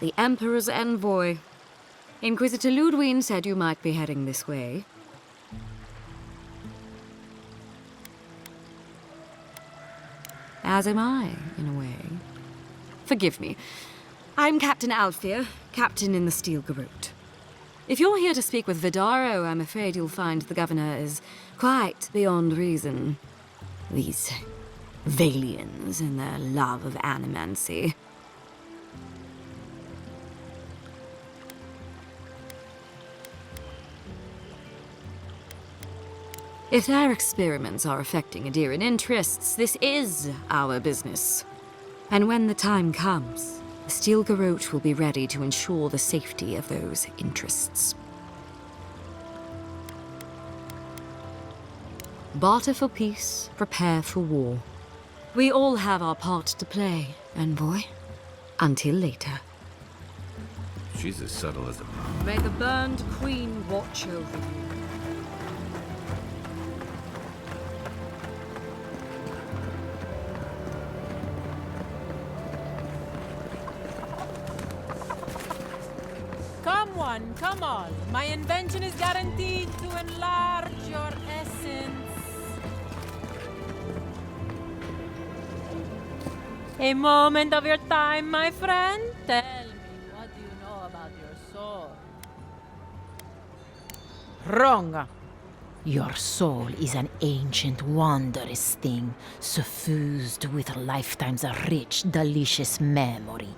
the Emperor's envoy. Inquisitor Ludwig said you might be heading this way. As am I, in a way. Forgive me. I'm Captain Alfia, captain in the Steel Garrote. If you're here to speak with Vidaro, I'm afraid you'll find the governor is quite beyond reason. These Valians and their love of animancy. If their experiments are affecting Adiran interests, this is our business. And when the time comes, the Steel Garrote will be ready to ensure the safety of those interests. Barter for peace, prepare for war. We all have our part to play, envoy. Until later. She's as subtle as a... May the burned queen watch over you. Come on. My invention is guaranteed to enlarge your essence. A moment of your time, my friend. Tell me, what do you know about your soul? Wrong. Your soul is an ancient, wondrous thing, suffused with lifetimes of rich, delicious memory.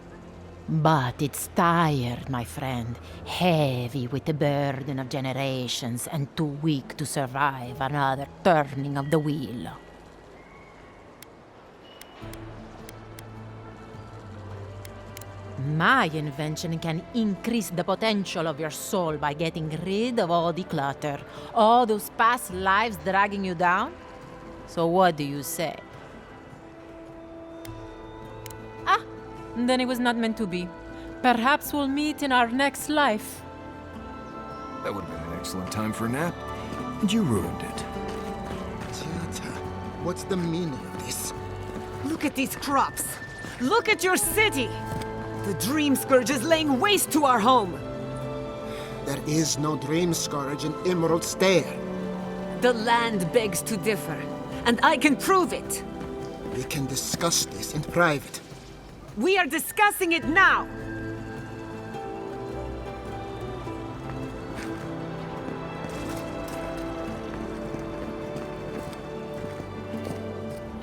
But it's tired, my friend, heavy with the burden of generations and too weak to survive another turning of the wheel. My invention can increase the potential of your soul by getting rid of all the clutter, all those past lives dragging you down. So what do you say? Then it was not meant to be. Perhaps we'll meet in our next life. That would have been an excellent time for a nap. And you ruined it. Tiata, what's the meaning of this? Look at these crops! Look at your city! The Dream Scourge is laying waste to our home! There is no Dream Scourge in Emerald Stair. The land begs to differ, and I can prove it! We can discuss this in private. We are discussing it now!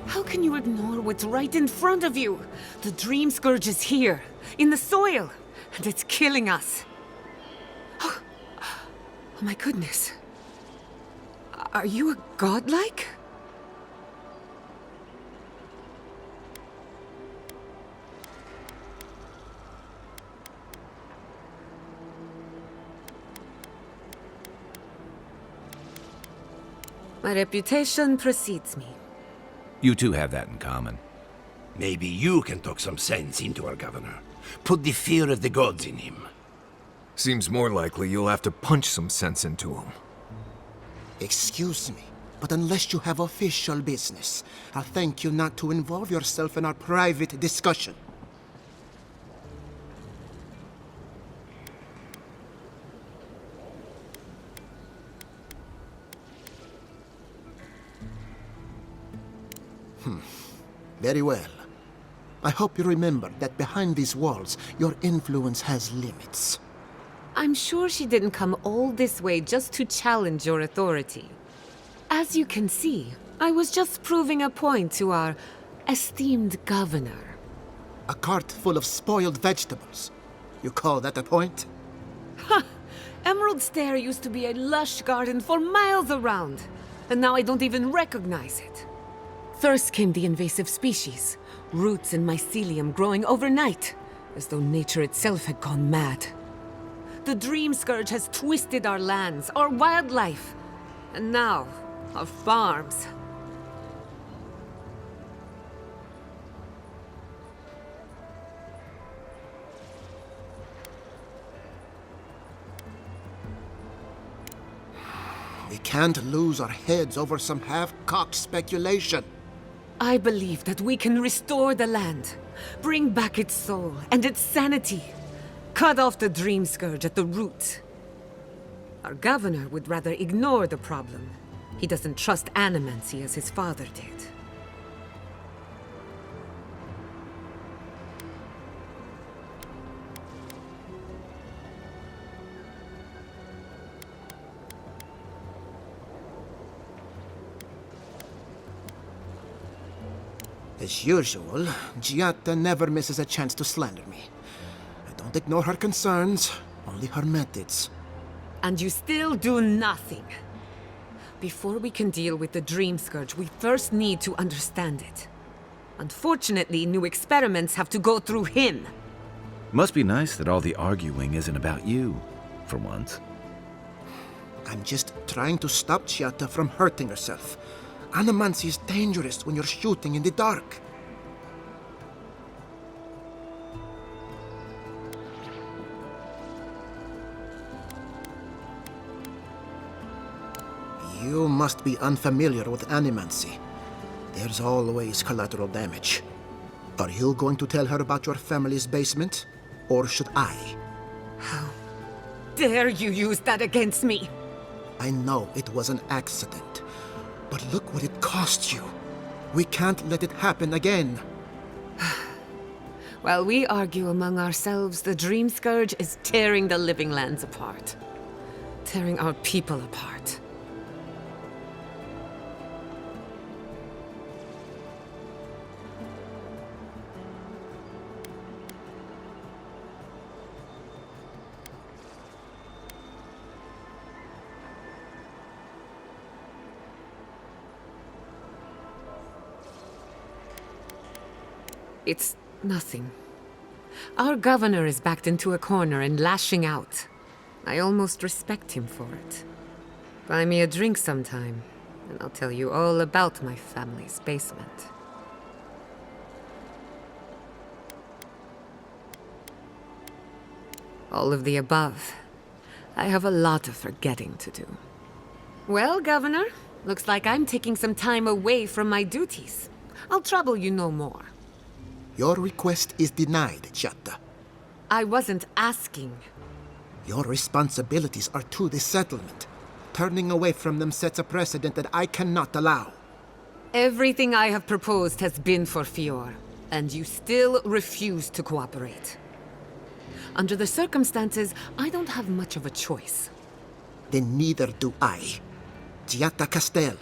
How can you ignore what's right in front of you? The Dream Scourge is here, in the soil, and it's killing us. Oh my goodness. Are you a godlike? My reputation precedes me. You two have that in common. Maybe you can talk some sense into our governor. Put the fear of the gods in him. Seems more likely you'll have to punch some sense into him. Excuse me, but unless you have official business, I'll thank you not to involve yourself in our private discussion. Very well. I hope you remember that behind these walls, your influence has limits. I'm sure she didn't come all this way just to challenge your authority. As you can see, I was just proving a point to our esteemed governor. A cart full of spoiled vegetables. You call that a point? Ha! Emerald Stair used to be a lush garden for miles around, and now I don't even recognize it. First came the invasive species, roots and mycelium growing overnight, as though nature itself had gone mad. The Dream Scourge has twisted our lands, our wildlife, and now, our farms. We can't lose our heads over some half-cocked speculation. I believe that we can restore the land, bring back its soul and its sanity. Cut off the Dream Scourge at the root. Our governor would rather ignore the problem. He doesn't trust animancy as his father did. As usual, Giatta never misses a chance to slander me. I don't ignore her concerns, only her methods. And you still do nothing. Before we can deal with the Dream Scourge, we first need to understand it. Unfortunately, new experiments have to go through him. Must be nice that all the arguing isn't about you, for once. I'm just trying to stop Giatta from hurting herself. Animancy is dangerous when you're shooting in the dark. You must be unfamiliar with animancy. There's always collateral damage. Are you going to tell her about your family's basement? Or should I? How dare you use that against me? I know it was an accident. But look what it cost you. We can't let it happen again. While we argue among ourselves, the Dream Scourge is tearing the living lands apart. Tearing our people apart. It's nothing. Our governor is backed into a corner and lashing out. I almost respect him for it. Buy me a drink sometime, and I'll tell you all about my family's basement. All of the above. I have a lot of forgetting to do. Well, Governor, looks like I'm taking some time away from my duties. I'll trouble you no more. Your request is denied, Giatta. I wasn't asking. Your responsibilities are to the settlement. Turning away from them sets a precedent that I cannot allow. Everything I have proposed has been for Fior, and you still refuse to cooperate. Under the circumstances, I don't have much of a choice. Then neither do I. Giatta Castel,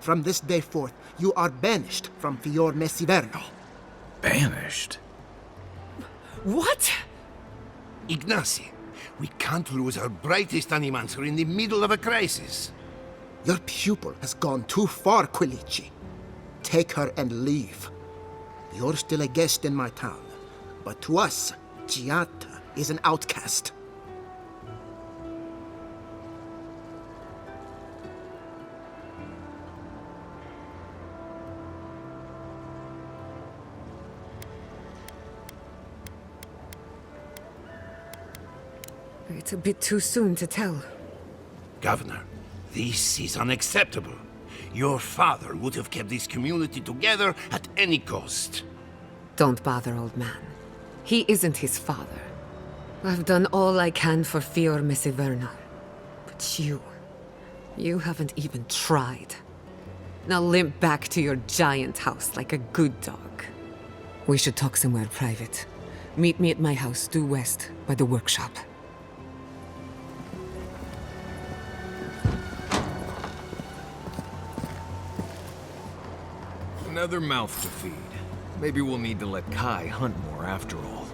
from this day forth, you are banished from Fior Messiverno. Banished? What? Ignacy, we can't lose our brightest animancer in the middle of a crisis. Your pupil has gone too far, Quilici. Take her and leave. You're still a guest in my town, but to us, Giatta is an outcast. It's a bit too soon to tell. Governor, this is unacceptable. Your father would have kept this community together at any cost. Don't bother, old man. He isn't his father. I've done all I can for Fior Messiverno. But you haven't even tried. Now limp back to your giant house like a good dog. We should talk somewhere private. Meet me at my house due west by the workshop. Another mouth to feed. Maybe we'll need to let Kai hunt more after all.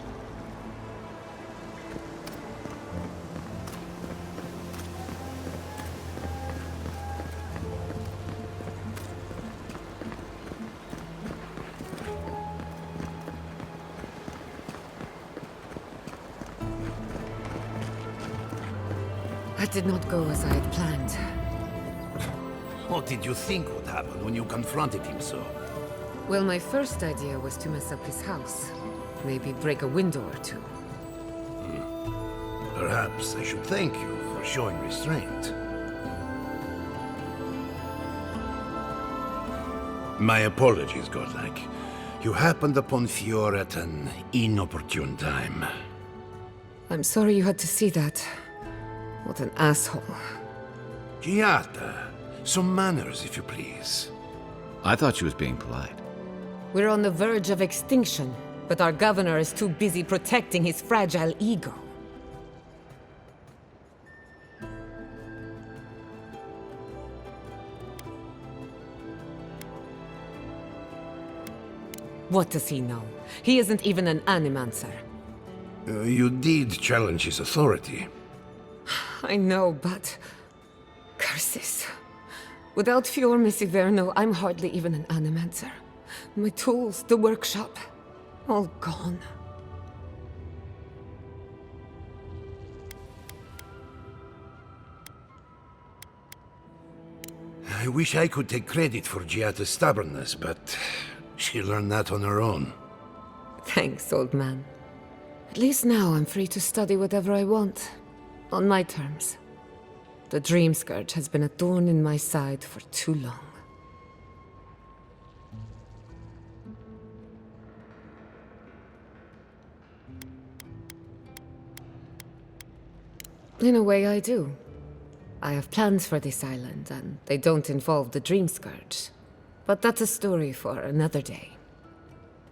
That did not go as I had planned. What did you think would happen when you confronted him so? Well, my first idea was to mess up his house. Maybe break a window or two. Perhaps I should thank you for showing restraint. My apologies, Godlike. You happened upon Fior at an inopportune time. I'm sorry you had to see that. What an asshole. Giata, some manners, if you please. I thought she was being polite. We're on the verge of extinction, but our governor is too busy protecting his fragile ego. What does he know? He isn't even an animancer. You did challenge his authority. I know, but... curses. Without Fior Messiverno, I'm hardly even an animancer. My tools, the workshop, all gone. I wish I could take credit for Giata's stubbornness, but she learned that on her own. Thanks, old man. At least now I'm free to study whatever I want. On my terms. The Dream Scourge has been a thorn in my side for too long. In a way, I do. I have plans for this island, and they don't involve the Dream Scourge. But that's a story for another day.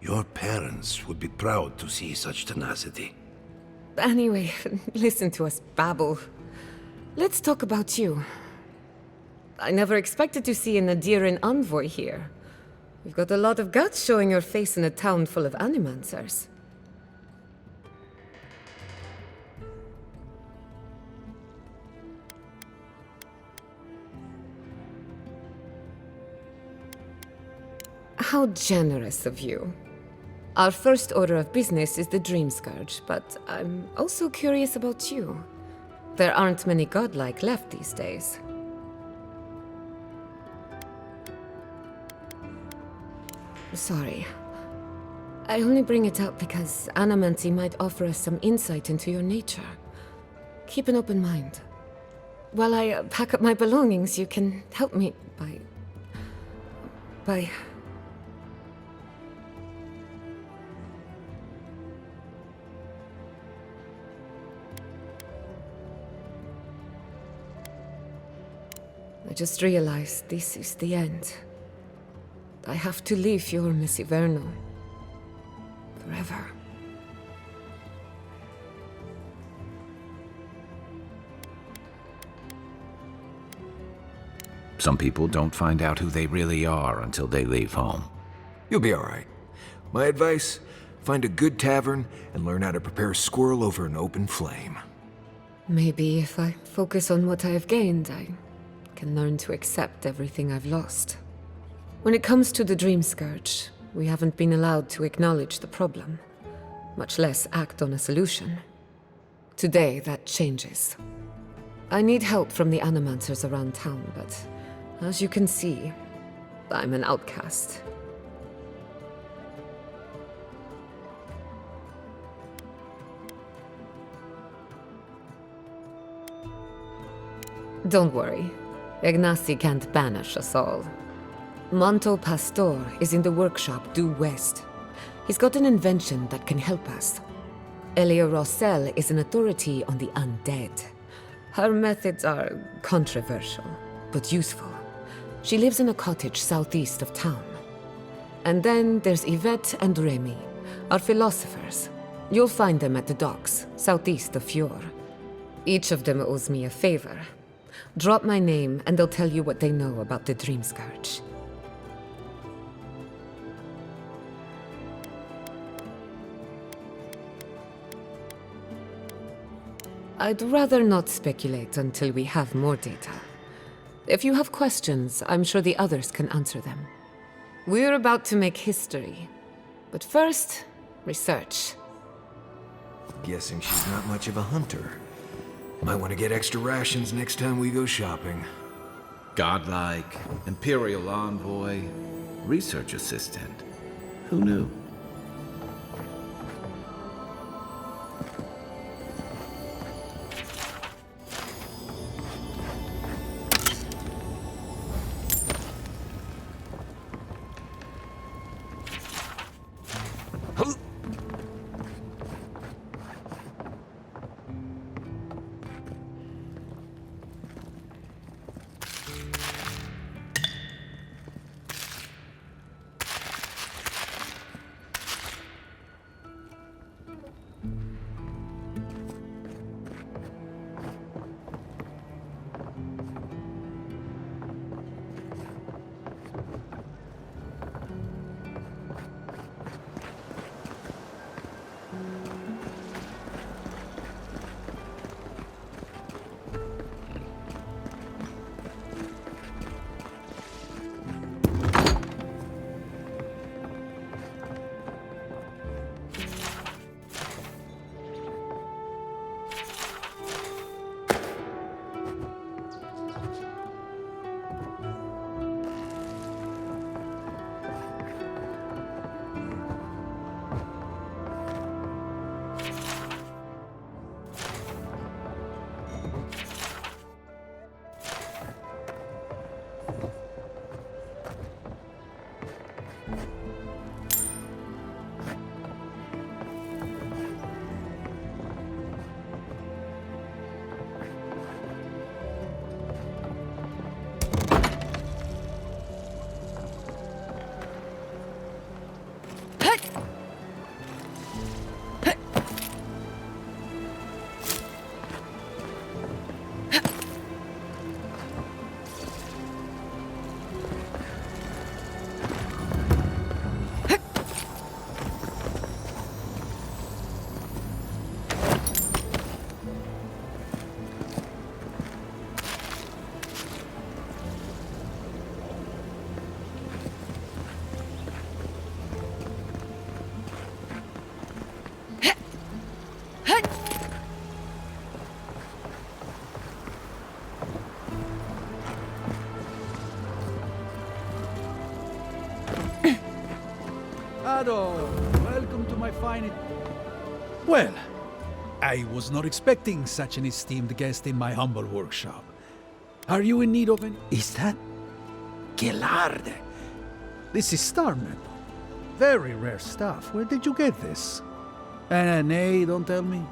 Your parents would be proud to see such tenacity. Anyway, listen to us babble. Let's talk about you. I never expected to see an Nadiran envoy here. You've got a lot of guts showing your face in a town full of animancers. How generous of you. Our first order of business is the Dream Scourge, but I'm also curious about you. There aren't many godlike left these days. Sorry. I only bring it up because Animancy might offer us some insight into your nature. Keep an open mind. While I pack up my belongings, you can help me by... I just realized this is the end. I have to leave your Messiverno. Forever. Some people don't find out who they really are until they leave home. You'll be all right. My advice, find a good tavern and learn how to prepare a squirrel over an open flame. Maybe if I focus on what I have gained, I can learn to accept everything I've lost. When it comes to the Dream Scourge, we haven't been allowed to acknowledge the problem, much less act on a solution. Today, that changes. I need help from the animancers around town, but as you can see, I'm an outcast. Don't worry. Ignacy can't banish us all. Manto Pastor is in the workshop due west. He's got an invention that can help us. Elia Rossell is an authority on the undead. Her methods are controversial, but useful. She lives in a cottage southeast of town. And then there's Yvette and Remy, our philosophers. You'll find them at the docks, southeast of Fjord. Each of them owes me a favor. Drop my name, and they'll tell you what they know about the Dream Scourge. I'd rather not speculate until we have more data. If you have questions, I'm sure the others can answer them. We're about to make history. But first, research. Guessing she's not much of a hunter. Might want to get extra rations next time we go shopping. Godlike, Imperial Envoy, Research Assistant. Who knew? Welcome to my fine... Well, I was not expecting such an esteemed guest in my humble workshop. Are you in need of an... Is that... Gelarde? This is star metal. Very rare stuff. Where did you get this? Nay, don't tell me.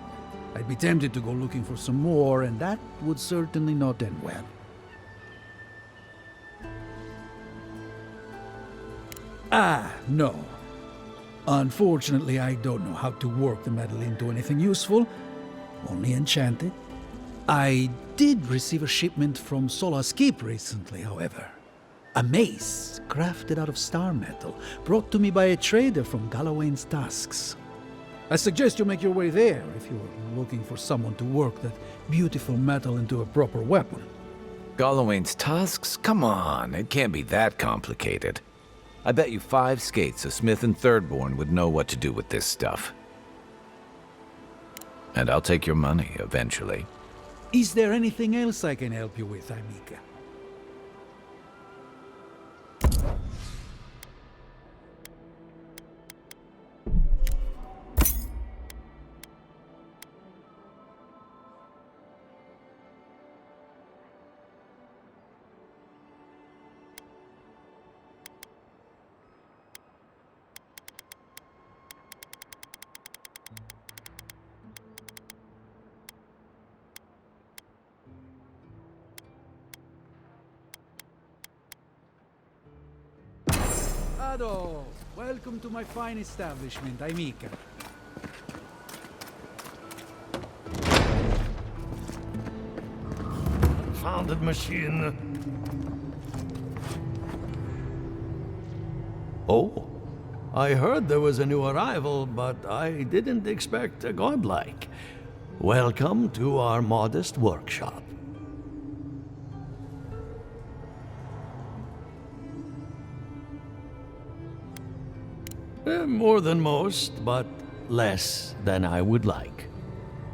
I'd be tempted to go looking for some more, and that would certainly not end well. No. Unfortunately, I don't know how to work the metal into anything useful. Only enchanted. I did receive a shipment from Sola's Keep recently, however. A mace crafted out of star metal, brought to me by a trader from Gallowayne's Tusks. I suggest you make your way there if you're looking for someone to work that beautiful metal into a proper weapon. Gallowayne's Tusks? Come on, it can't be that complicated. I bet you 5 skates a Smith and Thirdborn would know what to do with this stuff. And I'll take your money eventually. Is there anything else I can help you with, Amica? Welcome to my fine establishment, Amica. Confounded machine. Oh, I heard there was a new arrival, but I didn't expect a godlike. Welcome to our modest workshop. More than most, but less than I would like.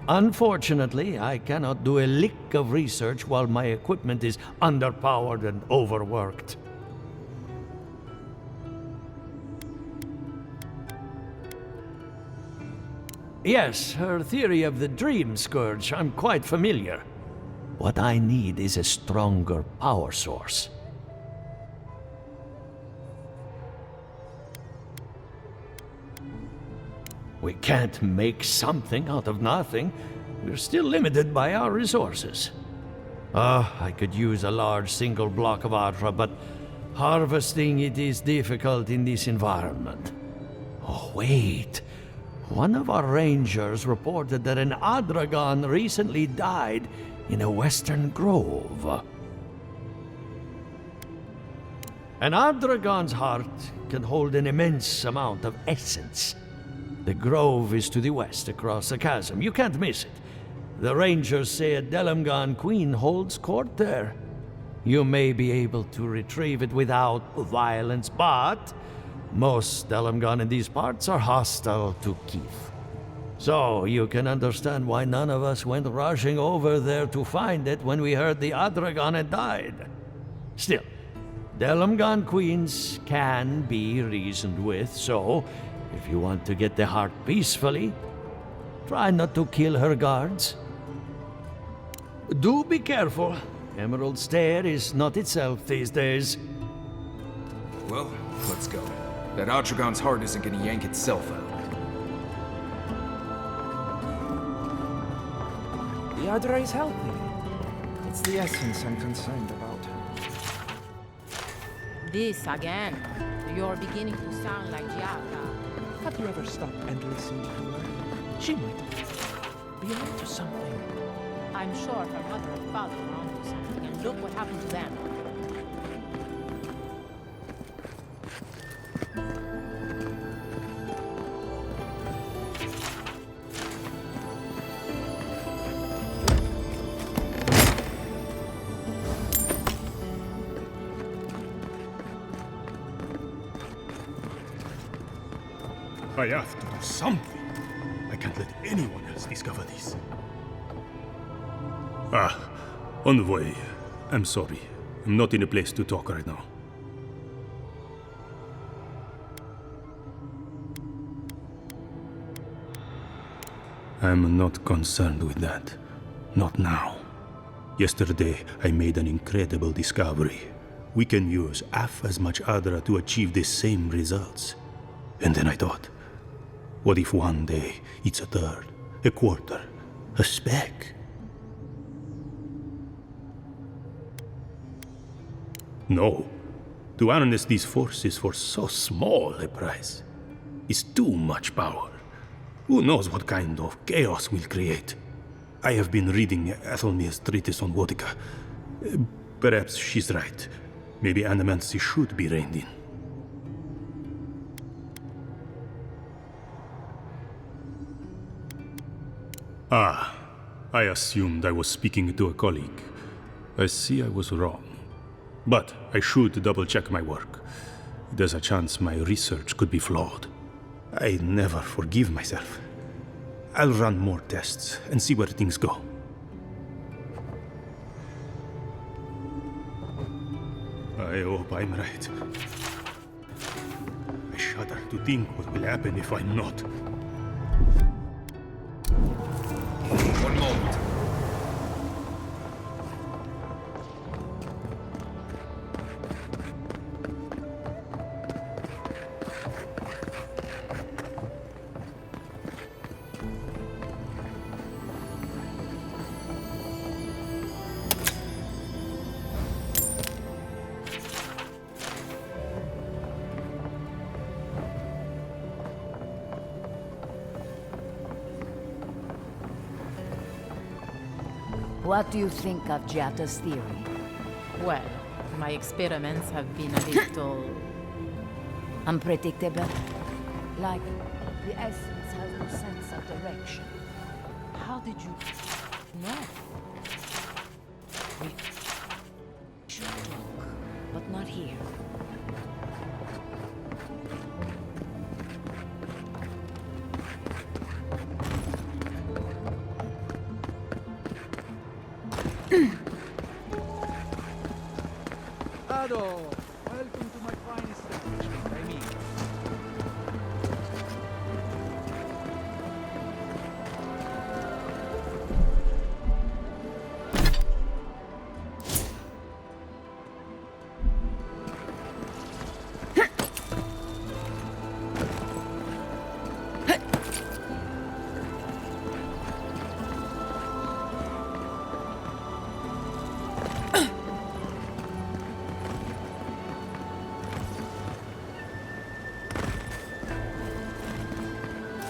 Unfortunately, I cannot do a lick of research while my equipment is underpowered and overworked. Yes, her theory of the dream scourge, I'm quite familiar. What I need is a stronger power source. We can't make something out of nothing. We're still limited by our resources. I could use a large single block of Atra, but harvesting it is difficult in this environment. Oh, wait. One of our rangers reported that an Adragon recently died in a western grove. An Adragon's heart can hold an immense amount of essence. The grove is to the west, across the chasm. You can't miss it. The rangers say a Delamgan queen holds court there. You may be able to retrieve it without violence, but most Delamgan in these parts are hostile to Keith. So you can understand why none of us went rushing over there to find it when we heard the Adragon had died. Still, Delamgan queens can be reasoned with, so if you want to get the heart peacefully, try not to kill her guards. Do be careful. Emerald Stair is not itself these days. Well, let's go. That Outragon's heart isn't gonna yank itself out. The Adra is healthy. It's the essence I'm concerned about. This again. You're beginning to sound like Giada. Have you ever stopped and listened to her? She might be onto something. I'm sure her mother and father were onto something, and look what happened to them. I have to do something. I can't let anyone else discover this. On the way. I'm sorry. I'm not in a place to talk right now. I'm not concerned with that. Not now. Yesterday, I made an incredible discovery. We can use half as much Adra to achieve the same results. And then I thought, what if one day it's a third, a quarter, a speck? No. To harness these forces for so small a price is too much power. Who knows what kind of chaos we'll create? I have been reading Athelmir's treatise on Wotica. Perhaps she's right. Maybe Animancy should be reined in. I assumed I was speaking to a colleague. I see I was wrong. But I should double-check my work. There's a chance my research could be flawed. I never forgive myself. I'll run more tests and see where things go. I hope I'm right. I shudder to think what will happen if I'm not. One moment. What do you think of Giata's theory? Well, my experiments have been a little... unpredictable? Like, the essence has no sense of direction. How did you know? We should talk, but not here. Ado, welcome to my fine establishment. I mean,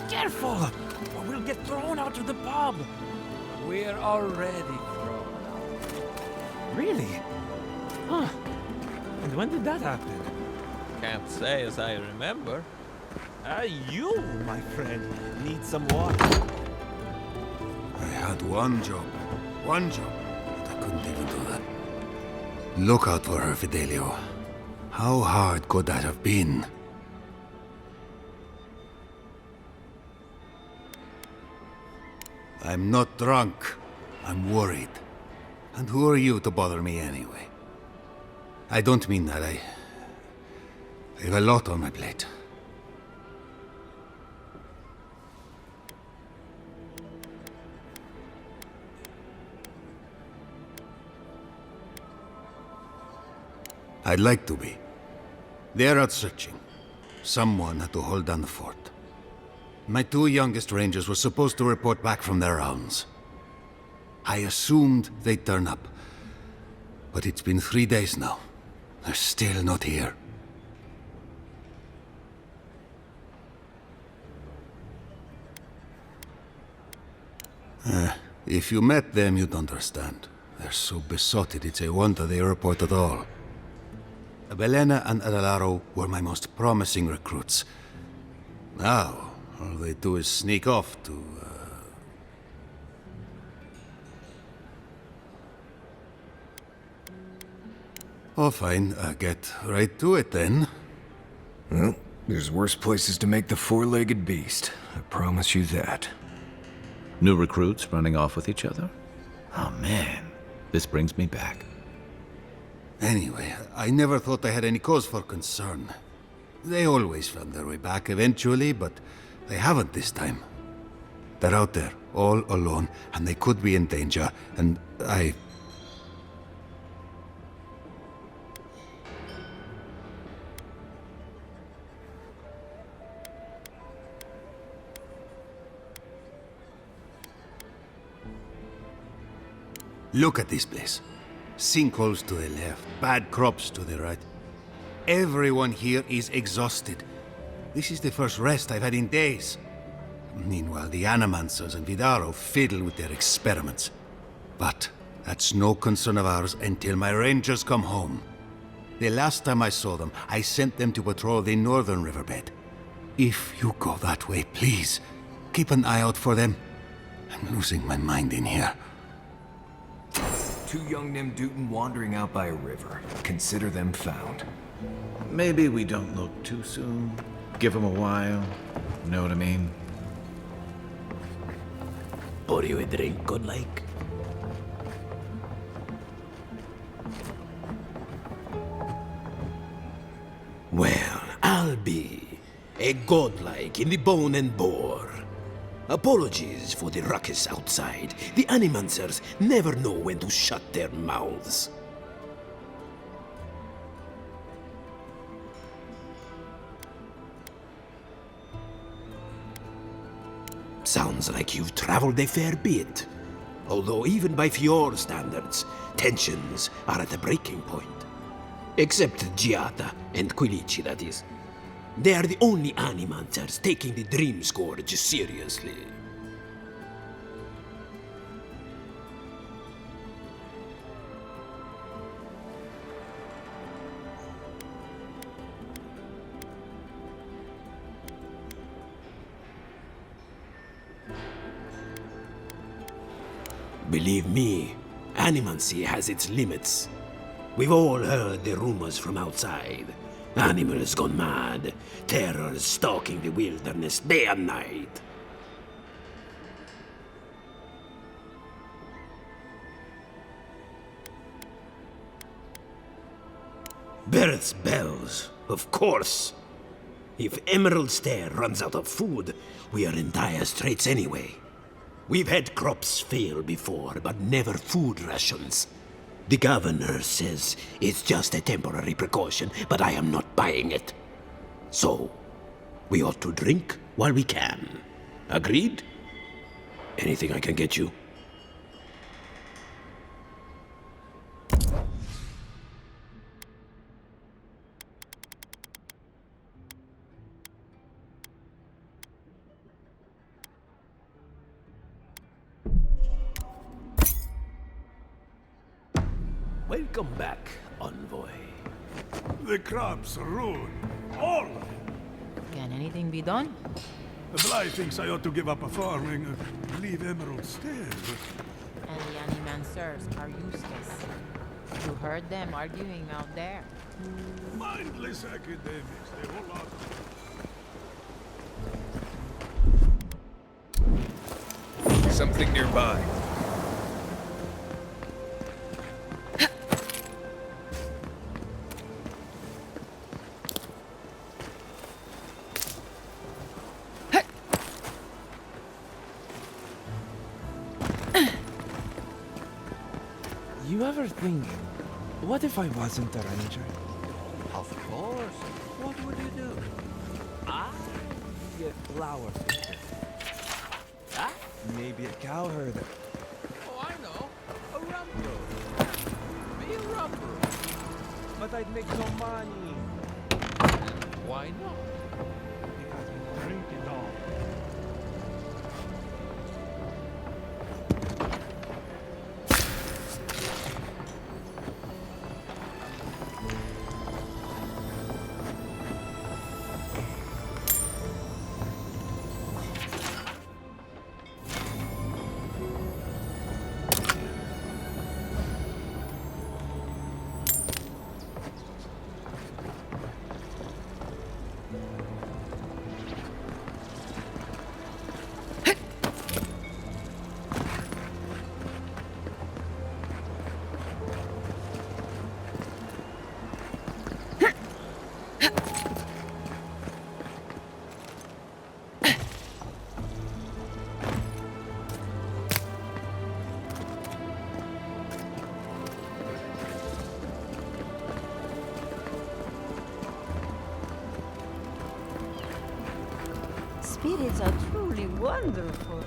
Careful! Or we'll get thrown out of the pub! We're already thrown out. Really? Huh. And when did that happen? Can't say as I remember. You, my friend, need some water. I had one job, but I couldn't even do that. Look out for her, Fidelio. How hard could that have been? I'm not drunk. I'm worried. And who are you to bother me anyway? I don't mean that. I have a lot on my plate. I'd like to be. They're out searching. Someone had to hold down the fort. My 2 youngest rangers were supposed to report back from their rounds. I assumed they'd turn up. But it's been 3 days now. They're still not here. If you met them, you'd understand. They're so besotted, it's a wonder they report at all. Belena and Adelaro were my most promising recruits. Now, all they do is sneak off to, Oh, fine. Get right to it, then. Well, there's worse places to make the four-legged beast. I promise you that. New recruits running off with each other? Oh man, this brings me back. Anyway, I never thought I had any cause for concern. They always found their way back eventually, but they haven't this time. They're out there, all alone, and they could be in danger, and I... Look at this place. Sinkholes to the left, bad crops to the right. Everyone here is exhausted. This is the first rest I've had in days. Meanwhile, the Animancers and Vidaro fiddle with their experiments. But that's no concern of ours until my rangers come home. The last time I saw them, I sent them to patrol the northern riverbed. If you go that way, please, keep an eye out for them. I'm losing my mind in here. 2 young Nemdutin wandering out by a river. Consider them found. Maybe we don't look too soon. Give them a while. Know what I mean? Pour you a drink, godlike? Well, I'll be a godlike in the bone and bore. Apologies for the ruckus outside. The Animancers never know when to shut their mouths. Sounds like you've traveled a fair bit. Although even by Fjord standards, tensions are at a breaking point. Except Giata and Quilici, that is. They are the only Animancers taking the Dream Scourge seriously. Believe me, Animancy has its limits. We've all heard the rumors from outside. Animals gone mad, terrors stalking the wilderness day and night. Birth's bells, of course. If Emerald Stair runs out of food, we are in dire straits anyway. We've had crops fail before, but never food rations. The governor says it's just a temporary precaution, but I am not buying it. So, we ought to drink while we can. Agreed? Anything I can get you? Welcome back, envoy. The crops ruined. All of it. Can anything be done? Bly thinks I ought to give up farming, leave Emerald Stair. And the Animancers are useless. You heard them arguing out there. Mindless academics, they all are. Something nearby. You ever think, what if I wasn't a ranger? Of course. What would you do? I get flower fisher. Ah, maybe a cow herder. Oh, I know. A rumper. Be a rumper. But I'd make no money. Why not? Because we drink it all. Spirits are truly wonderful,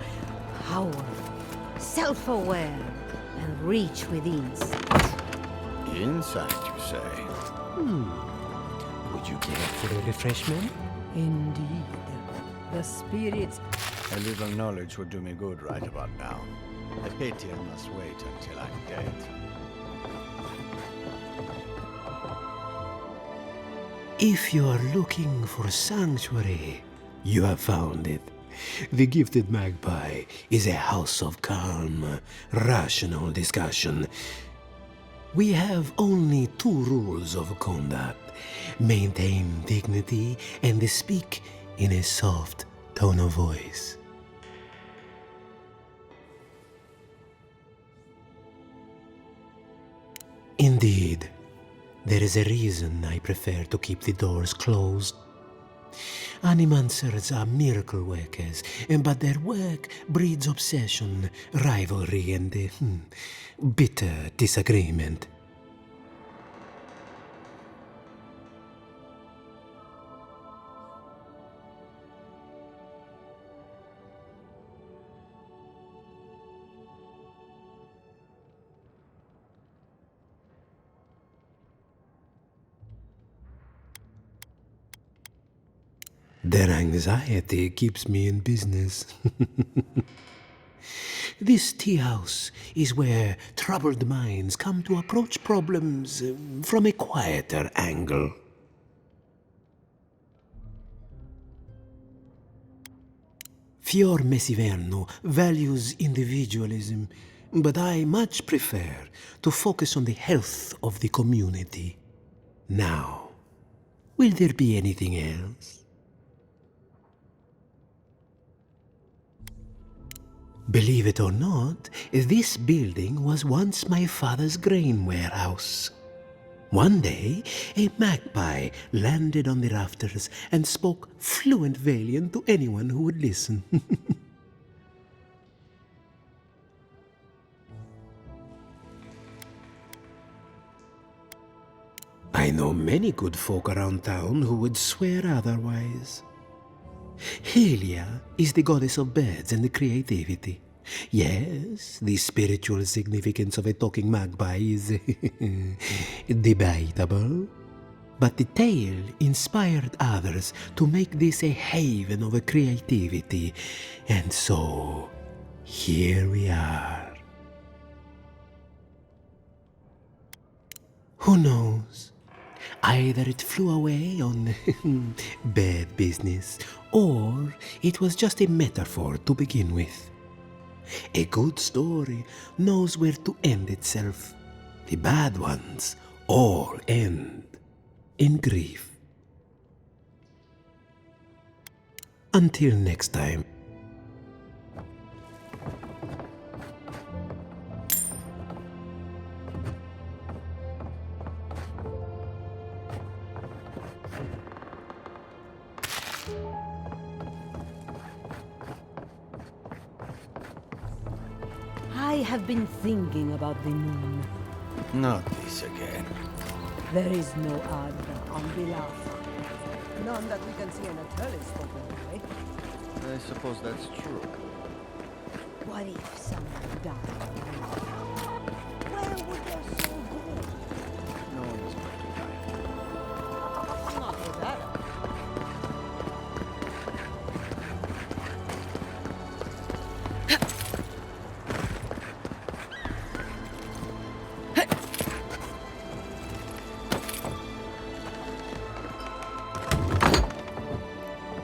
powerful, self-aware, and reach with insight. Insight, you say? Would you care for a refreshment? Indeed. The spirits... A little knowledge would do me good right about now. I pity I must wait until I'm dead. If you are looking for sanctuary, you have found it. The Gifted Magpie is a house of calm, rational discussion. We have only 2 rules of conduct. Maintain dignity and speak in a soft tone of voice. Indeed, there is a reason I prefer to keep the doors closed. Animancers are miracle workers, but their work breeds obsession, rivalry, and bitter disagreement. Their anxiety keeps me in business. This tea house is where troubled minds come to approach problems from a quieter angle. Fior Messiverno values individualism, but I much prefer to focus on the health of the community. Now, will there be anything else? Believe it or not, this building was once my father's grain warehouse. One day, a magpie landed on the rafters and spoke fluent Valian to anyone who would listen. I know many good folk around town who would swear otherwise. Helia is the goddess of birds and creativity. Yes, the spiritual significance of a talking magpie is debatable. But the tale inspired others to make this a haven of creativity. And so, here we are. Who knows? Either it flew away on bad business, or it was just a metaphor to begin with. A good story knows where to end itself. The bad ones all end in grief. Until next time. I have been thinking about the moon. Not this again. There is no Adra on Bilafa. None that we can see in a telescope, anyway. I suppose that's true. What if someone died? Where would their soul go? No one is going to die. Not with that.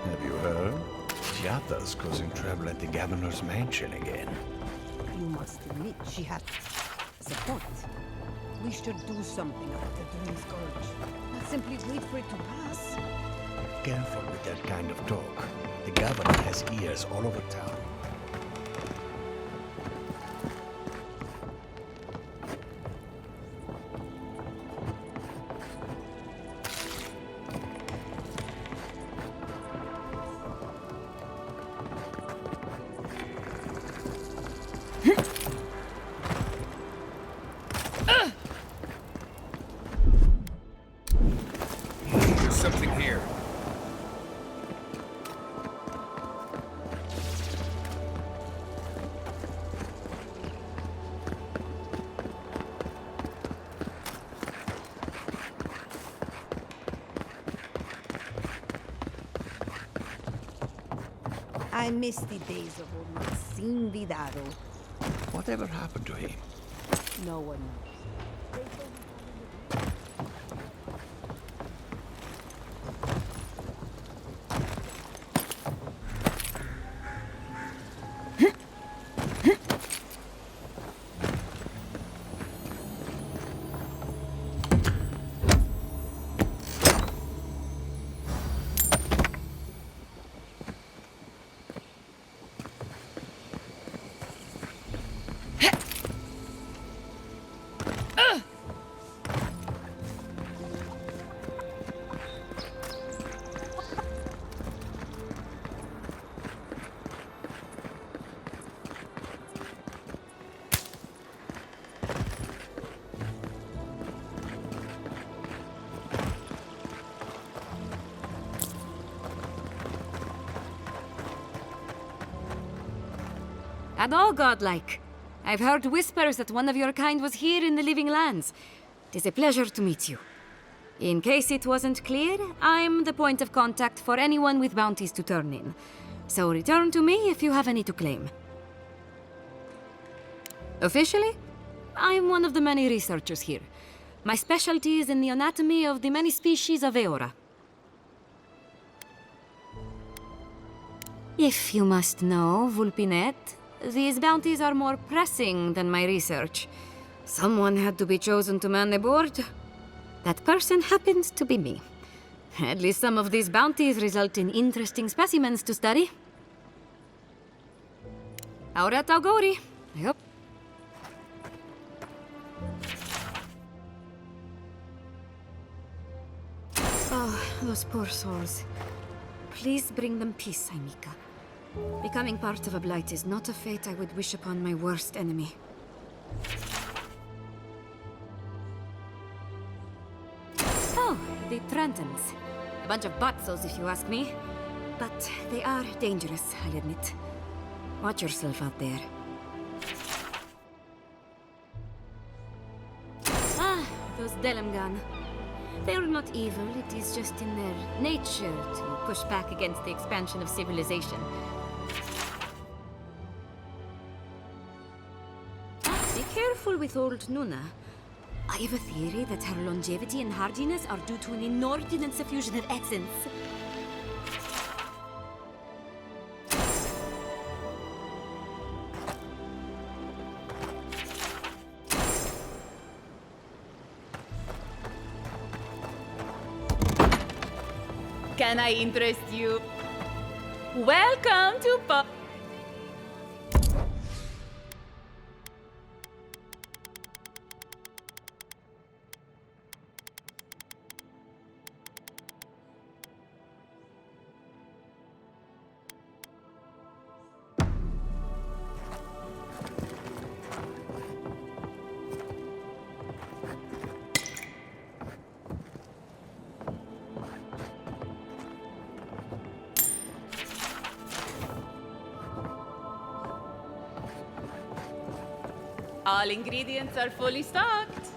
Have you heard? Giata's causing trouble at the governor's mansion again. You must admit she had support. We should do something about the Dream Scourge. Not simply wait for it to pass. Careful with that kind of talk. The governor has ears all over town. There's something here. I miss the days of old Maxine Vidaro. Whatever happened to him? No one knows. And all godlike. I've heard whispers that one of your kind was here in the living lands. It is a pleasure to meet you. In case it wasn't clear, I'm the point of contact for anyone with bounties to turn in. So return to me if you have any to claim. Officially, I'm one of the many researchers here. My specialty is in the anatomy of the many species of Eora. If you must know, Vulpinet, these bounties are more pressing than my research. Someone had to be chosen to man the board. That person happened to be me. At least some of these bounties result in interesting specimens to study. Aurat Auguri. I hope. Oh, those poor souls. Please bring them peace, Aimika. Becoming part of a blight is not a fate I would wish upon my worst enemy. Oh, the Trentons. A bunch of batzos, if you ask me. But they are dangerous, I'll admit. Watch yourself out there. Ah, those Delimgan. They're not evil, it is just in their nature to push back against the expansion of civilization. Be careful with old Nuna. I have a theory that her longevity and hardiness are due to an inordinate suffusion of essence. Can I interest you? Welcome to Pop. All ingredients are fully stocked.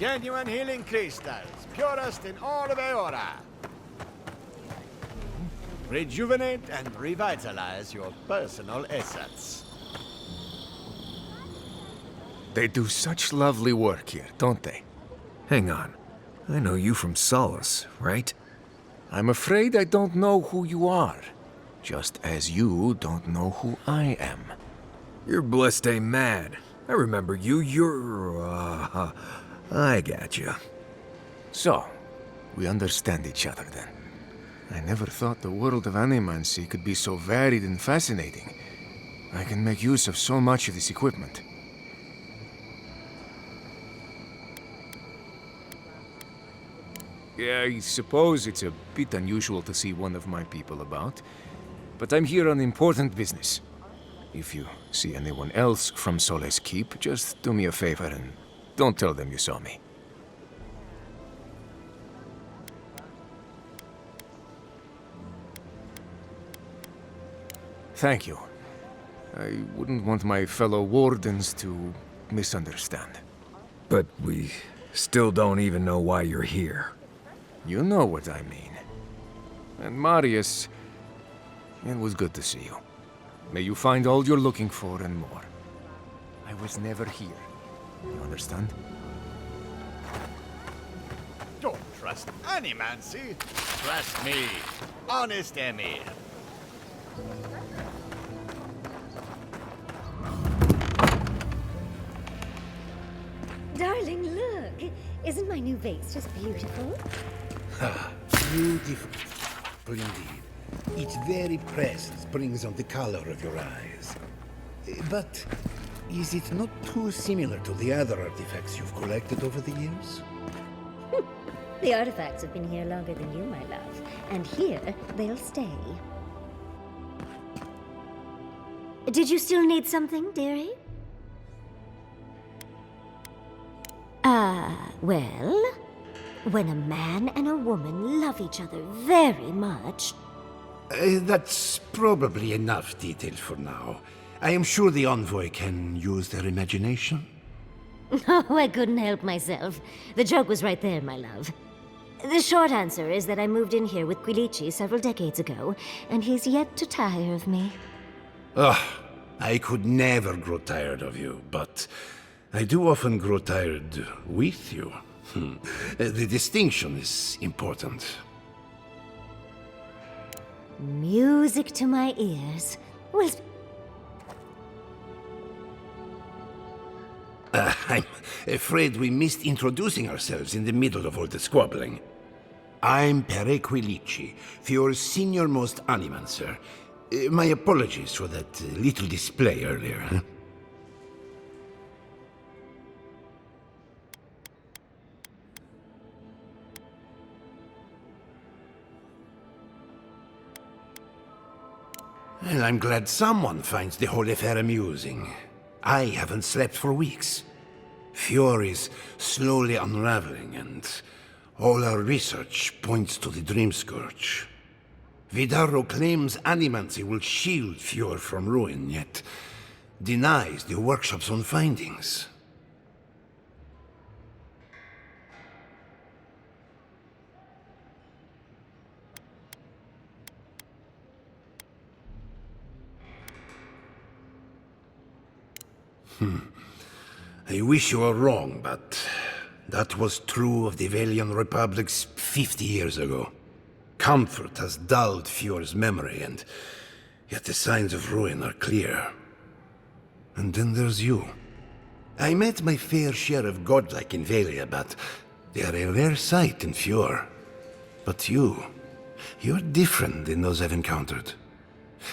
Genuine healing crystals, purest in all of Eora. Rejuvenate and revitalize your personal assets. They do such lovely work here, don't they? Hang on. I know you from Solace, right? I'm afraid I don't know who you are. Just as you don't know who I am. You're Bliste Mad. I remember you. I gotcha. So, we understand each other then. I never thought the world of animancy could be so varied and fascinating. I can make use of so much of this equipment. Yeah, I suppose it's a bit unusual to see one of my people about, but I'm here on important business. If you see anyone else from Sole's Keep, just do me a favor and don't tell them you saw me. Thank you. I wouldn't want my fellow wardens to misunderstand. But we still don't even know why you're here. You know what I mean. And Marius, it was good to see you. May you find all you're looking for and more. I was never here. You understand? Don't trust animancy. Trust me, honest Emir. Darling, look! Isn't my new vase just beautiful? Ah, beautiful. Indeed. Its very presence brings out the color of your eyes. But is it not too similar to the other artifacts you've collected over the years? The artifacts have been here longer than you, my love. And here, they'll stay. Did you still need something, dearie? Well, when a man and a woman love each other very much... That's probably enough detail for now. I am sure the envoy can use their imagination. Oh, I couldn't help myself. The joke was right there, my love. The short answer is that I moved in here with Quilici several decades ago, and he's yet to tire of me. Ugh, I could never grow tired of you, but I do often grow tired with you. The distinction is important. Music to my ears. Well, I'm afraid we missed introducing ourselves in the middle of all the squabbling. I'm Pere Quilici, Fiore's senior-most animancer. My apologies for that little display earlier. Huh? Well, I'm glad someone finds the whole affair amusing. I haven't slept for weeks. Fiore is slowly unraveling, and all our research points to the Dream Scourge. Vidaro claims animancy will shield Fiore from ruin, yet denies the workshop's own findings. I wish you were wrong, but that was true of the Valian Republics 50 years ago. Comfort has dulled Fiore's memory, and yet the signs of ruin are clear. And then there's you. I met my fair share of godlike in Valia, but they are a rare sight in Fiore. But you're different than those I've encountered.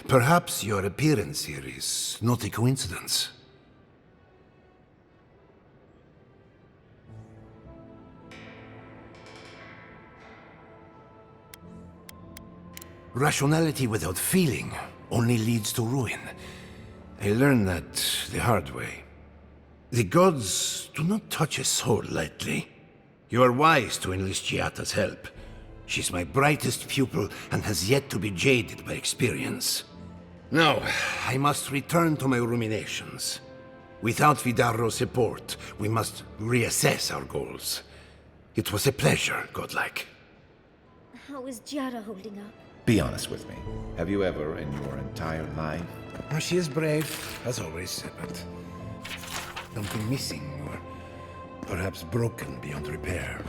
Perhaps your appearance here is not a coincidence. Rationality without feeling. only leads to ruin. I learned that the hard way. The gods do not touch a soul lightly. You are wise to enlist Giata's help. She's my brightest pupil and has yet to be jaded by experience. Now, I must return to my ruminations. Without Vidaro's support, we must reassess our goals. It was a pleasure, godlike. How is Giada holding up? Be honest with me. Have you ever, in your entire life... Oh, she is brave, as always, but... something missing, or perhaps broken beyond repair.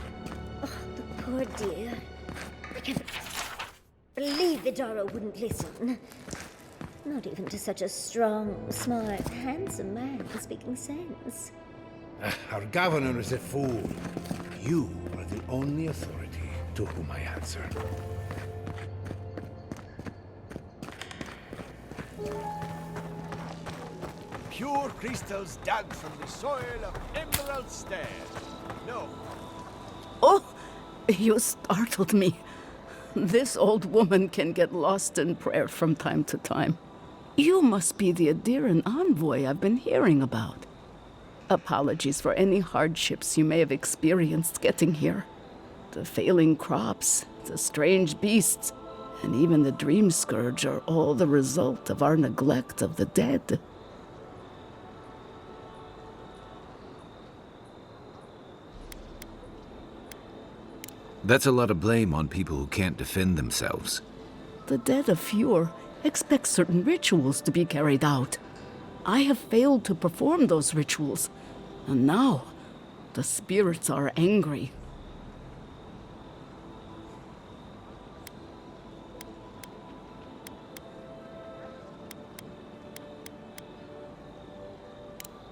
Oh, the poor dear. I can't believe Vidaro wouldn't listen. Not even to such a strong, smart, handsome man speaking sense. Our governor is a fool. You are the only authority to whom I answer. Pure crystals dug from the soil of Emerald Stairs. No. Oh, you startled me. This old woman can get lost in prayer from time to time. You must be the Adiran envoy I've been hearing about. Apologies for any hardships you may have experienced getting here. The failing crops, the strange beasts, and even the dream scourge are all the result of our neglect of the dead. That's a lot of blame on people who can't defend themselves. The dead of Fjord expect certain rituals to be carried out. I have failed to perform those rituals, and now the spirits are angry.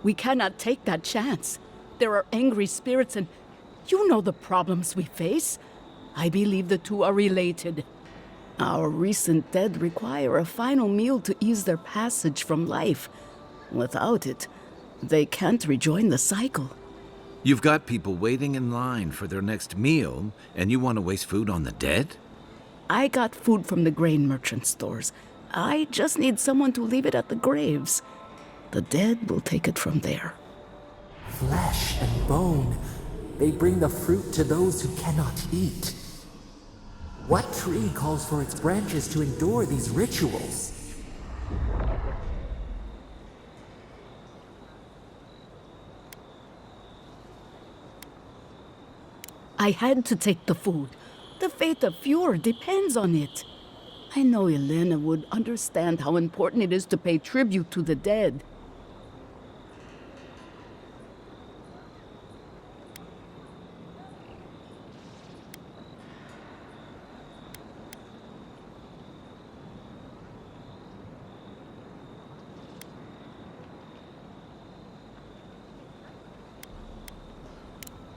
We cannot take that chance. There are angry spirits, and you know the problems we face. I believe the two are related. Our recent dead require a final meal to ease their passage from life. Without it, they can't rejoin the cycle. You've got people waiting in line for their next meal, and you want to waste food on the dead? I got food from the grain merchant stores. I just need someone to leave it at the graves. The dead will take it from there. Flesh and bone. They bring the fruit to those who cannot eat. What tree calls for its branches to endure these rituals? I had to take the food. The fate of Fjord depends on it. I know Elena would understand how important it is to pay tribute to the dead.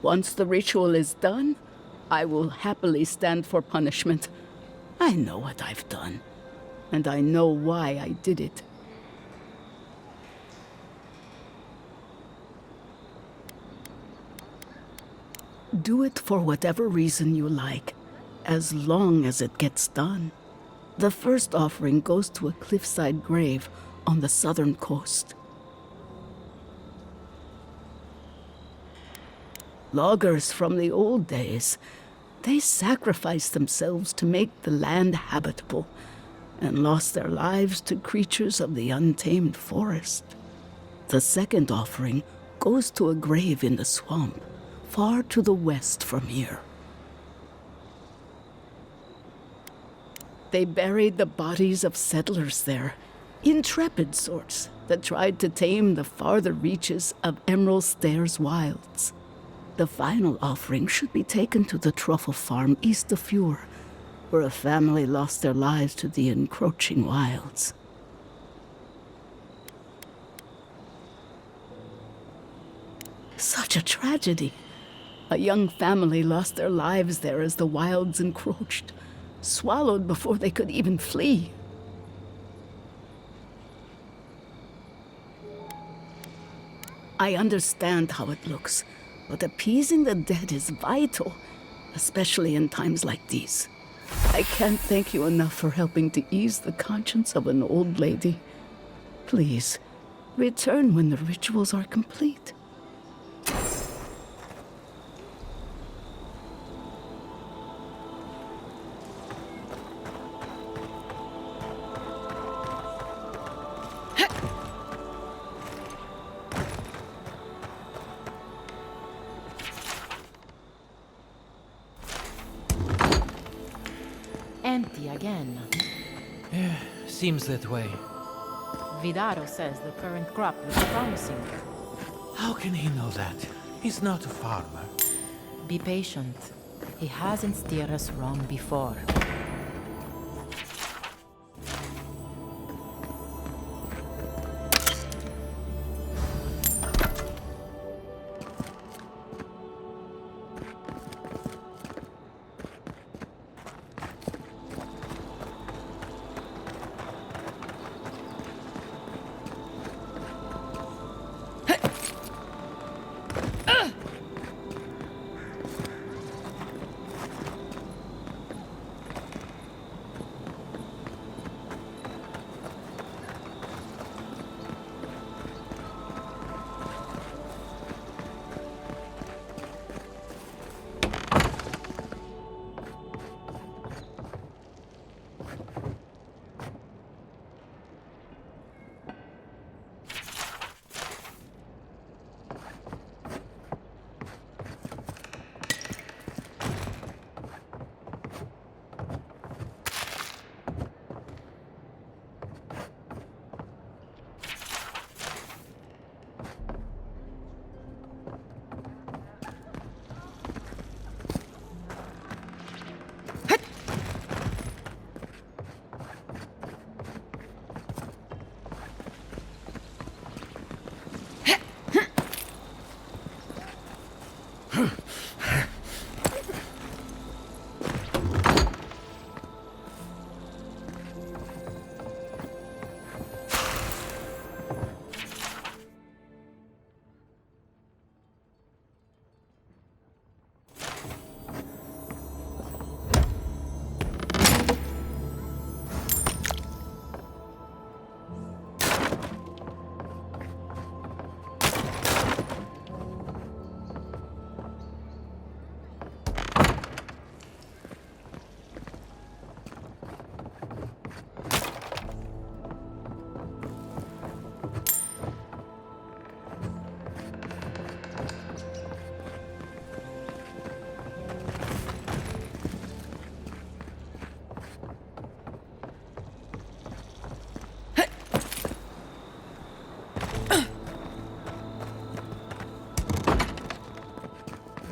Once the ritual is done, I will happily stand for punishment. I know what I've done, and I know why I did it. Do it for whatever reason you like, as long as it gets done. The first offering goes to a cliffside grave on the southern coast. Loggers from the old days, they sacrificed themselves to make the land habitable and lost their lives to creatures of the untamed forest. The second offering goes to a grave in the swamp, far to the west from here. They buried the bodies of settlers there, intrepid sorts that tried to tame the farther reaches of Emerald Stairs wilds. The final offering should be taken to the truffle farm east of Fjord, where a family lost their lives to the encroaching wilds. Such a tragedy. A young family lost their lives there as the wilds encroached, swallowed before they could even flee. I understand how it looks, but appeasing the dead is vital, especially in times like these. I can't thank you enough for helping to ease the conscience of an old lady. Please, return when the rituals are complete. Empty again. Yeah, seems that way. Vidaro says the current crop looks promising. How can he know that? He's not a farmer. Be patient. He hasn't steered us wrong before.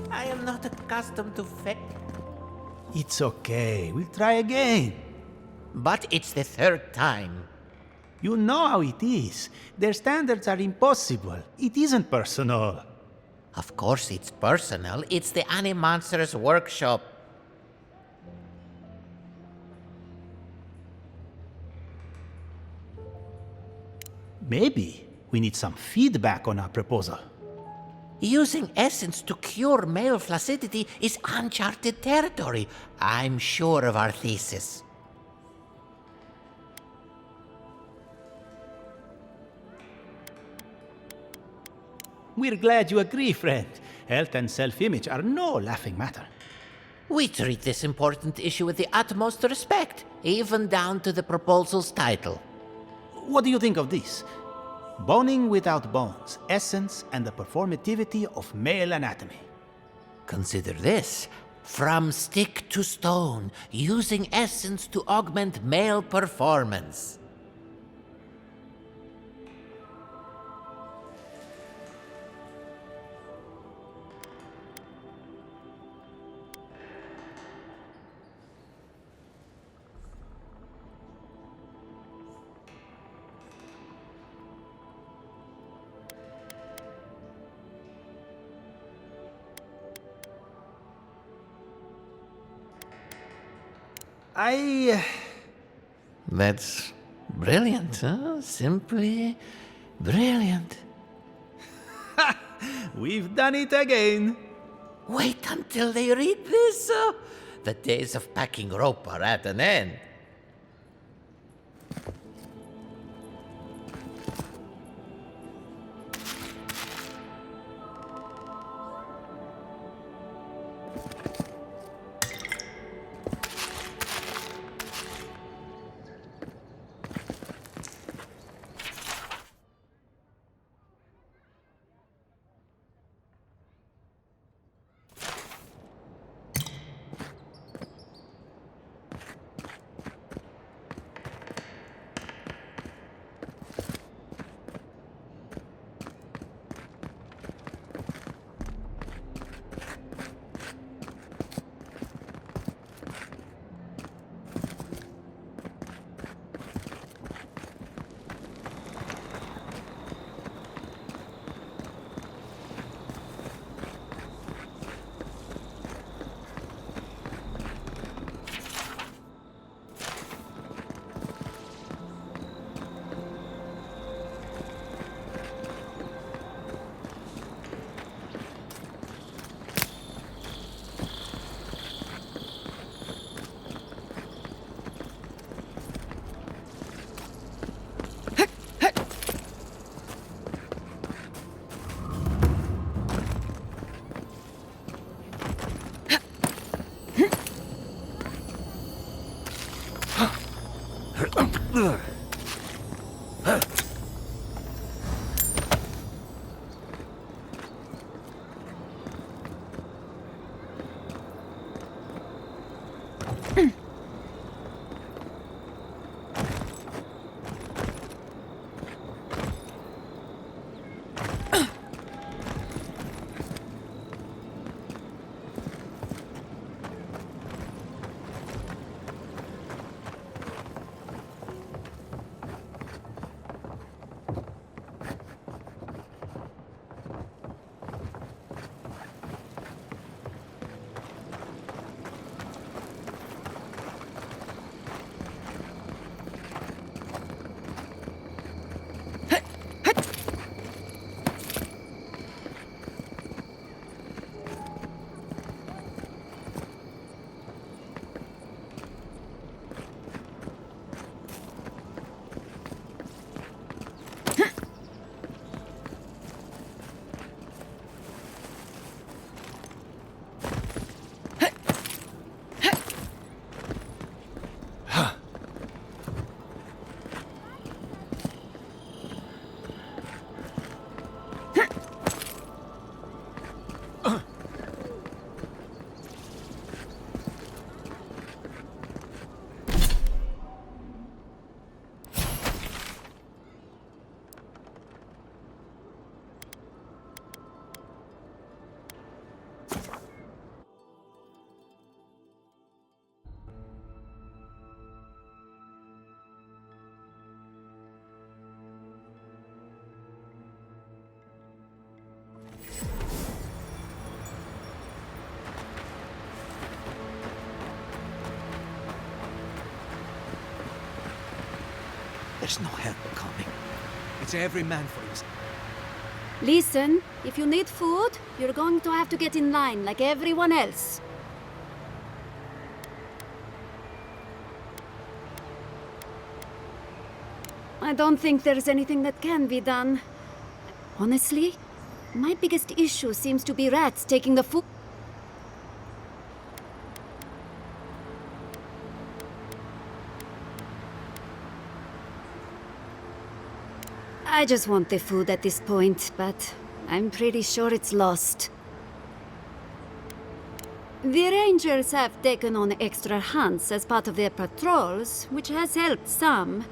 I am not accustomed to It's okay. We'll try again. But it's the third time. You know how it is. Their standards are impossible. It isn't personal. Of course it's personal. It's the Animonsters workshop. Maybe we need some feedback on our proposal. Using essence to cure male flaccidity is uncharted territory. I'm sure of our thesis. We're glad you agree, friend. Health and self-image are no laughing matter. We treat this important issue with the utmost respect, even down to the proposal's title. What do you think of this? Boning without bones, essence and the performativity of male anatomy. Consider this. From stick to stone, using essence to augment male performance. That's brilliant, huh? Simply brilliant. We've done it again. Wait until they read this. The days of packing rope are at an end. There's no help coming. It's every man for himself. Listen, if you need food, you're going to have to get in line like everyone else. I don't think there's anything that can be done. Honestly, my biggest issue seems to be rats taking the food. I just want the food at this point, but I'm pretty sure it's lost. The Rangers have taken on extra hunts as part of their patrols, which has helped some.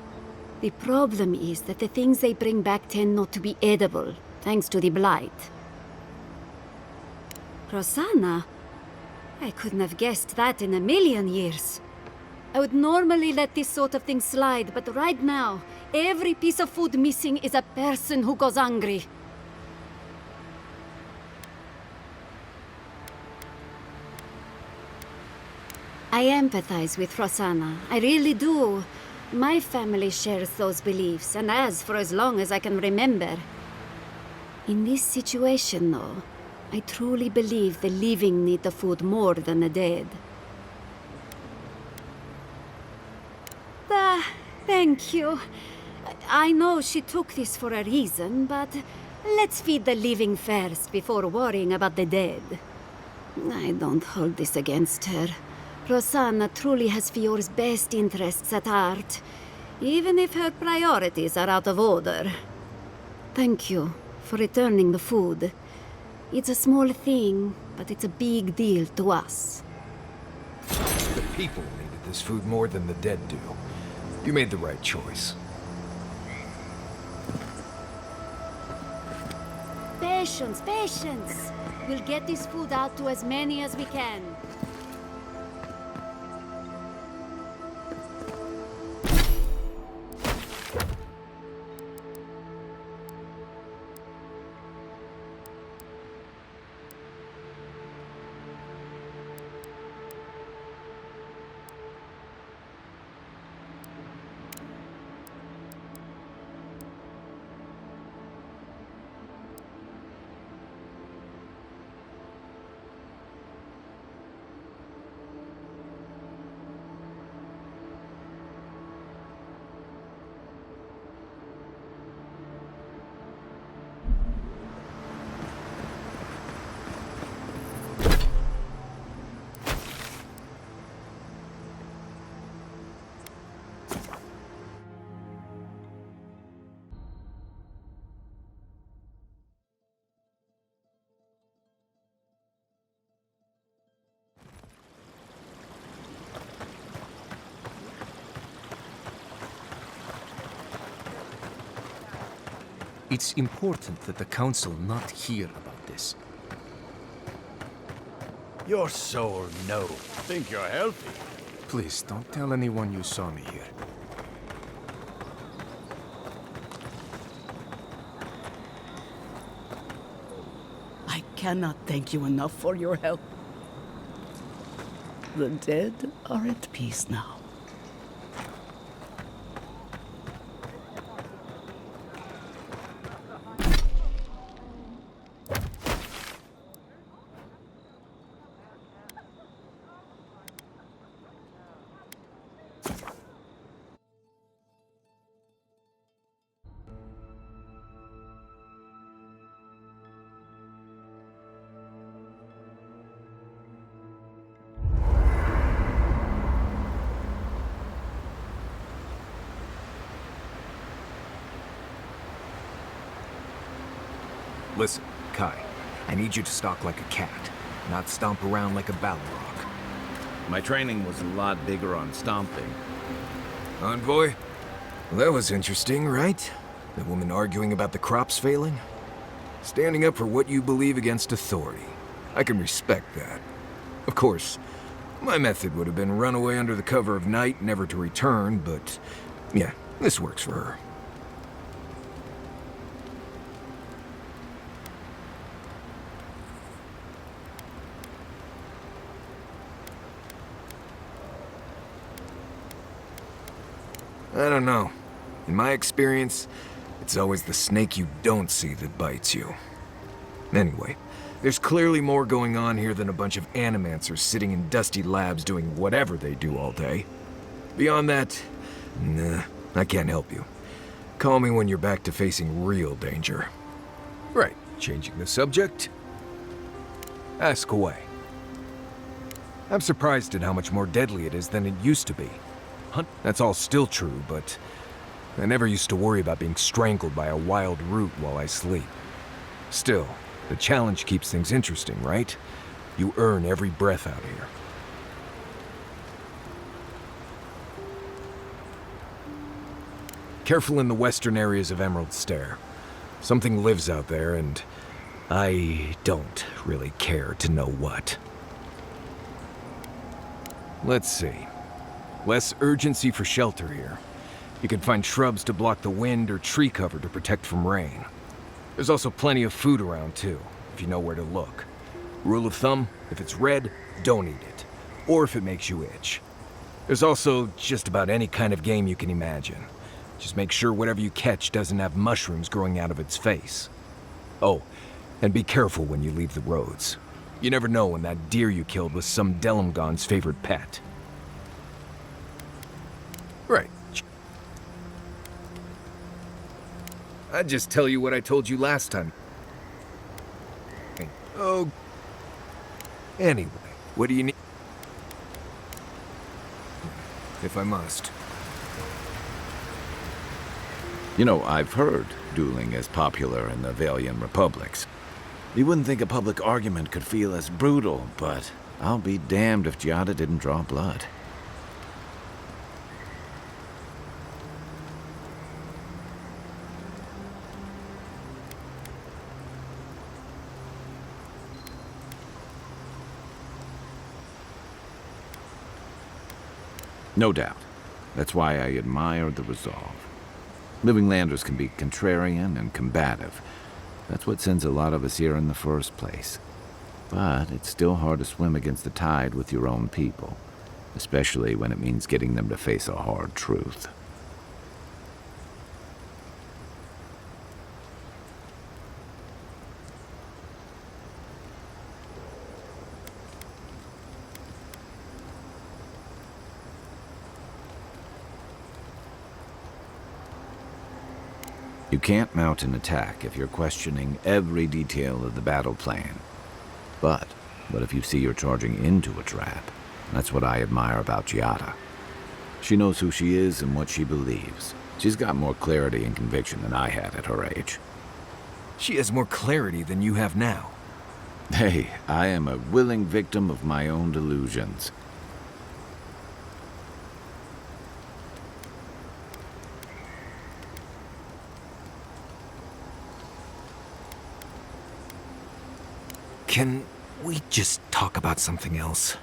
The problem is that the things they bring back tend not to be edible, thanks to the blight. Rosanna? I couldn't have guessed that in a million years. I would normally let this sort of thing slide, but right now, every piece of food missing is a person who goes hungry. I empathize with Rosanna. I really do. My family shares those beliefs, and has for as long as I can remember. In this situation, though, I truly believe the living need the food more than the dead. Thank you. I know she took this for a reason, but let's feed the living first before worrying about the dead. I don't hold this against her. Rosanna truly has Fiore's best interests at heart, even if her priorities are out of order. Thank you for returning the food. It's a small thing, but it's a big deal to us. The people needed this food more than the dead do. You made the right choice. Patience, patience! We'll get this food out to as many as we can. It's important that the Council not hear about this. Your soul, no. Think you're healthy. Please, don't tell anyone you saw me here. I cannot thank you enough for your help. The dead are at peace now. Listen, Kai, I need you to stalk like a cat, not stomp around like a Balrog. My training was a lot bigger on stomping. Envoy? Well, that was interesting, right? The woman arguing about the crops failing? Standing up for what you believe against authority. I can respect that. Of course, my method would have been run away under the cover of night, never to return, but yeah, this works for her. I don't know. In my experience, it's always the snake you don't see that bites you. Anyway, there's clearly more going on here than a bunch of animancers sitting in dusty labs doing whatever they do all day. Beyond that, nah, I can't help you. Call me when you're back to facing real danger. Right, changing the subject. Ask away. I'm surprised at how much more deadly it is than it used to be. That's all still true, but I never used to worry about being strangled by a wild root while I sleep. Still, the challenge keeps things interesting, right? You earn every breath out here. Careful in the western areas of Emerald Stair. Something lives out there, and I don't really care to know what. Let's see. Less urgency for shelter here. You can find shrubs to block the wind or tree cover to protect from rain. There's also plenty of food around too, if you know where to look. Rule of thumb, if it's red, don't eat it. Or if it makes you itch. There's also just about any kind of game you can imagine. Just make sure whatever you catch doesn't have mushrooms growing out of its face. Oh, and be careful when you leave the roads. You never know when that deer you killed was some Delumgon's favorite pet. Right. I'd just tell you what I told you last time. Oh. Anyway, what do you need? If I must. You know, I've heard dueling is popular in the Valian republics. You wouldn't think a public argument could feel as brutal, but I'll be damned if Giada didn't draw blood. No doubt. That's why I admire the resolve. Living Landers can be contrarian and combative. That's what sends a lot of us here in the first place. But it's still hard to swim against the tide with your own people, especially when it means getting them to face a hard truth. You can't mount an attack if you're questioning every detail of the battle plan. But what if you see you're charging into a trap? That's what I admire about Giada. She knows who she is and what she believes. She's got more clarity and conviction than I had at her age. She has more clarity than you have now. Hey, I am a willing victim of my own delusions. Can we just talk about something else?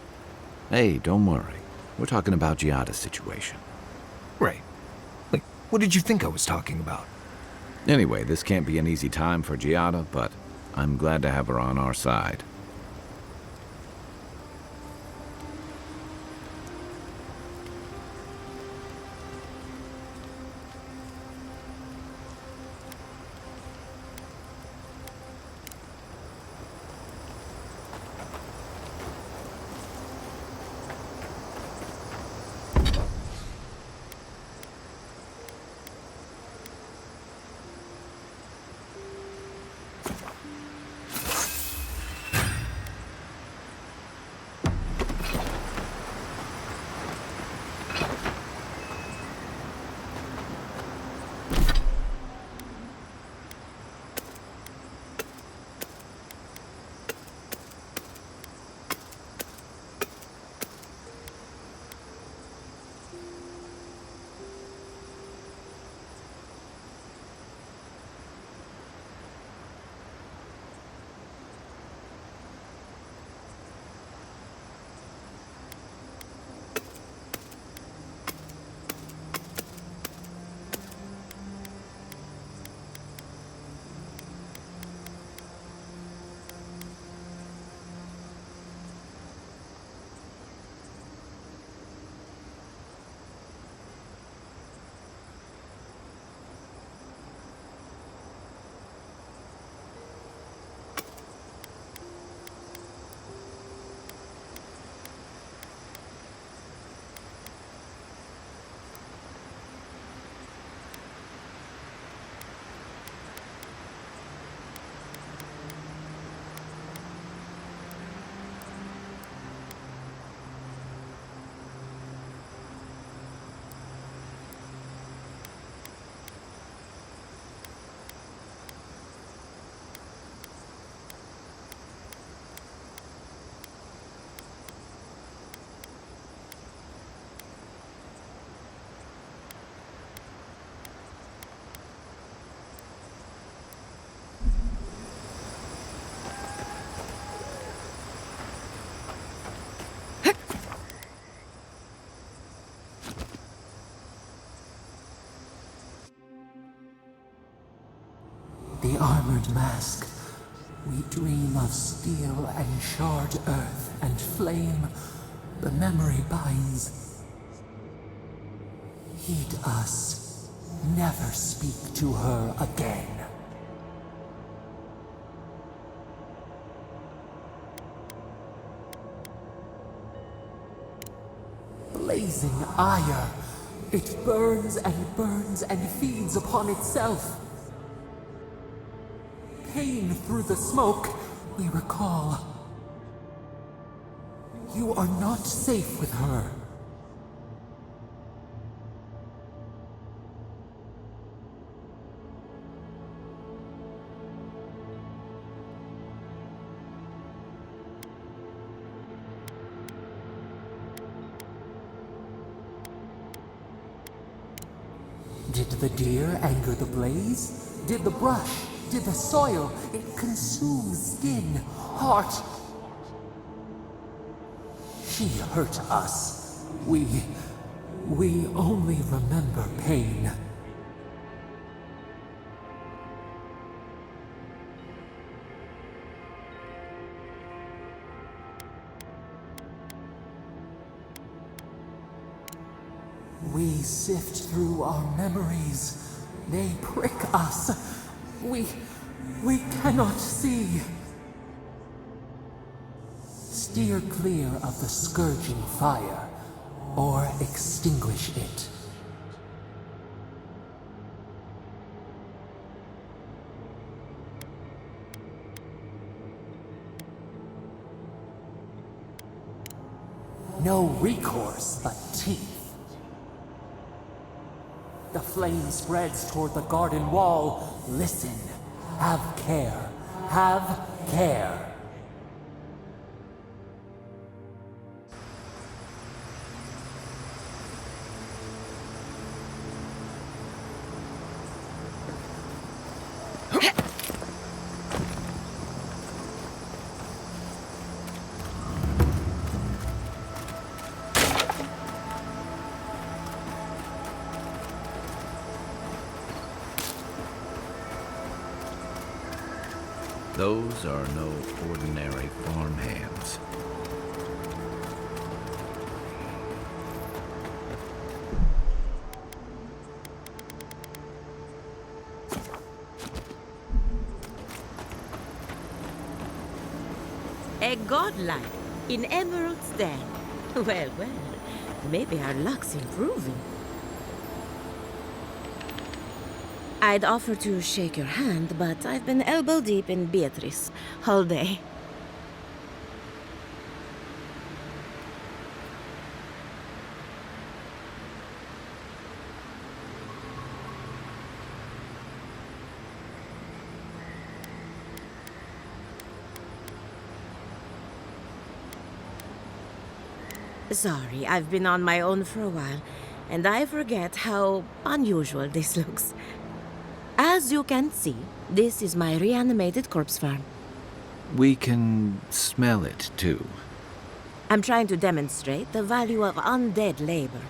Hey, don't worry. We're talking about Giada's situation. Right. Like, what did you think I was talking about? Anyway, this can't be an easy time for Giada, but I'm glad to have her on our side. The armored mask. We dream of steel and charred earth and flame. The memory binds. Heed us. Never speak to her again. Blazing ire. It burns and feeds upon itself. pain through the smoke, we recall. You are not safe with her. Did the deer anger the blaze? Did the brush? Did the soil? It consumes skin, heart. She hurt us. We only remember pain. We sift through our memories. They prick us. We cannot see. Steer clear of the scourging fire, or extinguish it. No recourse but teeth. The flame spreads toward the garden wall. Listen. Have care. Have care. Those are no ordinary farmhands. A godlike in Emerald's den. Well, maybe our luck's improving. I'd offer to shake your hand, but I've been elbow deep in Beatrice all day. Sorry, I've been on my own for a while, and I forget how unusual this looks. As you can see, this is my reanimated corpse farm. We can smell it, too. I'm trying to demonstrate the value of undead labor.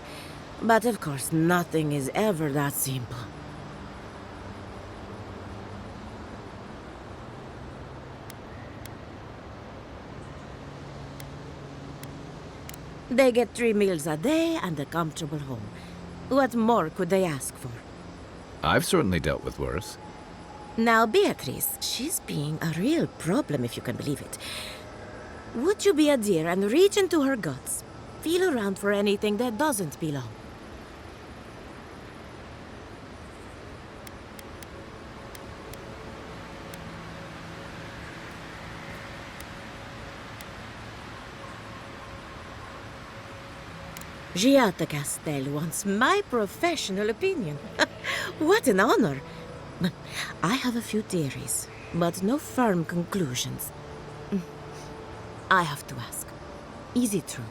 But of course, nothing is ever that simple. They get 3 meals a day and a comfortable home. What more could they ask for? I've certainly dealt with worse. Now, Beatrice, she's being a real problem, if you can believe it. Would you be a dear and reach into her guts? Feel around for anything that doesn't belong. Giatta Castell wants my professional opinion. What an honor. I have a few theories, but no firm conclusions. I have to ask, is it true?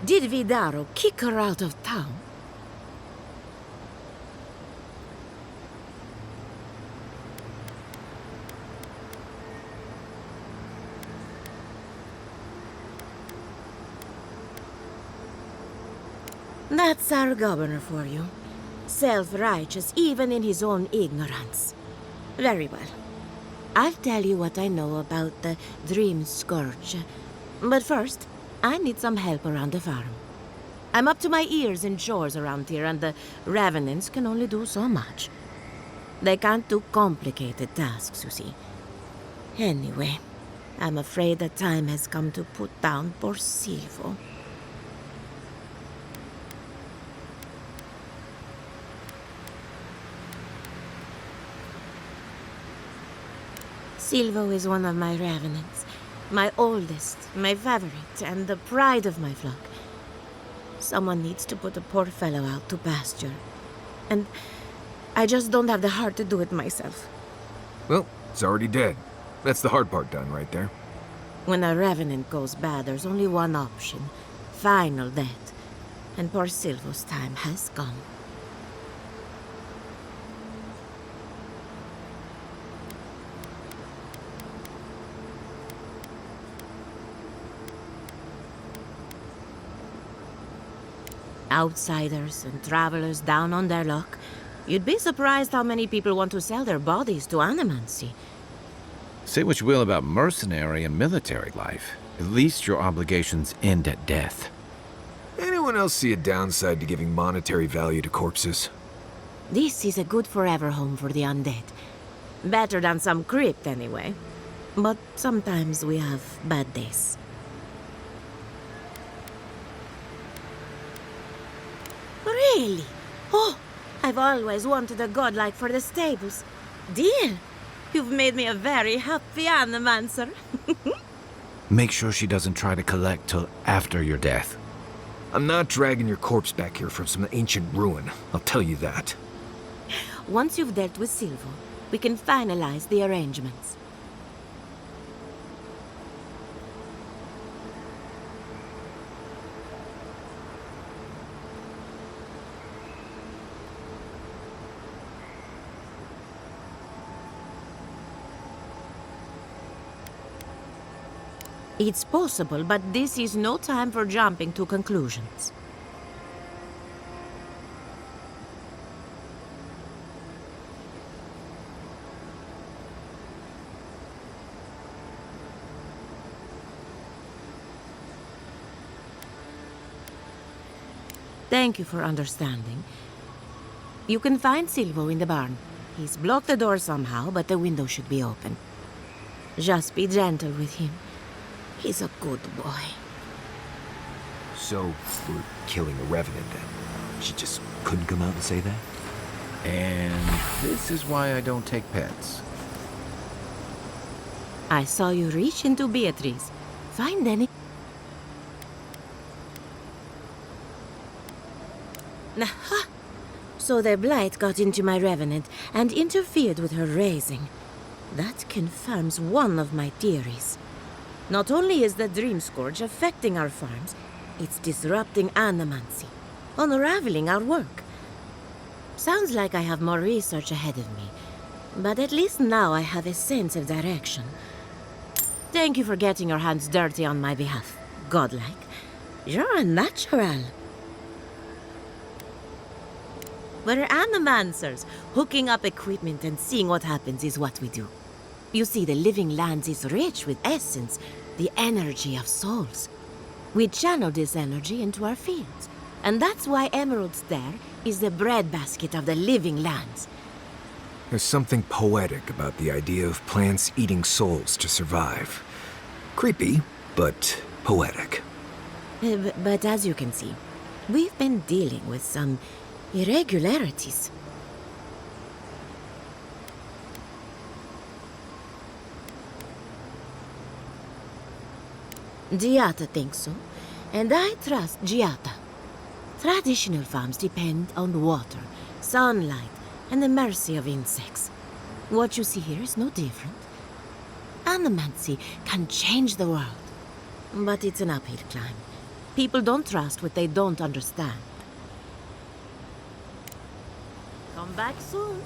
Did Vidaro kick her out of town? That's our governor for you. Self-righteous even in his own ignorance. Very well. I'll tell you what I know about the Dream Scourge. But first, I need some help around the farm. I'm up to my ears in chores around here, and the Revenants can only do so much. They can't do complicated tasks, you see. Anyway, I'm afraid the time has come to put down poor Silvo. Silvo is one of my revenants. My oldest, my favorite, and the pride of my flock. Someone needs to put the poor fellow out to pasture. And I just don't have the heart to do it myself. Well, it's already dead. That's the hard part done right there. When a revenant goes bad, there's only one option. Final death. And poor Silvo's time has gone. Outsiders and travelers down on their luck. You'd be surprised how many people want to sell their bodies to animancy. Say what you will about mercenary and military life. At least your obligations end at death. Anyone else see a downside to giving monetary value to corpses? This is a good forever home for the undead. Better than some crypt, anyway. But sometimes we have bad days. Really? Oh, I've always wanted a godlike for the stables. Deal! You've made me a very happy animancer. Make sure she doesn't try to collect till after your death. I'm not dragging your corpse back here from some ancient ruin, I'll tell you that. Once you've dealt with Silvo, we can finalize the arrangements. It's possible, but this is no time for jumping to conclusions. Thank you for understanding. You can find Silvo in the barn. He's blocked the door somehow, but the window should be open. Just be gentle with him. He's a good boy. So, we're killing a revenant then? She just couldn't come out and say that? And this is why I don't take pets. I saw you reach into Beatrice. Find any... Aha! So the blight got into my revenant and interfered with her raising. That confirms one of my theories. Not only is the Dream Scourge affecting our farms, it's disrupting animancy, unraveling our work. Sounds like I have more research ahead of me, but at least now I have a sense of direction. Thank you for getting your hands dirty on my behalf, godlike. You're a natural. We're animancers. Hooking up equipment and seeing what happens is what we do. You see, the living lands is rich with essence, the energy of souls. We channel this energy into our fields, and that's why Emerald Stair is the breadbasket of the living lands. There's something poetic about the idea of plants eating souls to survive. Creepy, but poetic. But as you can see, we've been dealing with some irregularities. Giata thinks so, and I trust Giata. Traditional farms depend on water, sunlight, and the mercy of insects. What you see here is no different. Animancy can change the world, but it's an uphill climb. People don't trust what they don't understand. Come back soon.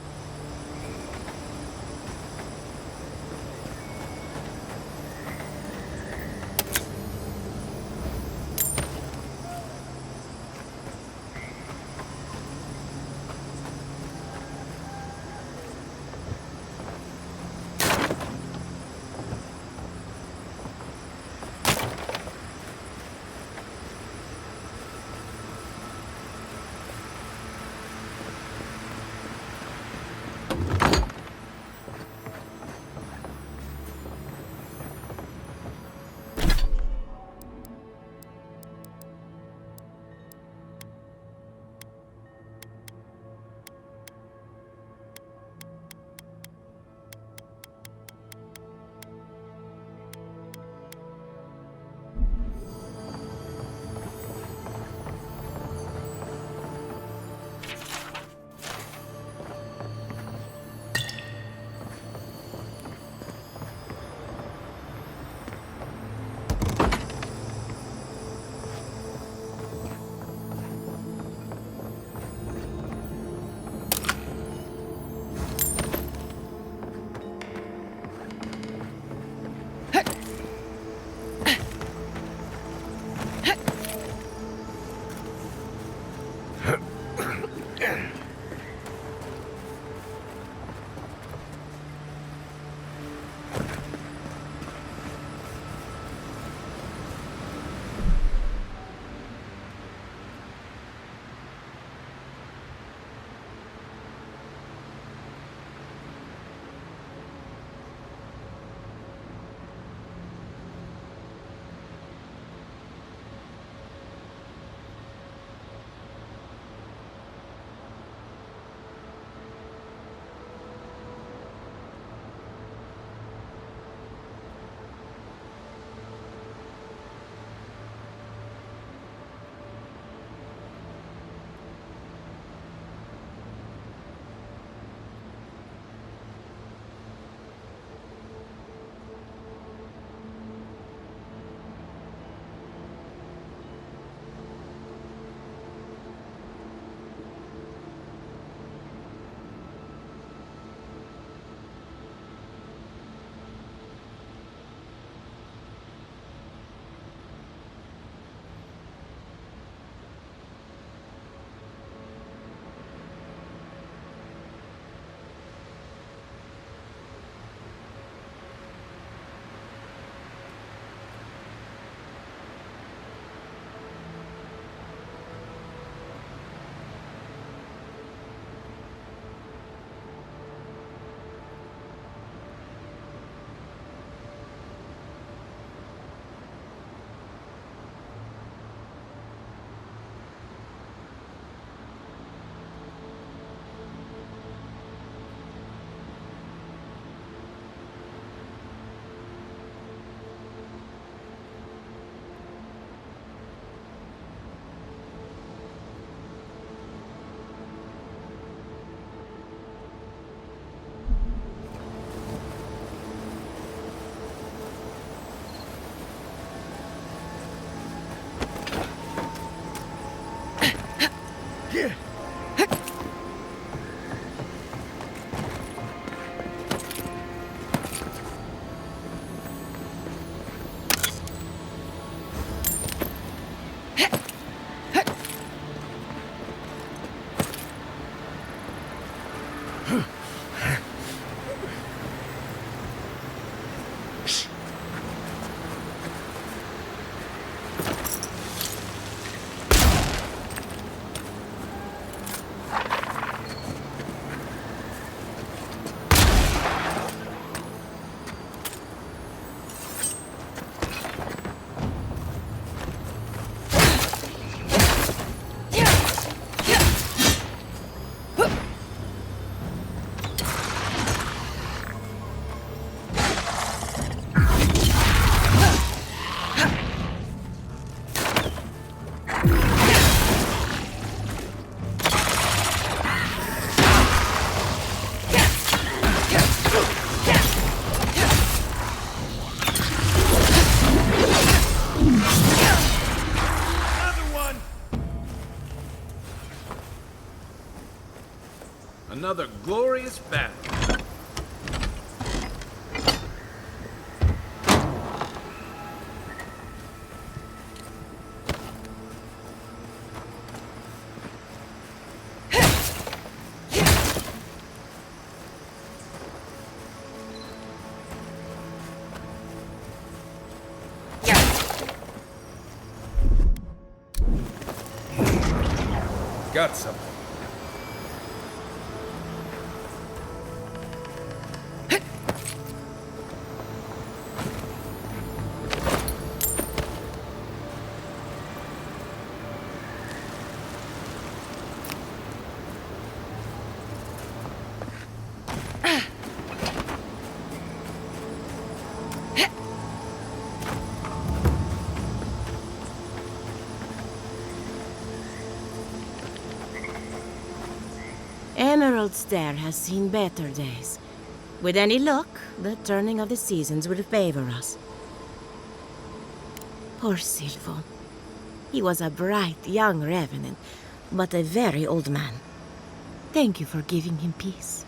Another glorious battle. Got something. Emerald Stair has seen better days. With any luck, the turning of the seasons will favor us. Poor Silvo. He was a bright young revenant, but a very old man. Thank you for giving him peace.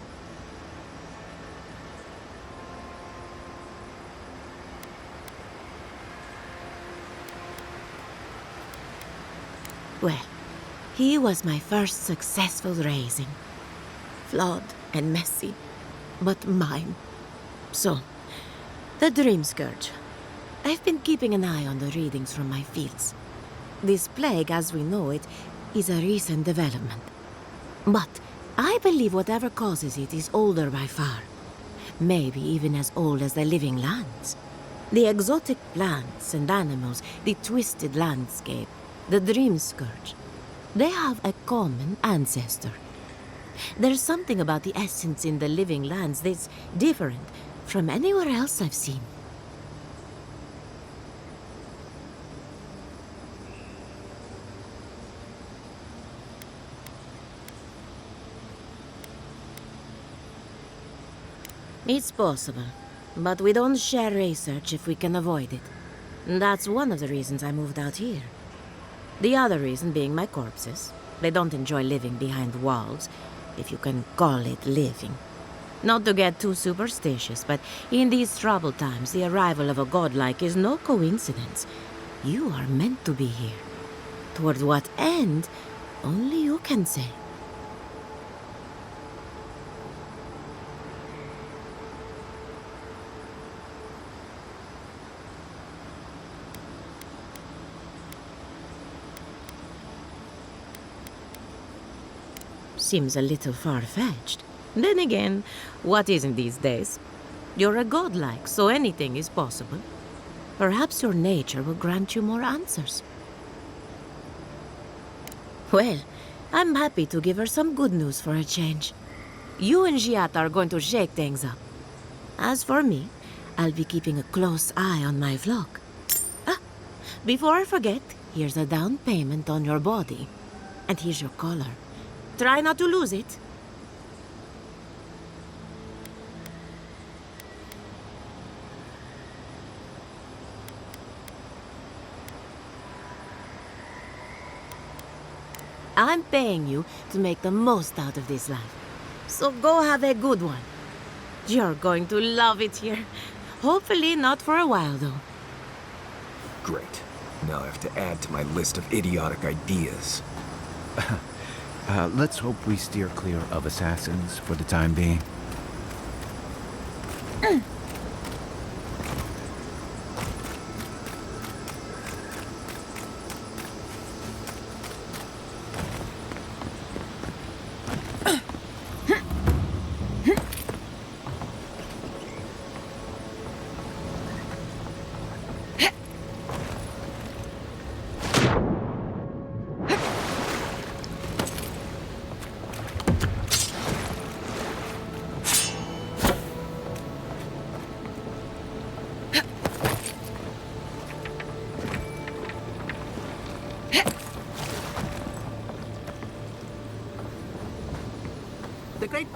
Well, he was my first successful raising. Flawed and messy, but mine. So, the Dream Scourge. I've been keeping an eye on the readings from my fields. This plague, as we know it, is a recent development. But I believe whatever causes it is older by far. Maybe even as old as the living lands. The exotic plants and animals, the twisted landscape, the Dream Scourge. They have a common ancestor. There's something about the essence in the living lands that's different from anywhere else I've seen. It's possible, but we don't share research if we can avoid it. And that's one of the reasons I moved out here. The other reason being my corpses. They don't enjoy living behind walls, if you can call it living. Not to get too superstitious, but in these troubled times, the arrival of a godlike is no coincidence. You are meant to be here. Toward what end, only you can say. Seems a little far-fetched. Then again, what isn't these days? You're a godlike, so anything is possible. Perhaps your nature will grant you more answers. Well, I'm happy to give her some good news for a change. You and Giat are going to shake things up. As for me, I'll be keeping a close eye on my flock. Before I forget, here's a down payment on your body. And here's your collar. Try not to lose it. I'm paying you to make the most out of this life. So go have a good one. You're going to love it here. Hopefully not for a while, though. Great. Now I have to add to my list of idiotic ideas. Let's hope we steer clear of assassins for the time being.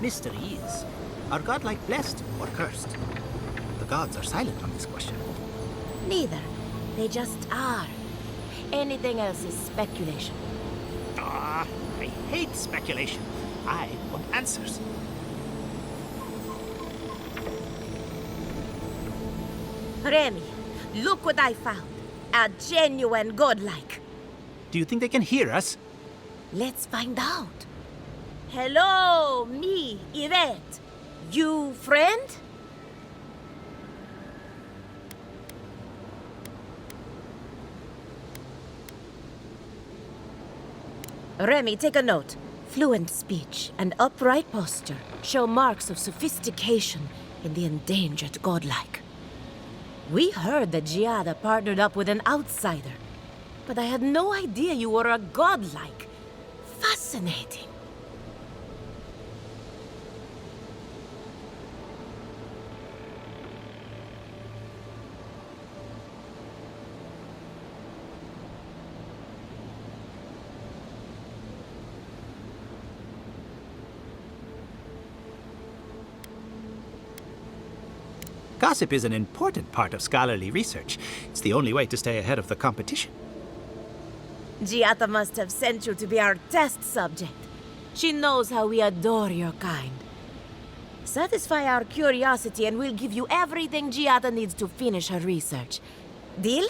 mystery is, are godlike blessed or cursed? The gods are silent on this question. Neither. They just are. Anything else is speculation. Ah, I hate speculation. I want answers. Remy, look what I found. A genuine godlike. Do you think they can hear us? Let's find out. Hello, me, Yvette. You friend? Remy, take a note. Fluent speech and upright posture show marks of sophistication in the endangered godlike. We heard that Giada partnered up with an outsider, but I had no idea you were a godlike. Fascinating. Gossip is an important part of scholarly research. It's the only way to stay ahead of the competition. Giada must have sent you to be our test subject. She knows how we adore your kind. Satisfy our curiosity and we'll give you everything Giada needs to finish her research. Deal?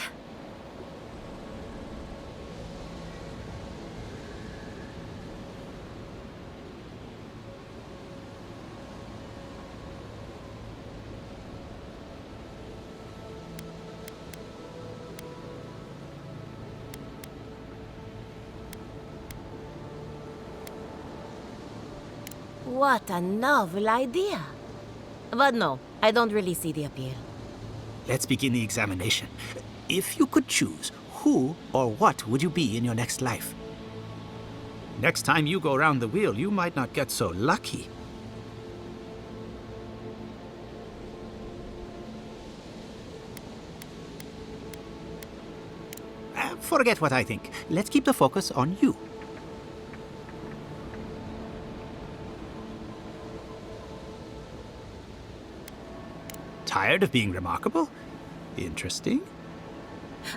What a novel idea. But no, I don't really see the appeal. Let's begin the examination. If you could choose, who or what would you be in your next life? Next time you go round the wheel, you might not get so lucky. Forget what I think. Let's keep the focus on you. Tired of being remarkable? Interesting.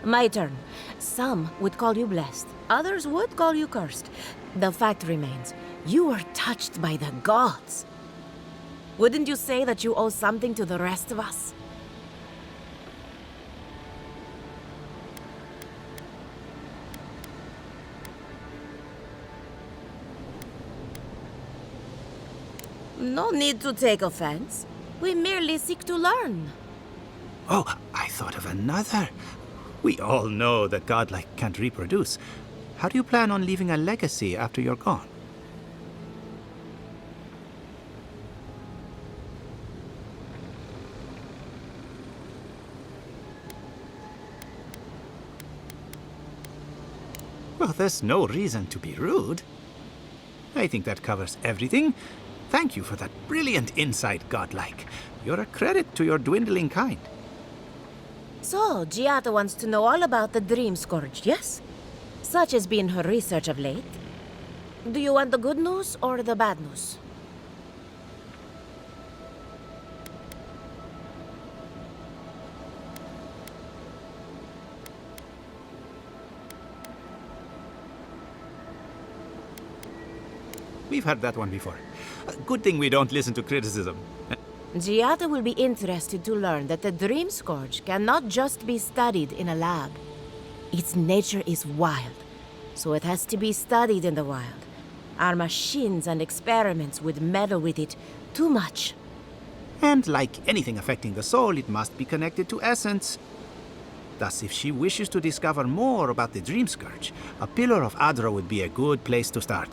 My turn. Some would call you blessed. Others would call you cursed. The fact remains, you were touched by the gods. Wouldn't you say that you owe something to the rest of us? No need to take offense. We merely seek to learn. Oh, I thought of another. We all know that godlike can't reproduce. How do you plan on leaving a legacy after you're gone? Well, there's no reason to be rude. I think that covers everything. Thank you for that brilliant insight, godlike. You're a credit to your dwindling kind. So, Giada wants to know all about the Dream Scourge, yes? Such has been her research of late. Do you want the good news or the bad news? We've heard that one before. Good thing we don't listen to criticism. Giada will be interested to learn that the Dream Scourge cannot just be studied in a lab. Its nature is wild, so it has to be studied in the wild. Our machines and experiments would meddle with it too much. And like anything affecting the soul, it must be connected to essence. Thus, if she wishes to discover more about the Dream Scourge, a Pillar of Adra would be a good place to start.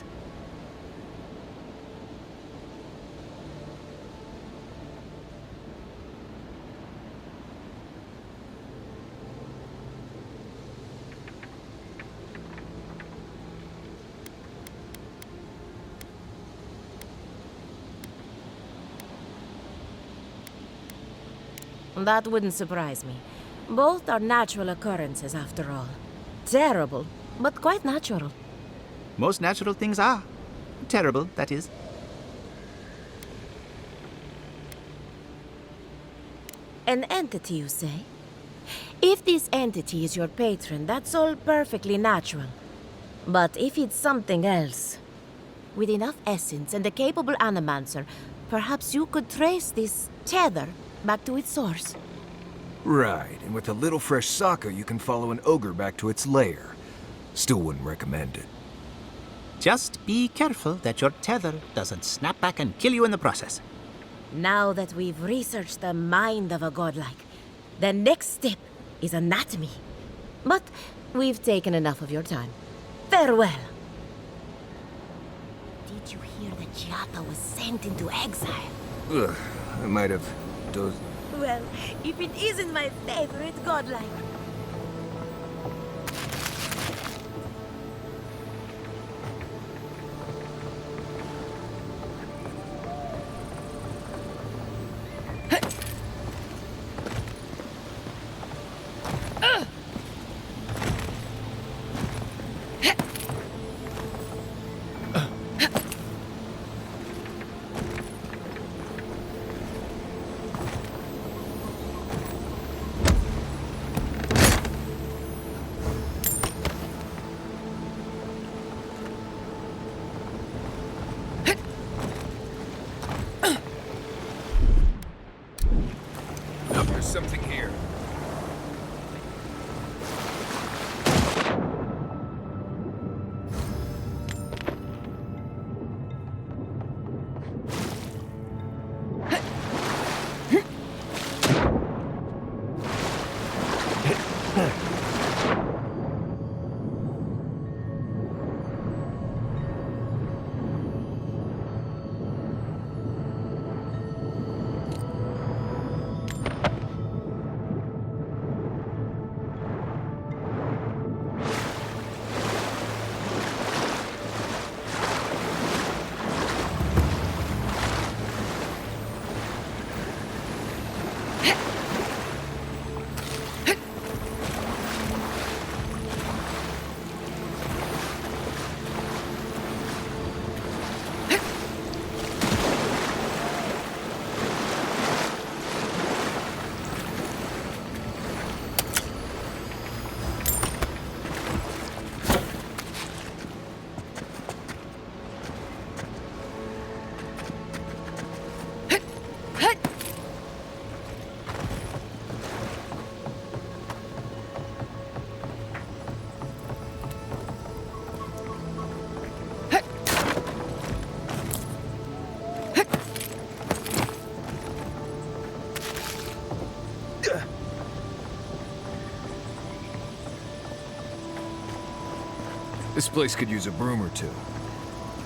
That wouldn't surprise me. Both are natural occurrences, after all. Terrible, but quite natural. Most natural things are. Terrible, that is. An entity, you say? If this entity is your patron, that's all perfectly natural. But if it's something else, with enough essence and a capable animancer, perhaps you could trace this tether back to its source. Right, and with a little fresh sake, you can follow an ogre back to its lair. Still wouldn't recommend it. Just be careful that your tether doesn't snap back and kill you in the process. Now that we've researched the mind of a godlike, the next step is anatomy. But we've taken enough of your time. Farewell. Did you hear that Giata was sent into exile? Ugh, I might have dozed. Well, if it isn't my favorite godlike. There's something here. This place could use a broom or two.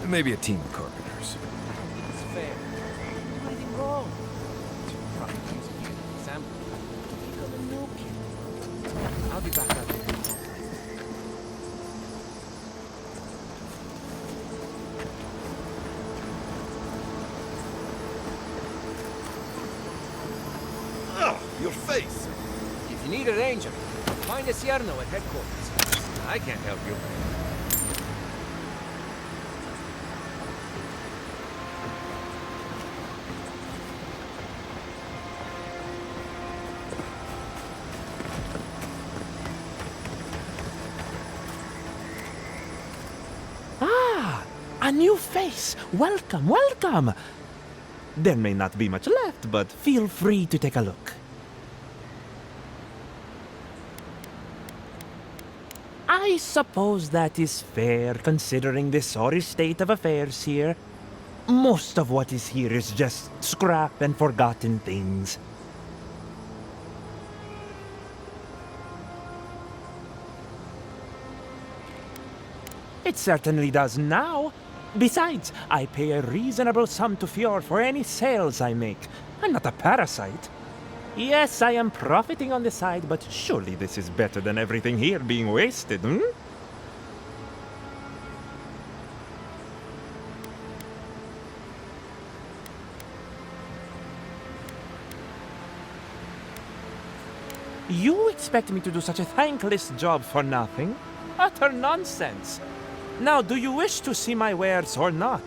And maybe a team of carpenters. It's fair. Do anything wrong. Probably use a good example. You're gonna nuke it. I'll be back out there. Ugh, your face! If you need a ranger, find a Cierno at headquarters. I can't help you. A new face! Welcome, welcome! There may not be much left, but feel free to take a look. I suppose that is fair, considering the sorry state of affairs here. Most of what is here is just scrap and forgotten things. It certainly does now. Besides, I pay a reasonable sum to Fjord for any sales I make. I'm not a parasite. Yes, I am profiting on the side, but surely this is better than everything here being wasted, hmm? You expect me to do such a thankless job for nothing? Utter nonsense! Now, do you wish to see my wares or not?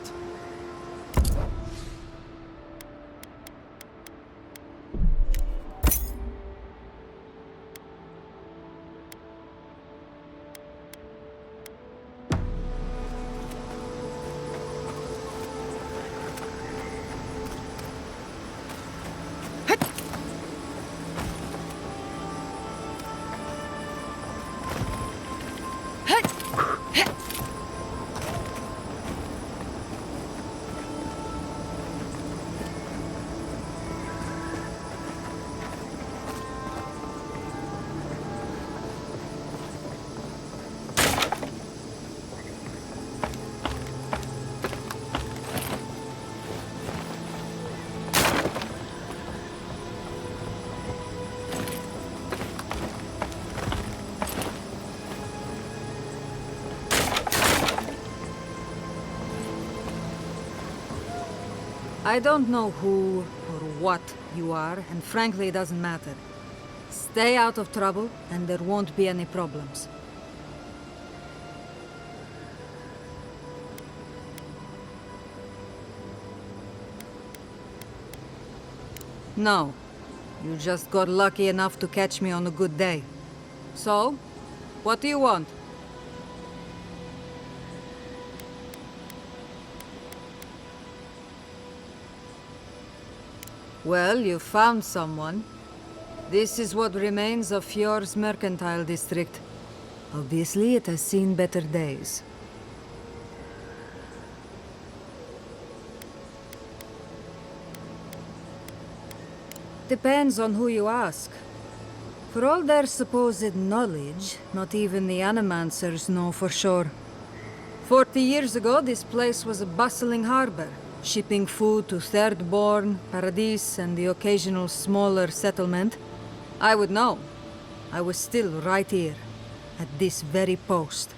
I don't know who or what you are, and frankly, it doesn't matter. Stay out of trouble, and there won't be any problems. No. You just got lucky enough to catch me on a good day. So, what do you want? Well, you found someone. This is what remains of Fjord's mercantile district. Obviously, it has seen better days. Depends on who you ask. For all their supposed knowledge, not even the Animancers know for sure. 40 years ago, this place was a bustling harbor, shipping food to Thirdborn, Paradis, and the occasional smaller settlement. I would know. I was still right here, at this very post.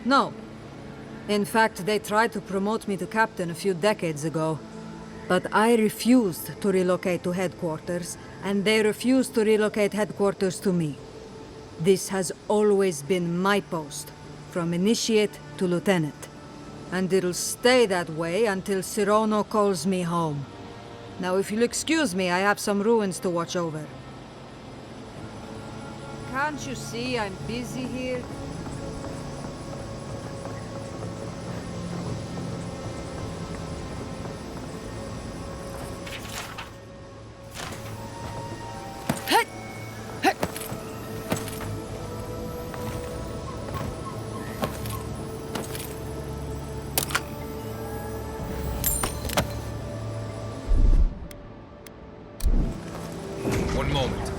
No. In fact, they tried to promote me to captain a few decades ago. But I refused to relocate to headquarters, and they refused to relocate headquarters to me. This has always been my post, from initiate to lieutenant. And it'll stay that way until Sirono calls me home. Now, if you'll excuse me, I have some ruins to watch over. Can't you see I'm busy here? One moment.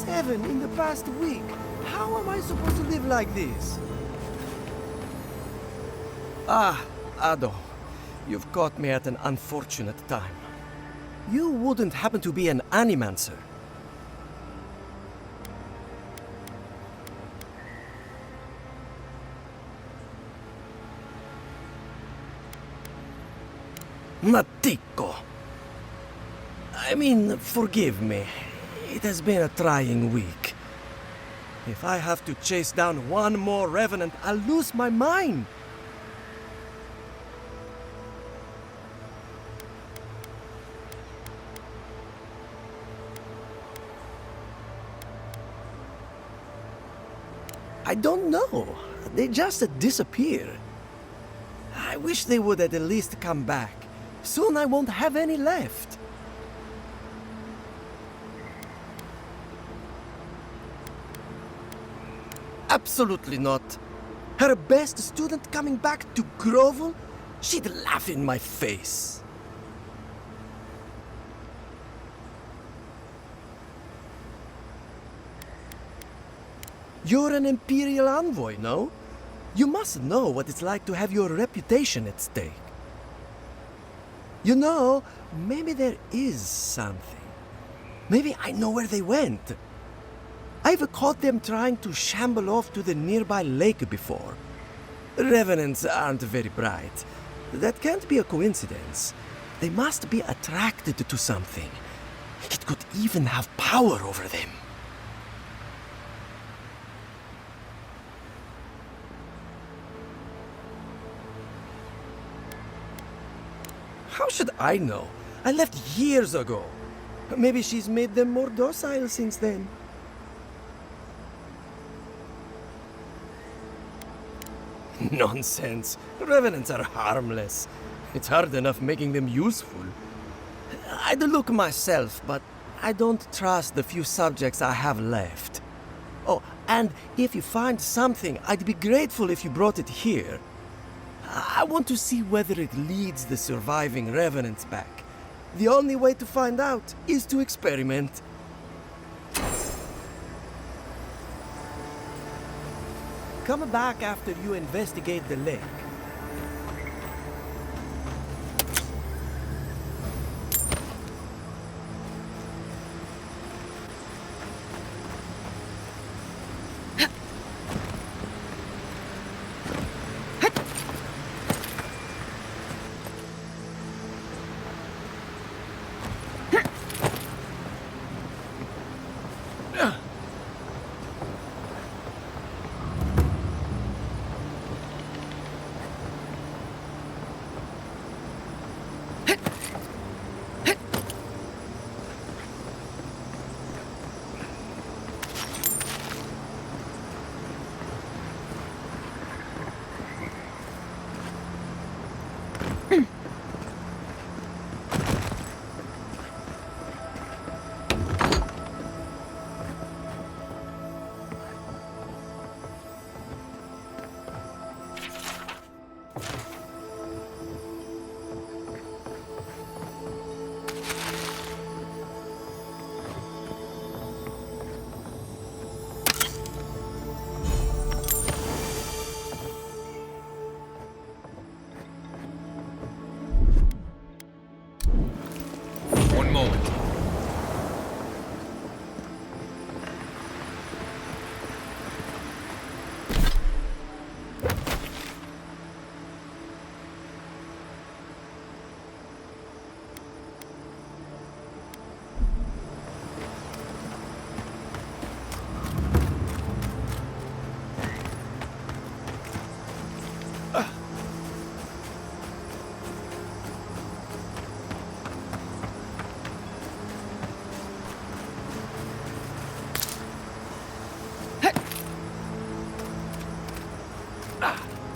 Evan, in the past week, how am I supposed to live like this? Ah, Ado. You've caught me at an unfortunate time. You wouldn't happen to be an animancer? Matiko! I mean, forgive me. It has been a trying week. If I have to chase down one more revenant, I'll lose my mind. I don't know. They just disappear. I wish they would at least come back. Soon I won't have any left. Absolutely not. Her best student coming back to grovel? She'd laugh in my face. You're an Imperial envoy, no? You must know what it's like to have your reputation at stake. You know, maybe there is something. Maybe I know where they went. I've caught them trying to shamble off to the nearby lake before. Revenants aren't very bright. That can't be a coincidence. They must be attracted to something. It could even have power over them. How should I know? I left years ago. Maybe she's made them more docile since then. Nonsense. Revenants are harmless. It's hard enough making them useful. I'd look myself, but I don't trust the few subjects I have left. Oh, and if you find something, I'd be grateful if you brought it here. I want to see whether it leads the surviving revenants back. The only way to find out is to experiment. Come back after you investigate the lake. One moment.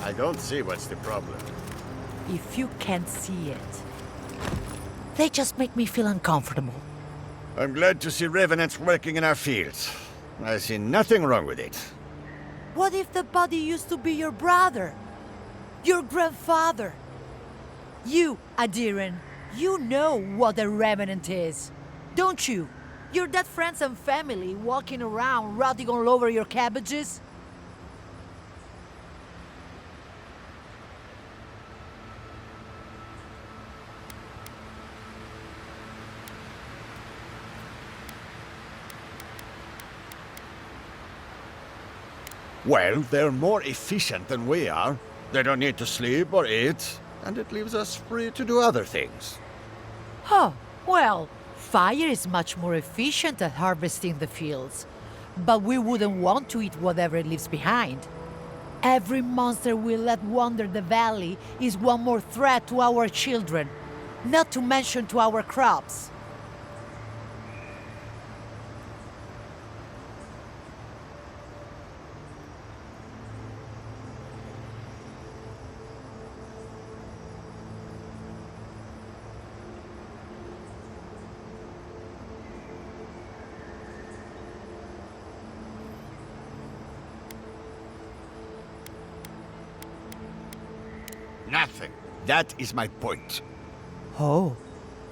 I don't see what's the problem. If you can't see it, they just make me feel uncomfortable. I'm glad to see revenants working in our fields. I see nothing wrong with it. What if the body used to be your brother? Your grandfather? You, Adiran, you know what a revenant is, don't you? Your dead friends and family walking around rotting all over your cabbages? Well, they're more efficient than we are. They don't need to sleep or eat, and it leaves us free to do other things. Oh, well, fire is much more efficient at harvesting the fields. But we wouldn't want to eat whatever it leaves behind. Every monster we let wander the valley is one more threat to our children, not to mention to our crops. Nothing. That is my point. Oh,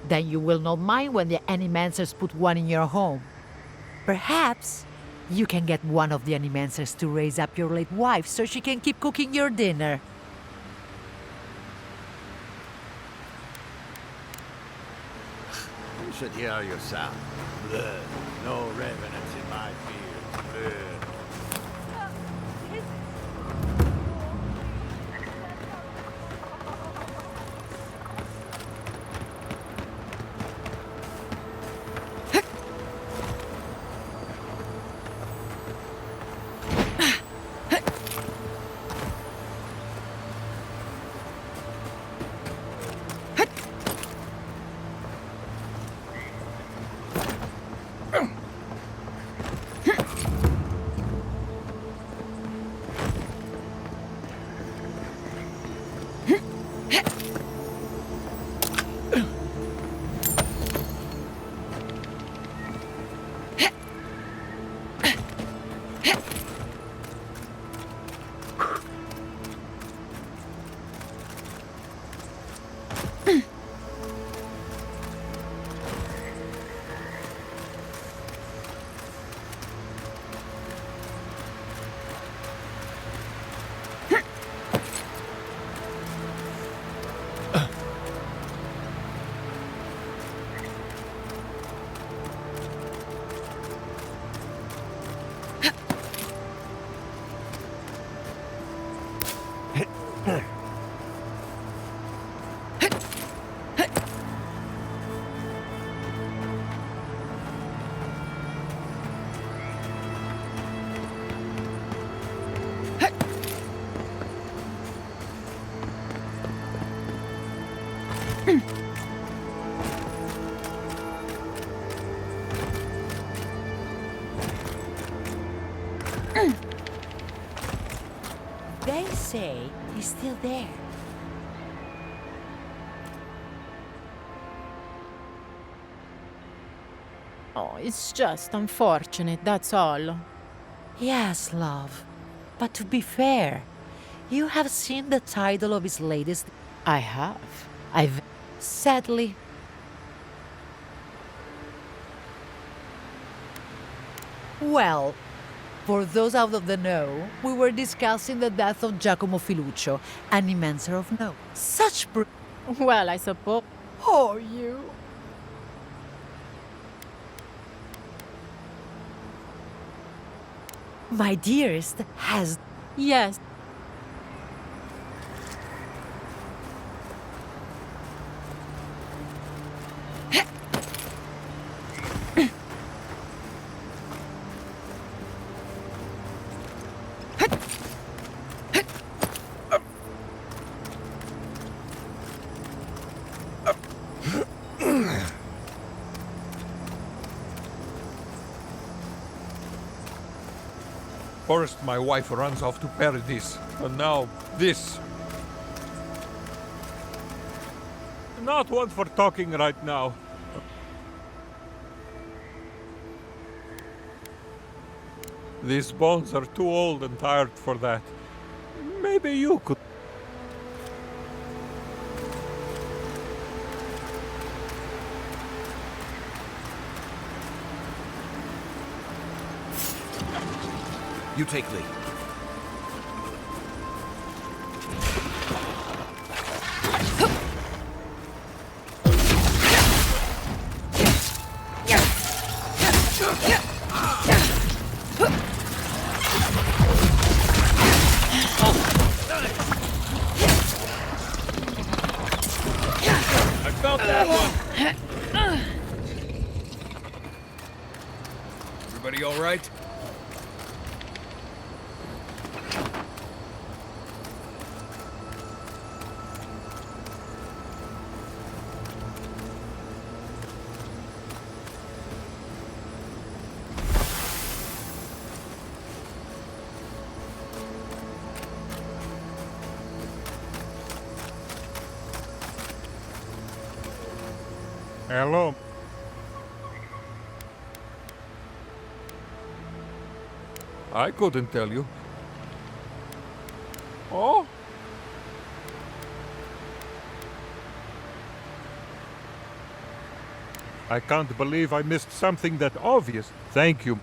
then you will not mind when the animancers put one in your home. Perhaps you can get one of the animancers to raise up your late wife so she can keep cooking your dinner. You should hear yourself. Blood. No revenants in my fields. Blood. They say he's still there. Oh, it's just unfortunate, that's all. Yes, love. But to be fair, you have seen the title of his latest... I have. Sadly... Well, for those out of the know, we were discussing the death of Giacomo Filuccio, an immenser of note. Such Well, I suppose... Oh, you... My dearest has... Yes. First, my wife runs off to Paradis, and now this. Not one for talking right now. These bones are too old and tired for that. Maybe you could... You take lead. Everybody all right? Hello. I couldn't tell you. Oh? I can't believe I missed something that obvious. Thank you.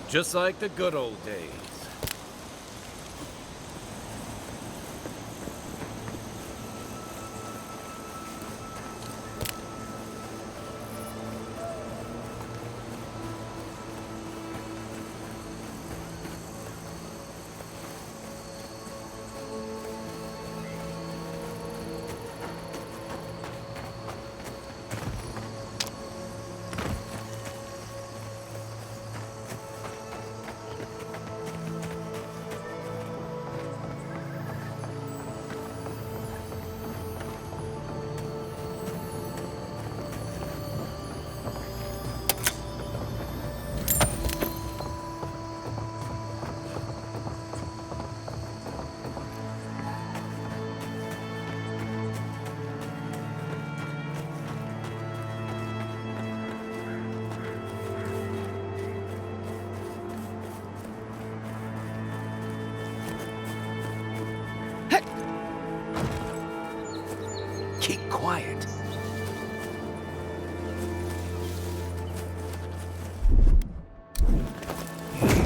Just like the good old days. Keep quiet.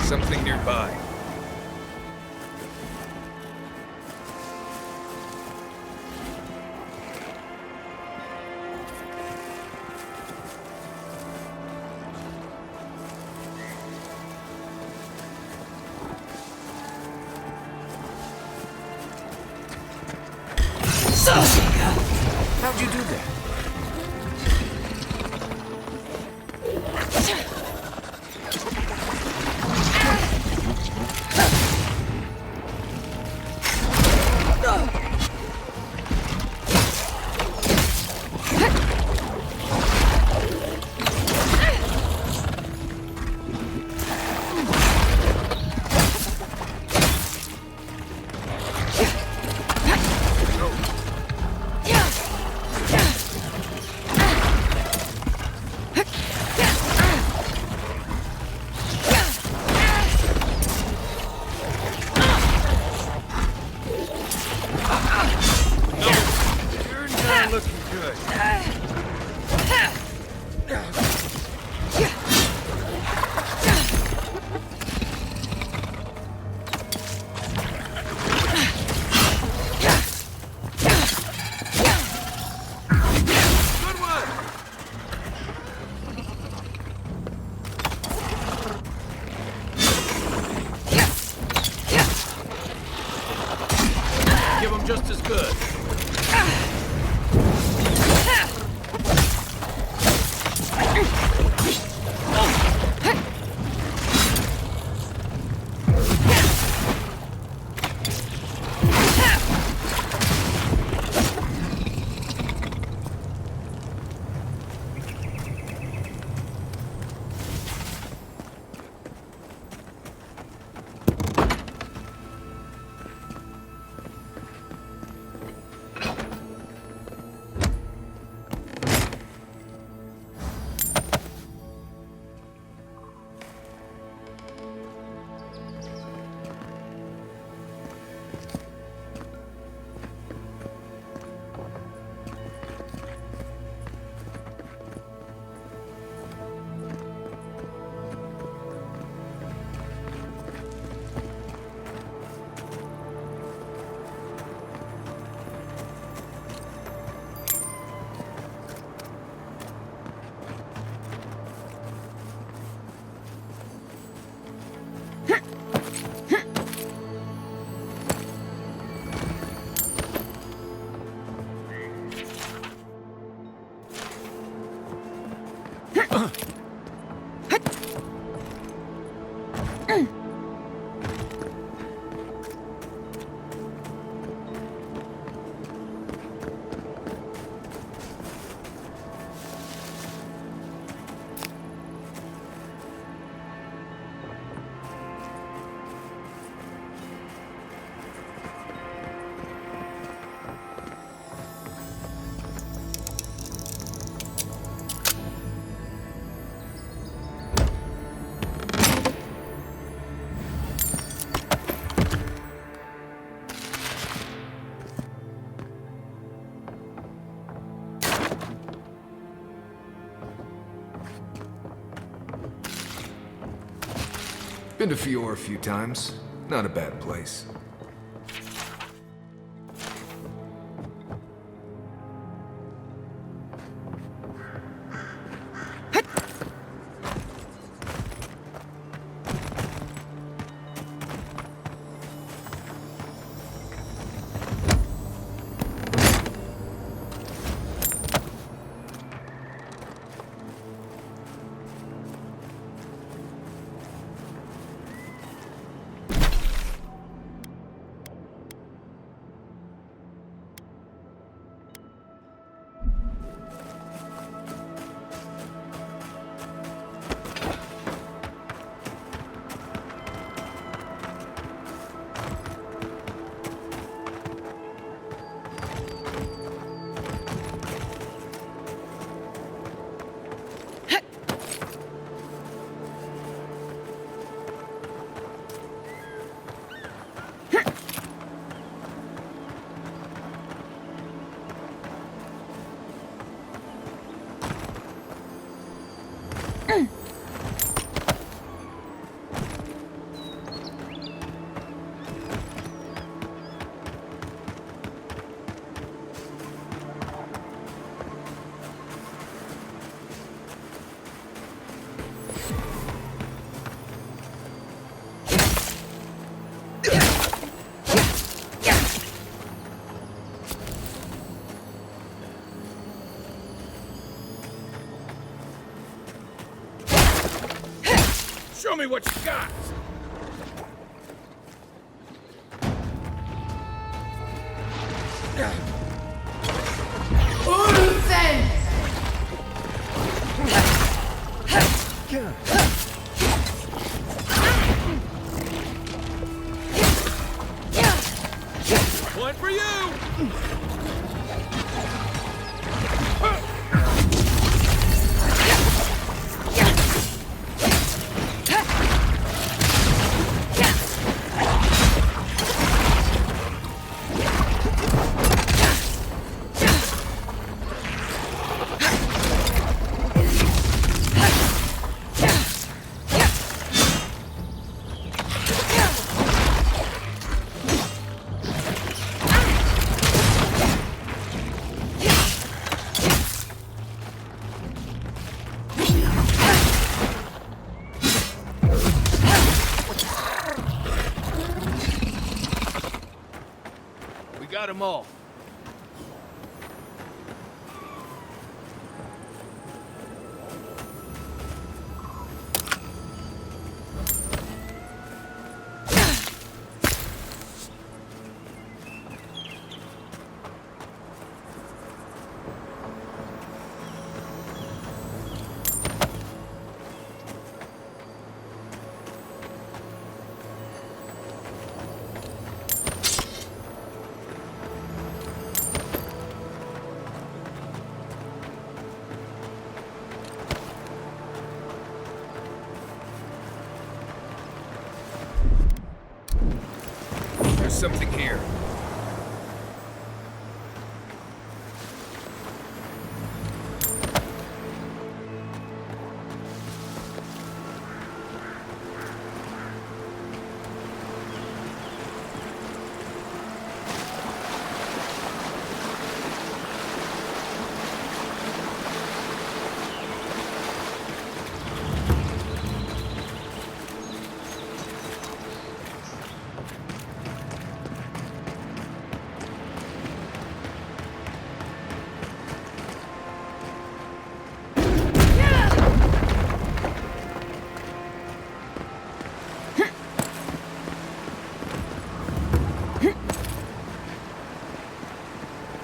Something nearby. How'd you do that? just as good. Been to Fior a few times. Not a bad place. Show me what you got! One for you! got them all. There's something here.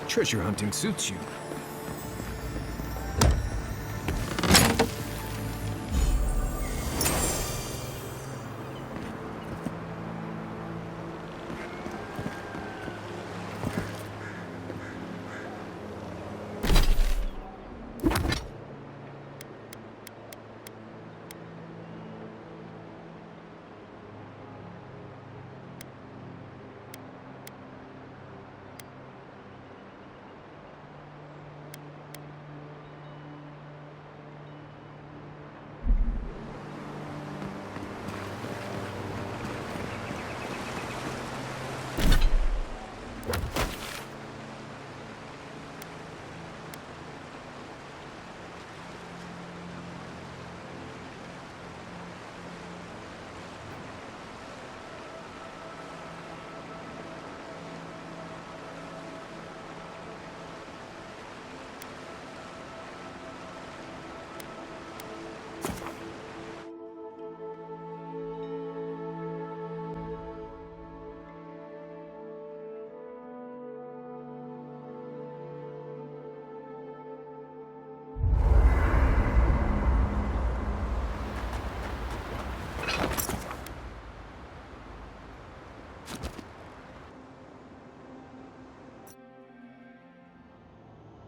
Treasure hunting suits you.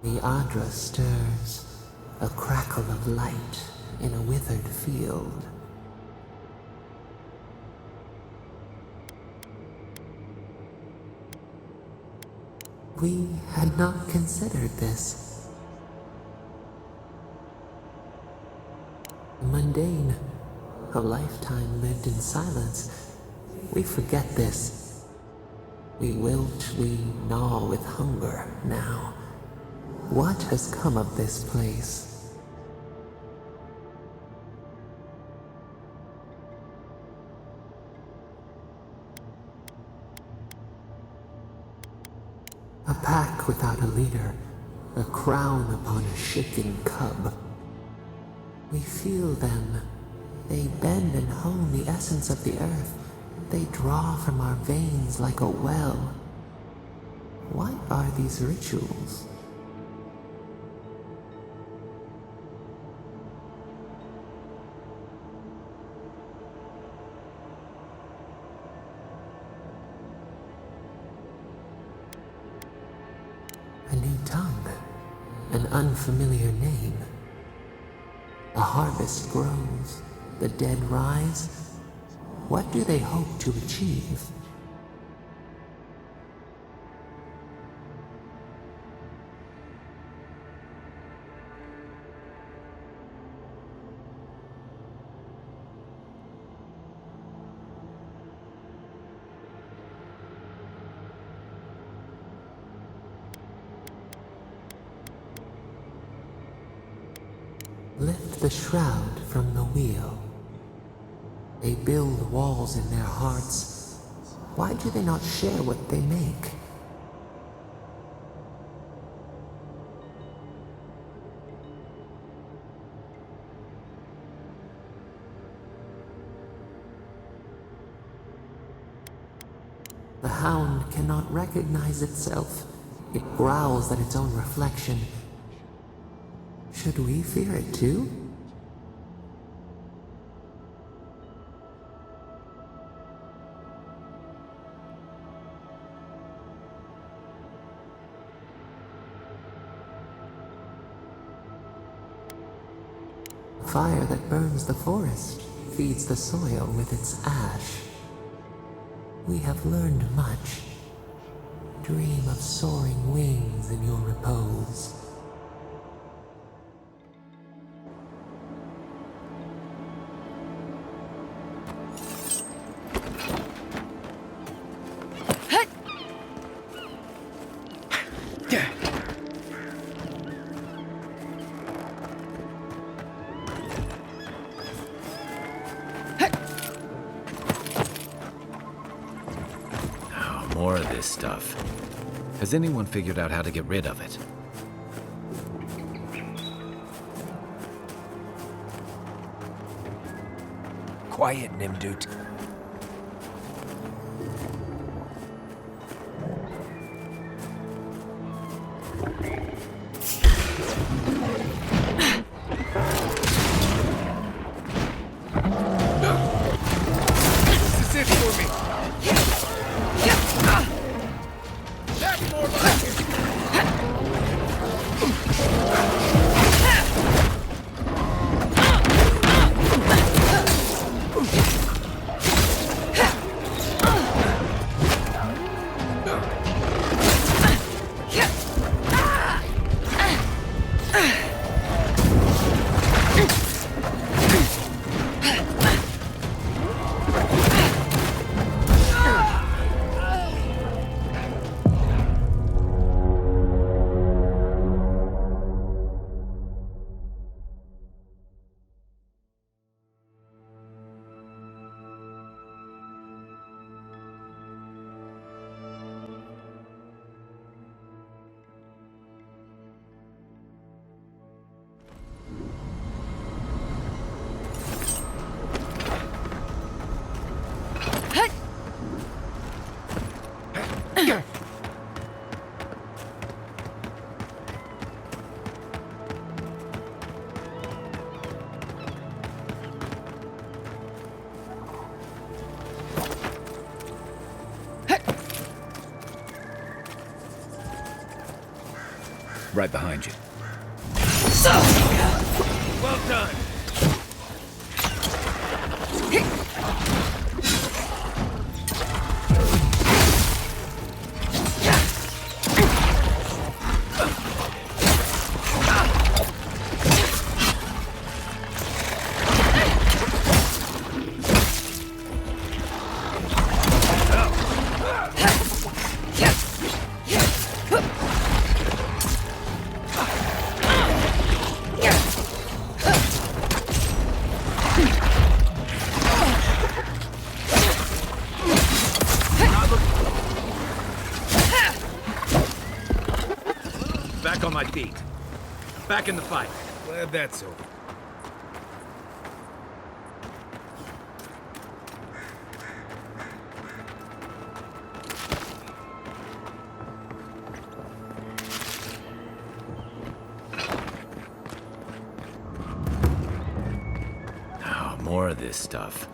The Adra stirs, a crackle of light in a withered field. We had not considered this. Mundane, a lifetime lived in silence. We forget this. We wilt, we gnaw with hunger now. What has come of this place? A pack without a leader, a crown upon a shaking cub. We feel them. They bend and hone the essence of the earth. They draw from our veins like a well. What are these rituals? A new tongue, an unfamiliar name. A harvest grows, the dead rise. What do they hope to achieve? Lift the shroud from the wheel. They build walls in their hearts. Why do they not share what they make? The hound cannot recognize itself. It growls at its own reflection. Should we fear it too? Fire that burns the forest feeds the soil with its ash. We have learned much. Dream of soaring wings in your repose. More of this stuff. Has anyone figured out how to get rid of it? Quiet, Nimdut. This is it for me. That's more like it. Right behind you. Well done. Back on my feet. Back in the fight. Glad that's over. Oh, more of this stuff.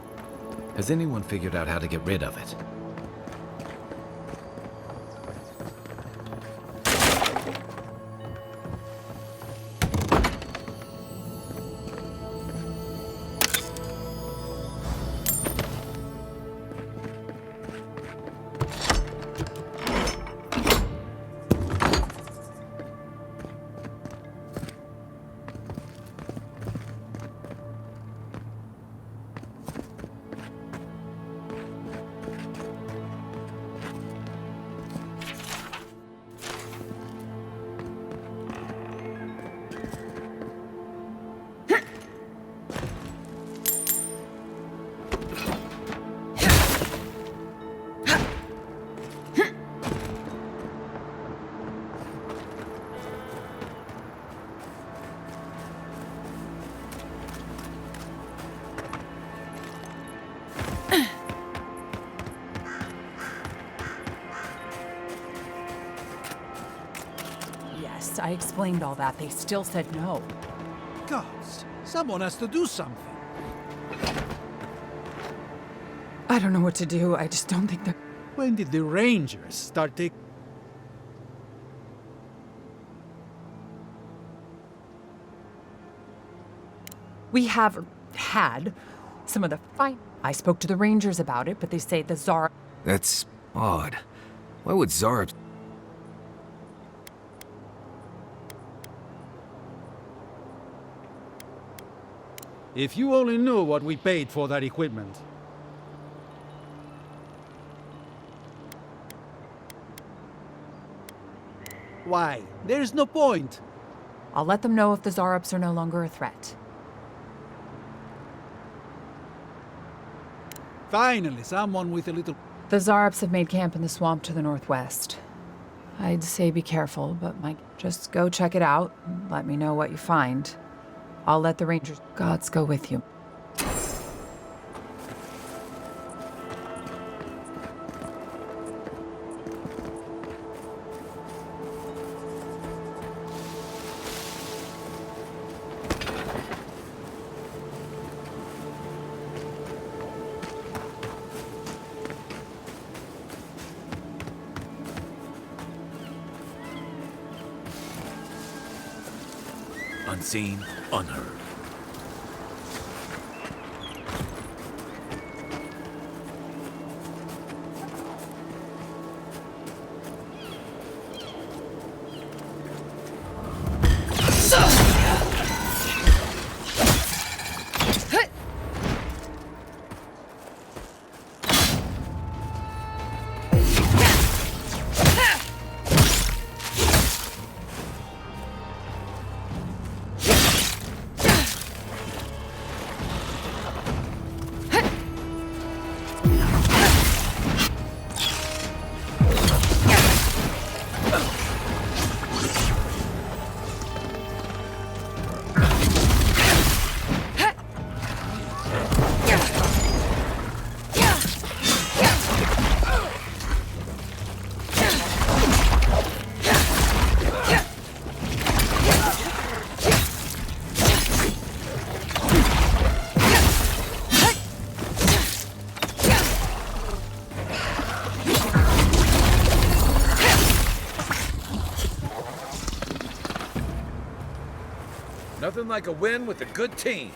Has anyone figured out how to get rid of it? Yes, I explained all that. They still said no. Gods, someone has to do something. I don't know what to do. I just don't think they're... When did the Rangers start taking... We have had some of the fight. I spoke to the Rangers about it, but they say the Tsar... That's odd. Why would Zarb... If you only knew what we paid for that equipment. Why? There's no point. I'll let them know if the Zarups are no longer a threat. Finally, someone with a little... The Zarups have made camp in the swamp to the northwest. I'd say be careful, but just go check it out and let me know what you find. I'll let the Rangers... Gods go with you. Unseen, unheard. Nothing like a win with a good team.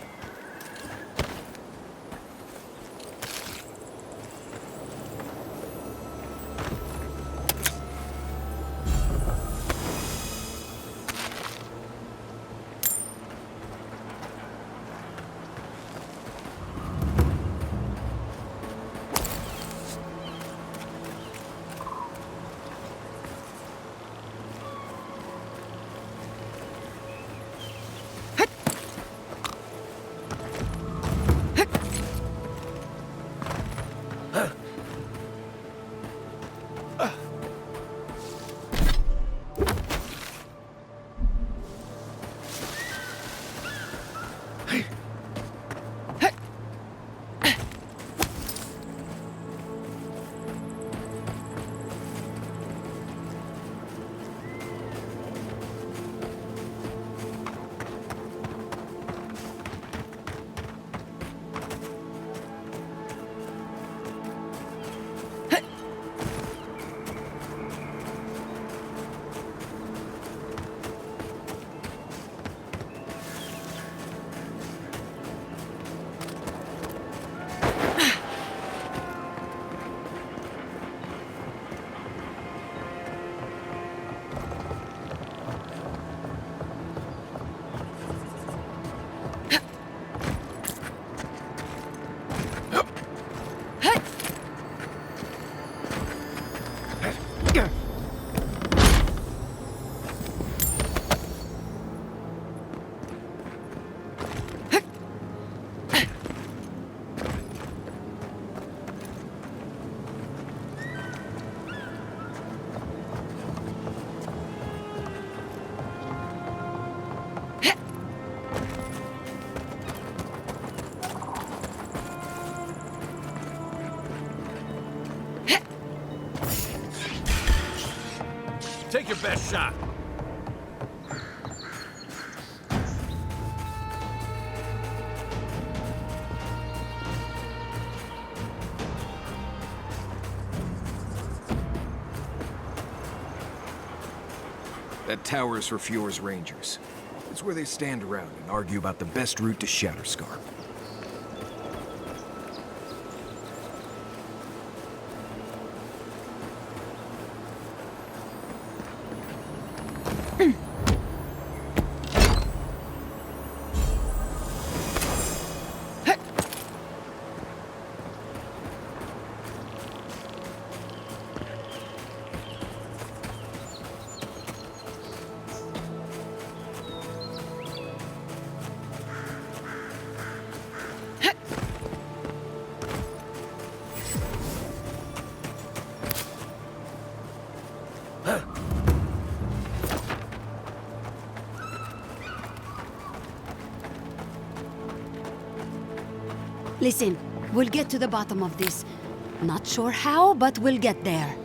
Take your best shot. That tower is for Fjord's Rangers. It's where they stand around and argue about the best route to Shatterscarp. Listen, we'll get to the bottom of this. Not sure how, but we'll get there.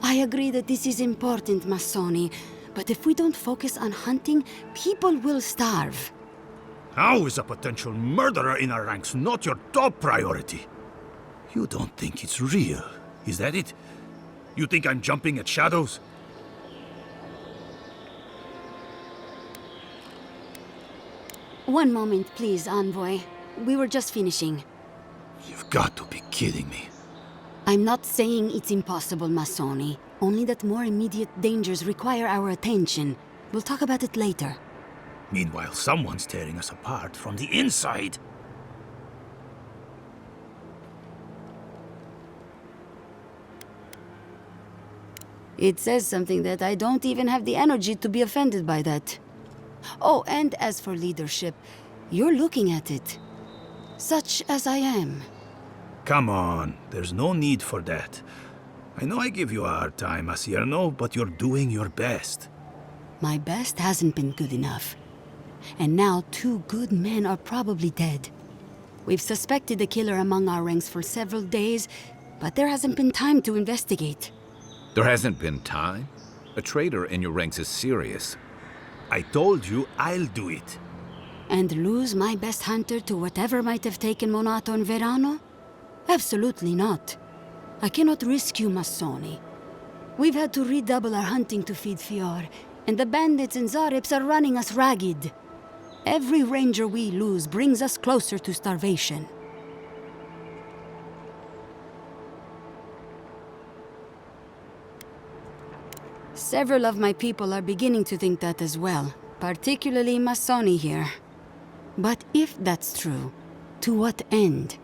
I agree that this is important, Massoni. But if we don't focus on hunting, people will starve. How is a potential murderer in our ranks not your top priority? You don't think it's real, is that it? You think I'm jumping at shadows? One moment, please, Envoy. We were just finishing. You've got to be kidding me. I'm not saying it's impossible, Massoni. Only that more immediate dangers require our attention. We'll talk about it later. Meanwhile, someone's tearing us apart from the inside. It says something that I don't even have the energy to be offended by that. Oh, and as for leadership, you're looking at it. Such as I am. Come on, there's no need for that. I know I give you a hard time, Asierno, but you're doing your best. My best hasn't been good enough. And now 2 good men are probably dead. We've suspected the killer among our ranks for several days, but there hasn't been time to investigate. There hasn't been time? A traitor in your ranks is serious. I told you I'll do it. And lose my best hunter to whatever might have taken Monato and Verano? Absolutely not. I cannot risk you, Massoni. We've had to redouble our hunting to feed Fior, and the bandits and Zarips are running us ragged. Every ranger we lose brings us closer to starvation. Several of my people are beginning to think that as well, particularly Massoni here. But if that's true, to what end?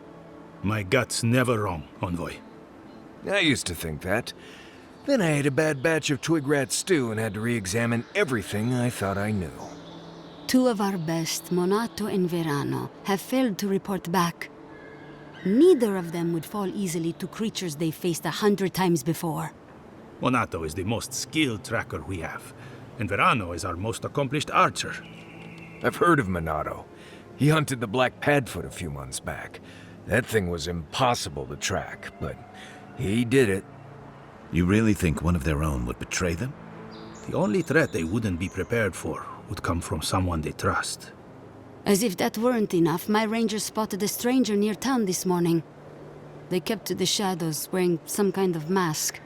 My gut's never wrong, Envoy. I used to think that. Then I ate a bad batch of twig rat stew and had to re-examine everything I thought I knew. 2 of our best, Monato and Verano, have failed to report back. Neither of them would fall easily to creatures they faced 100 times before. Monato is the most skilled tracker we have, and Verano is our most accomplished archer. I've heard of Monato. He hunted the Black Padfoot a few months back. That thing was impossible to track, but he did it. You really think one of their own would betray them? The only threat they wouldn't be prepared for would come from someone they trust. As if that weren't enough, my rangers spotted a stranger near town this morning. They kept to the shadows, wearing some kind of mask.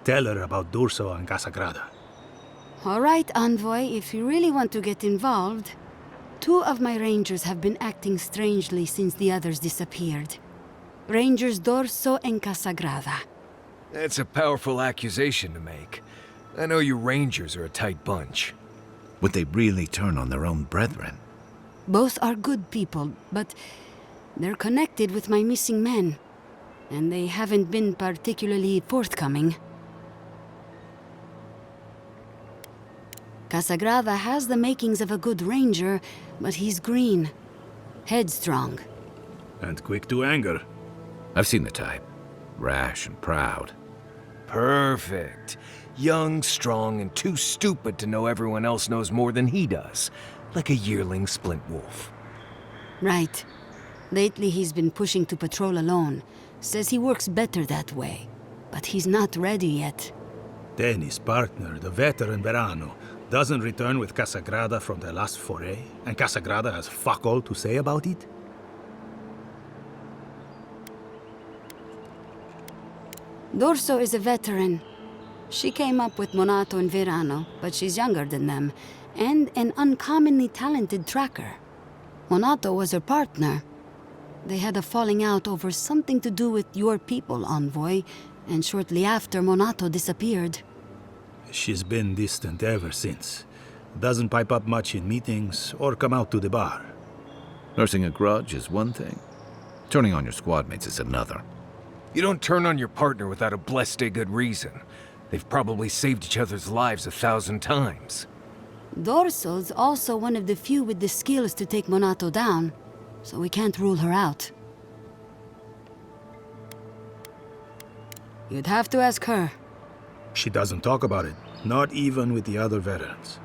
Tell her about Durso and Casagrada. All right, Envoy, if you really want to get involved. 2 of my rangers have been acting strangely since the others disappeared. Rangers Dorso and Casagrada. That's a powerful accusation to make. I know you rangers are a tight bunch. Would they really turn on their own brethren? Both are good people, but they're connected with my missing men. And they haven't been particularly forthcoming. Casagrada has the makings of a good ranger, but he's green. Headstrong. And quick to anger. I've seen the type. Rash and proud. Perfect. Young, strong, and too stupid to know everyone else knows more than he does. Like a yearling splint wolf. Right. Lately he's been pushing to patrol alone. Says he works better that way. But he's not ready yet. Then his partner, the veteran Verano, doesn't return with Casagrada from their last foray, and Casagrada has fuck all to say about it? Dorso is a veteran. She came up with Monato and Verano, but she's younger than them, and an uncommonly talented tracker. Monato was her partner. They had a falling out over something to do with your people, Envoy, and shortly after, Monato disappeared. She's been distant ever since. Doesn't pipe up much in meetings or come out to the bar. Nursing a grudge is one thing. Turning on your squad mates is another. You don't turn on your partner without a blessed good reason. They've probably saved each other's lives 1,000 times. Dorso's also one of the few with the skills to take Monato down, so we can't rule her out. You'd have to ask her. She doesn't talk about it, not even with the other veterans.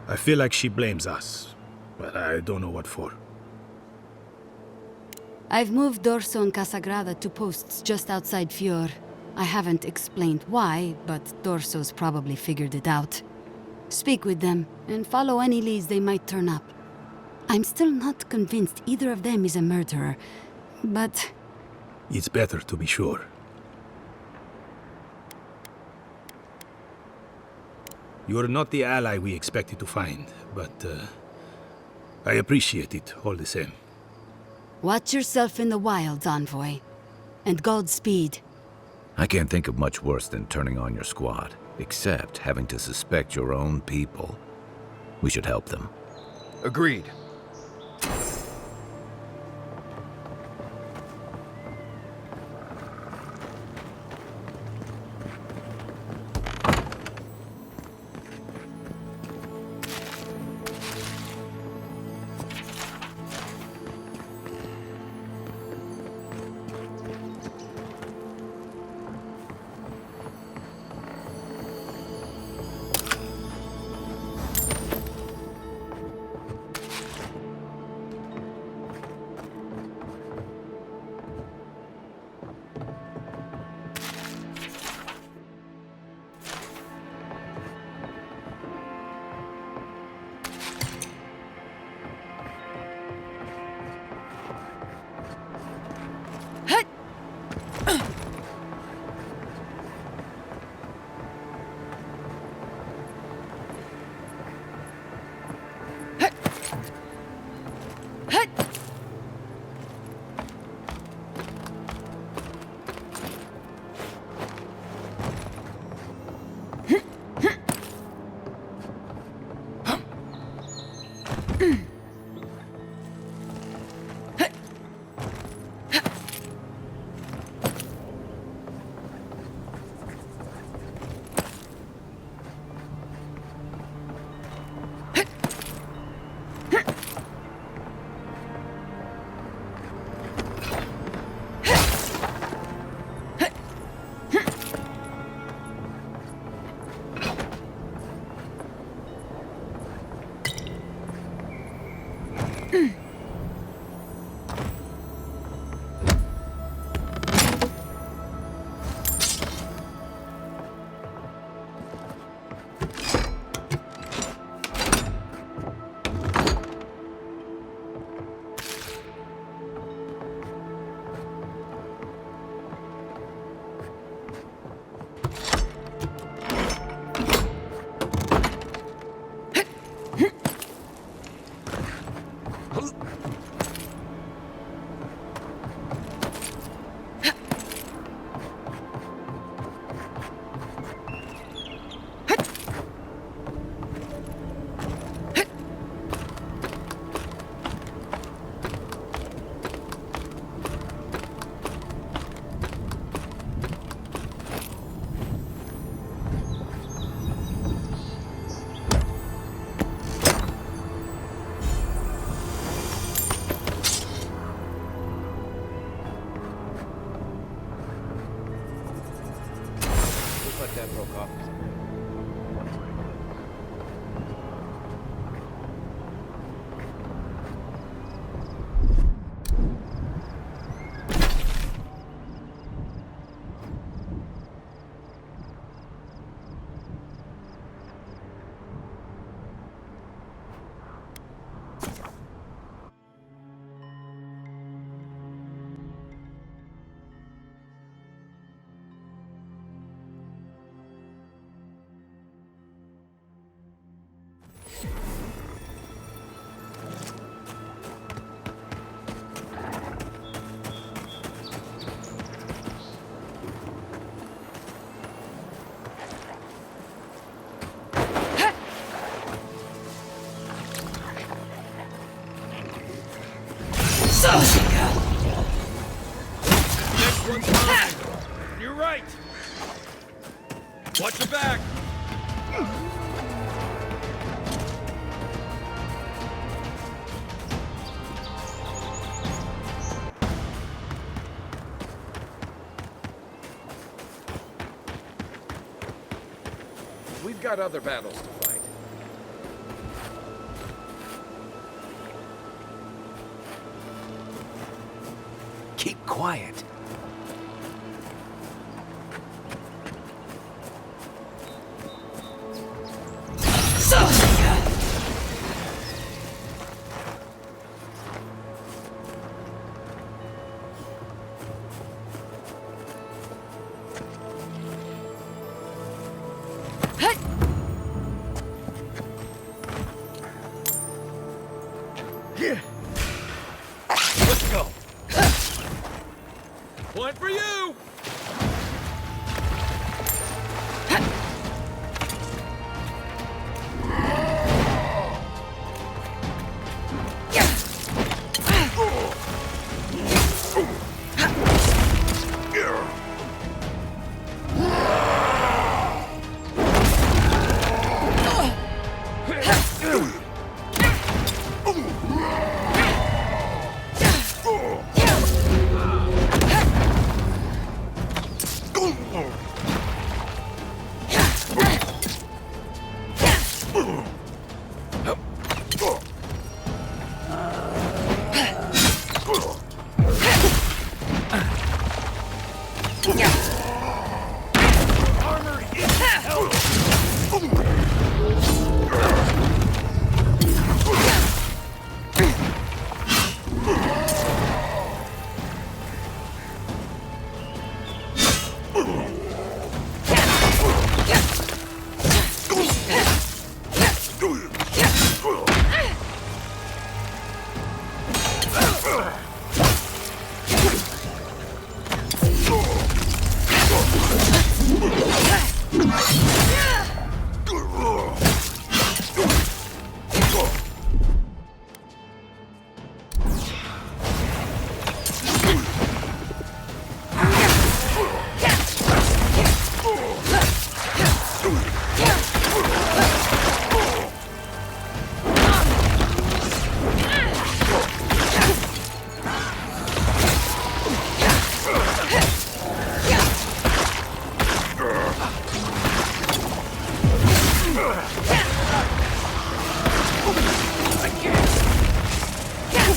I feel like she blames us, but I don't know what for. I've moved Dorso and Casagrada to posts just outside Fior. I haven't explained why, but Dorso's probably figured it out. Speak with them, and follow any leads they might turn up. I'm still not convinced either of them is a murderer, but... It's better to be sure. You're not the ally we expected to find, but I appreciate it all the same. Watch yourself in the wilds, Envoy. And Godspeed. I can't think of much worse than turning on your squad, except having to suspect your own people. We should help them. Agreed. That broke off. Next one's mine. You're right. Watch your back. We've got other battles to fight. Keep quiet. Let's go. Point for you.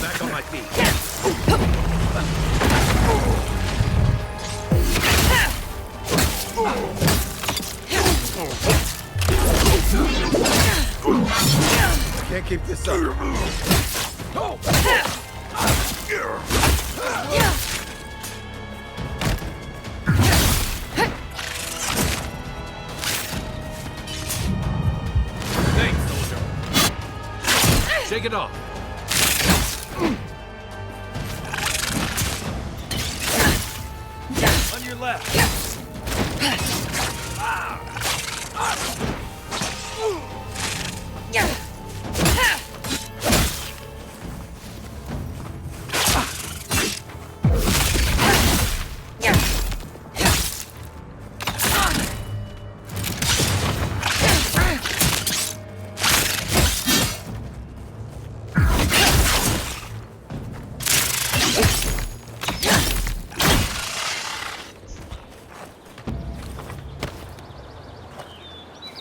Back on my feet. I can't keep this up. Thanks, soldier. Shake it off. On your left.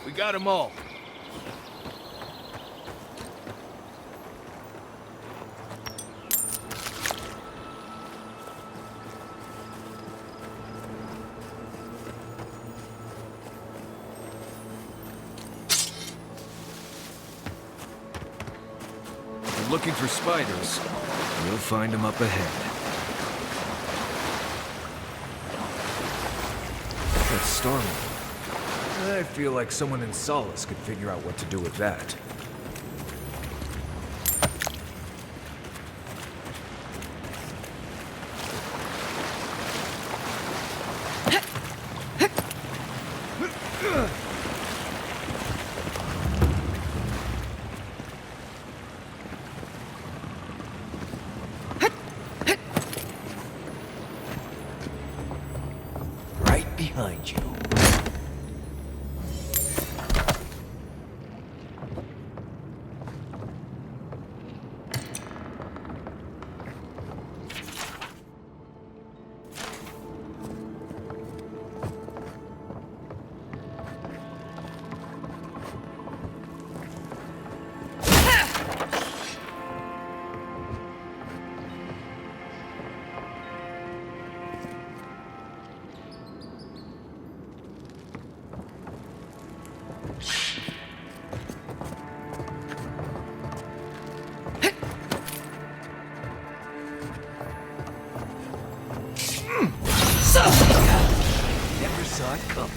We got them all. If you're looking for spiders, you'll find them up ahead. That storm. I feel like someone in Solace could figure out what to do with that. cup.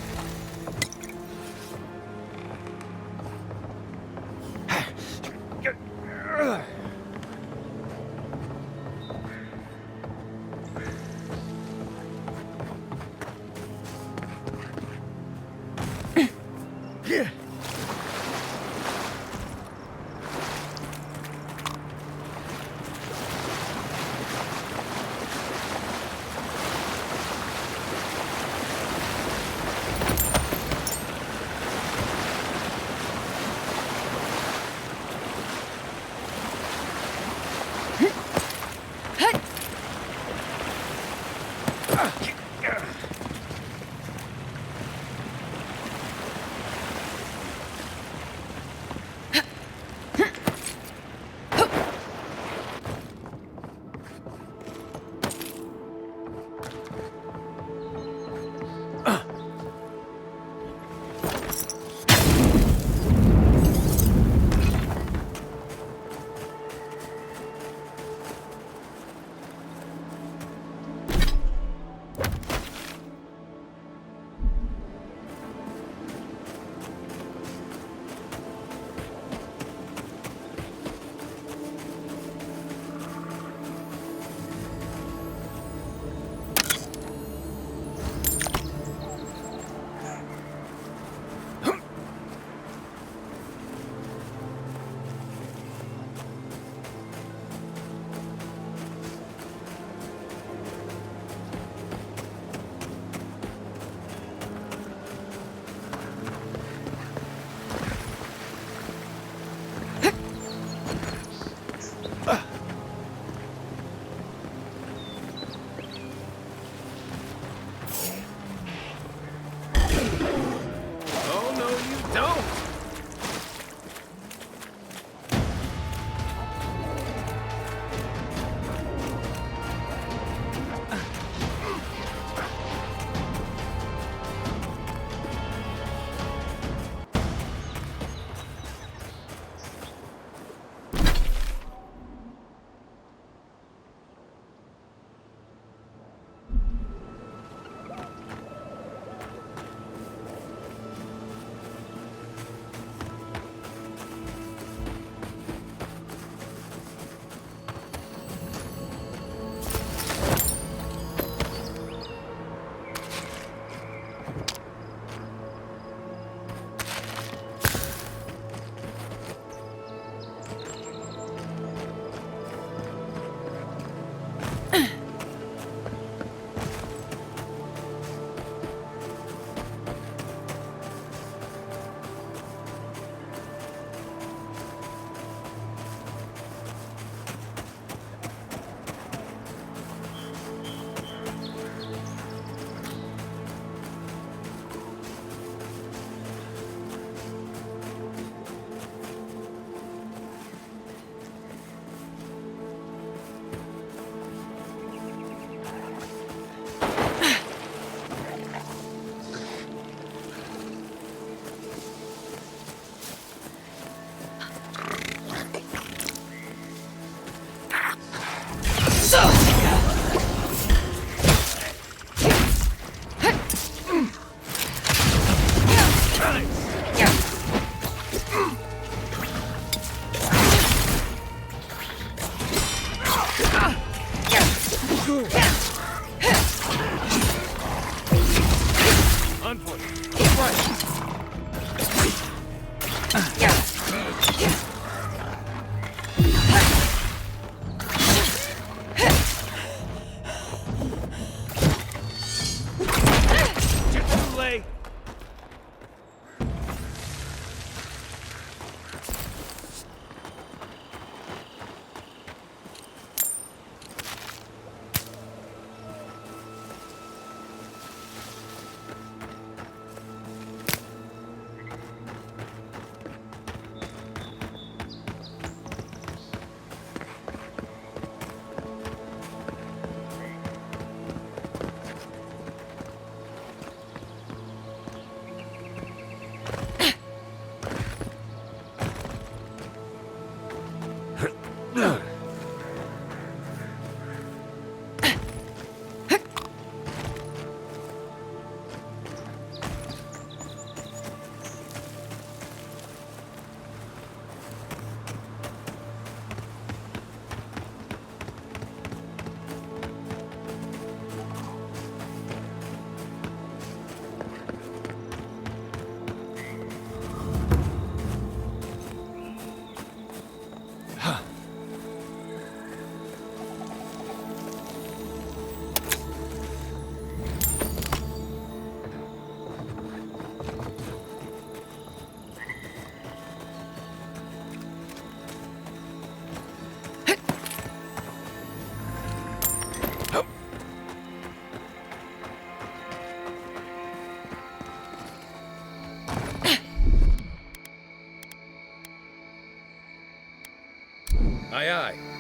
Aye, aye.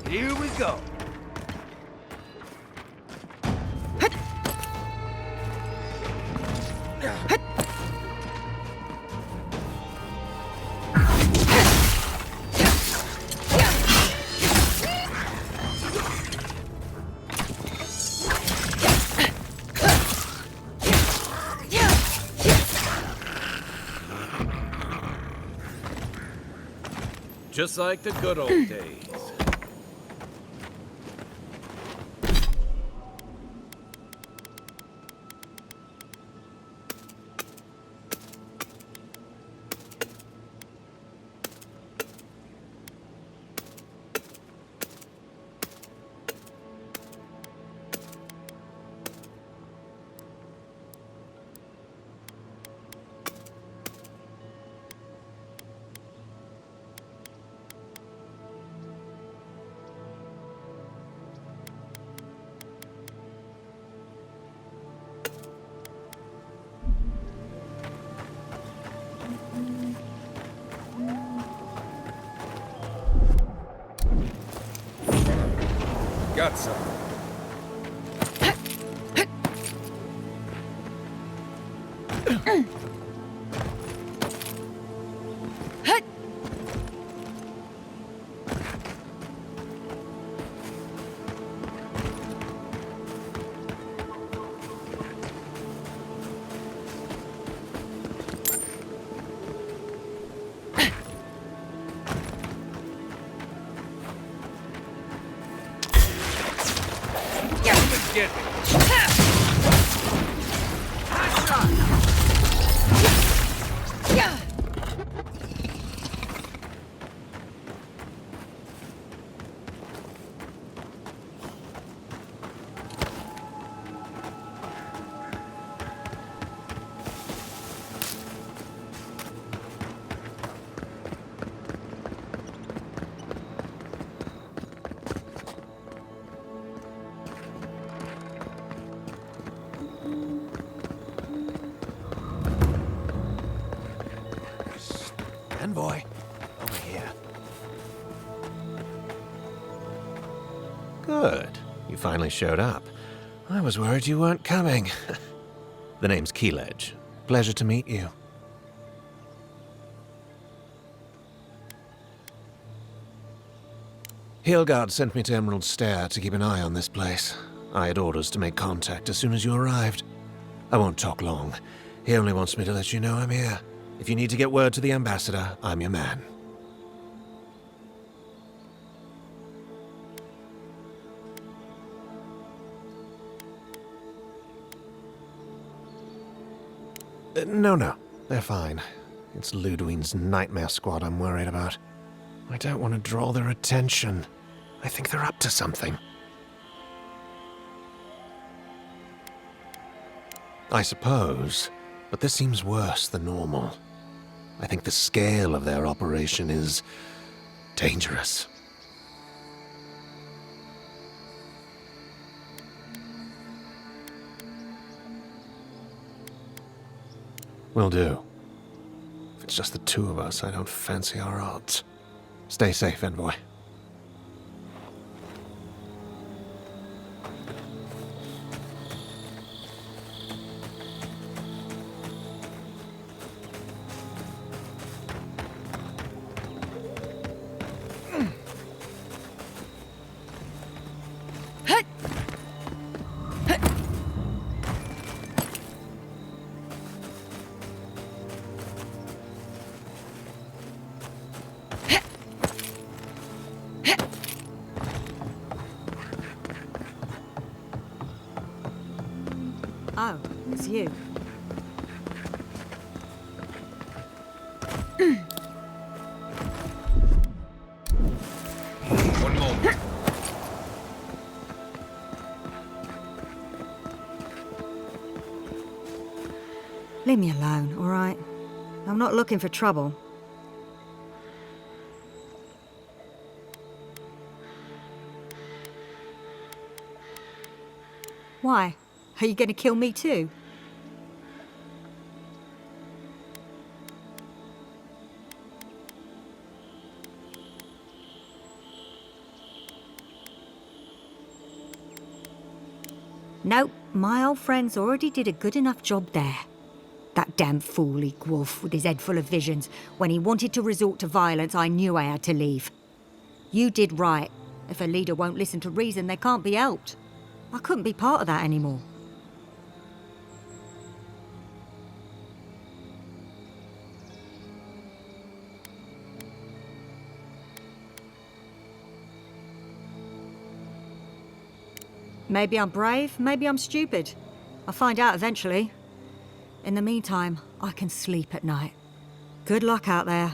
Here we go. Just like the good old days. Got some. envoy. Over here. Good. You finally showed up. I was worried you weren't coming. The name's Keeledge. Pleasure to meet you. Hilgard sent me to Emerald Stair to keep an eye on this place. I had orders to make contact as soon as you arrived. I won't talk long. He only wants me to let you know I'm here. If you need to get word to the ambassador, I'm your man. No. They're fine. It's Ludwine's nightmare squad I'm worried about. I don't want to draw their attention. I think they're up to something. I suppose, but this seems worse than normal. I think the scale of their operation is dangerous. Will do. If it's just the two of us, I don't fancy our odds. Stay safe, envoy. Oh, it's you. One moment. Leave me alone, all right? I'm not looking for trouble. Why? Are you going to kill me too? Nope, my old friend's already did a good enough job there. That damn fool Wolf with his head full of visions. When he wanted to resort to violence, I knew I had to leave. You did right. If a leader won't listen to reason, they can't be helped. I couldn't be part of that anymore. Maybe I'm brave, maybe I'm stupid. I'll find out eventually. In the meantime, I can sleep at night. Good luck out there.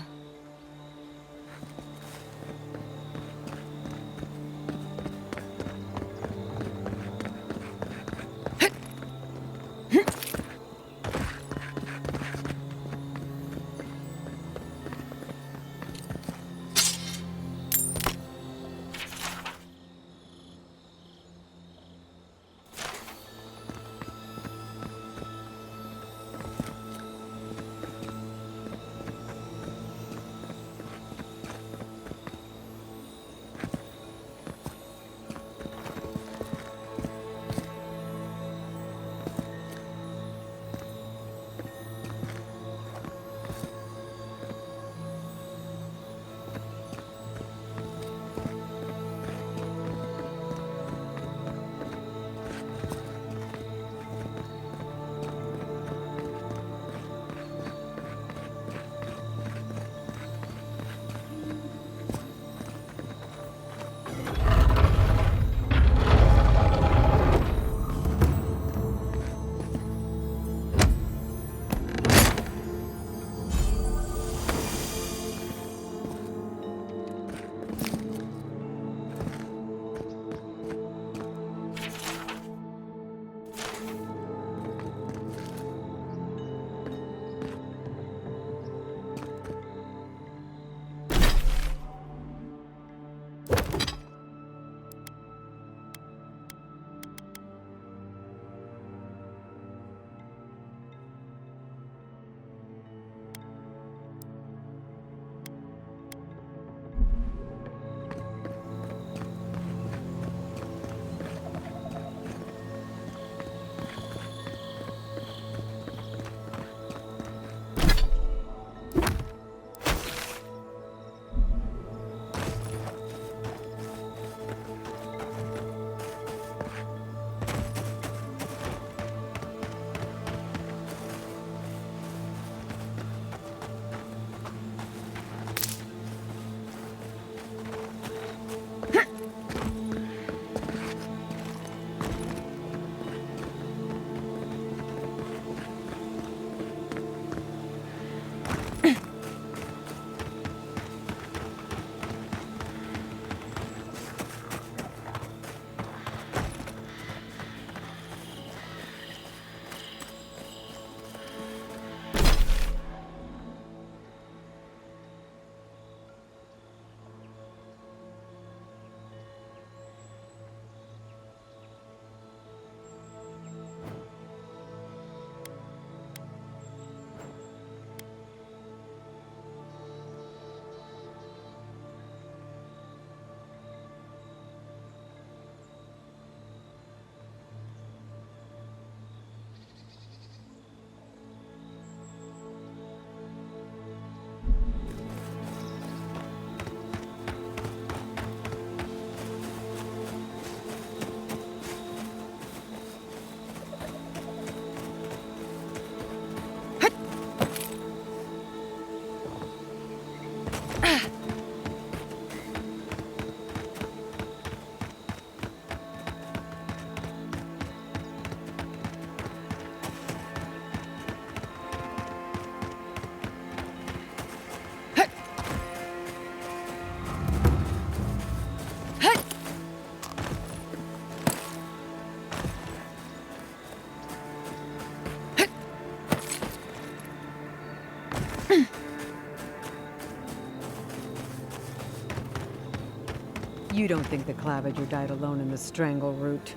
You don't think the Claviger died alone in the strangle route?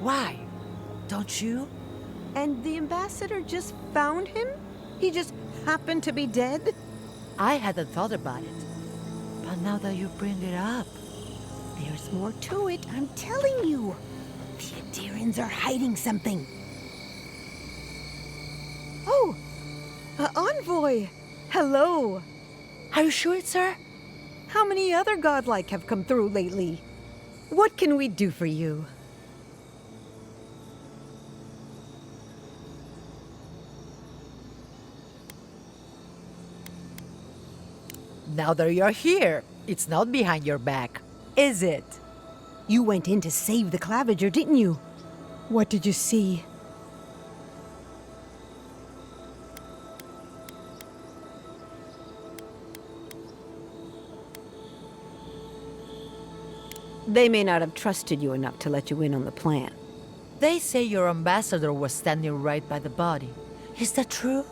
Why? Don't you? And the ambassador just found him? He just happened to be dead? I hadn't thought about it. But now that you bring it up... There's more to it, I'm telling you. The Adirans are hiding something. Oh! Envoy! Hello! Are you sure it's her? How many other godlike have come through lately? What can we do for you? Now that you're here, it's not behind your back, is it? You went in to save the Claviger, didn't you? What did you see? They may not have trusted you enough to let you in on the plan. They say your ambassador was standing right by the body. Is that true?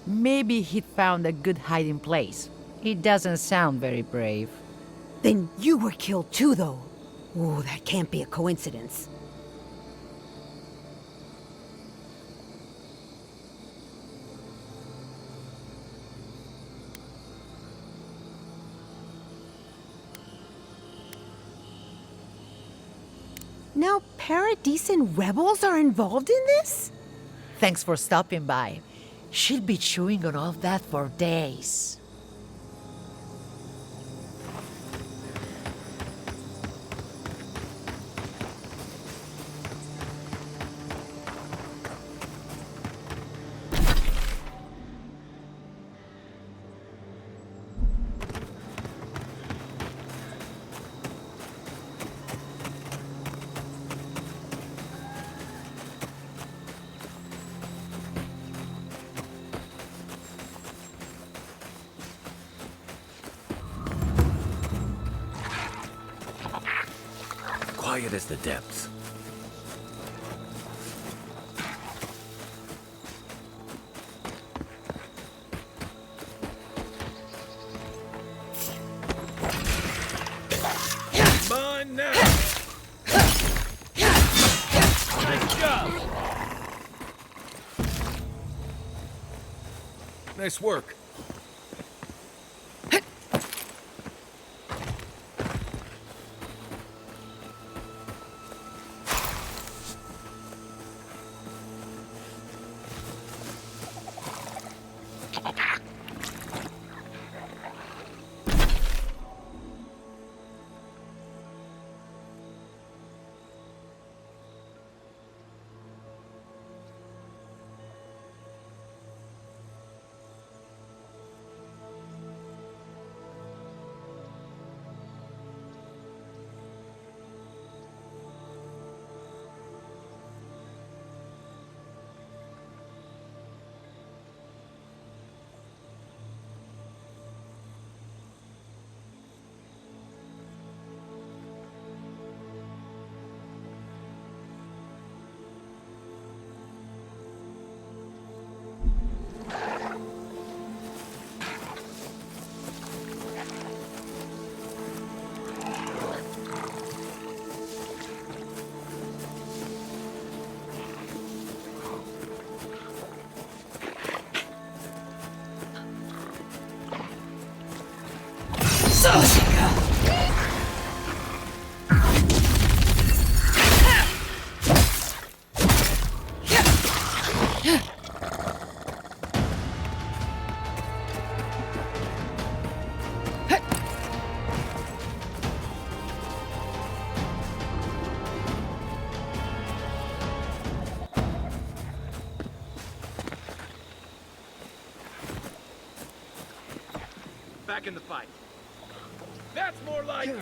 Maybe he'd found a good hiding place. He doesn't sound very brave. Then you were killed too, though. Oh, that can't be a coincidence. Now Paradisian rebels are involved in this? Thanks for stopping by. She'll be chewing on all that for days. Quiet as the depths. Mine now! Nice job! Nice work. Back in the fight. That's more like it.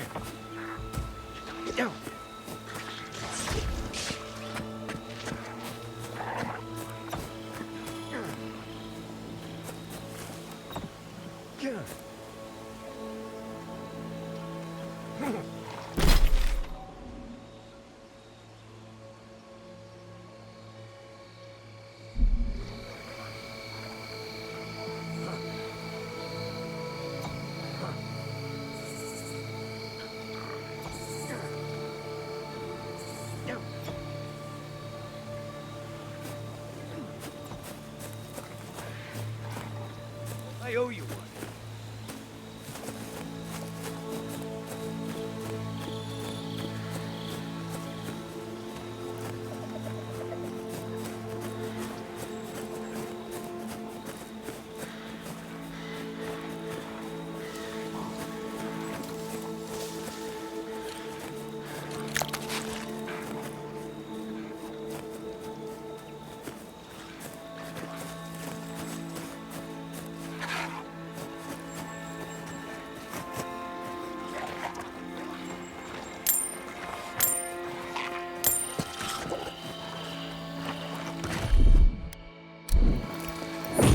I owe you one.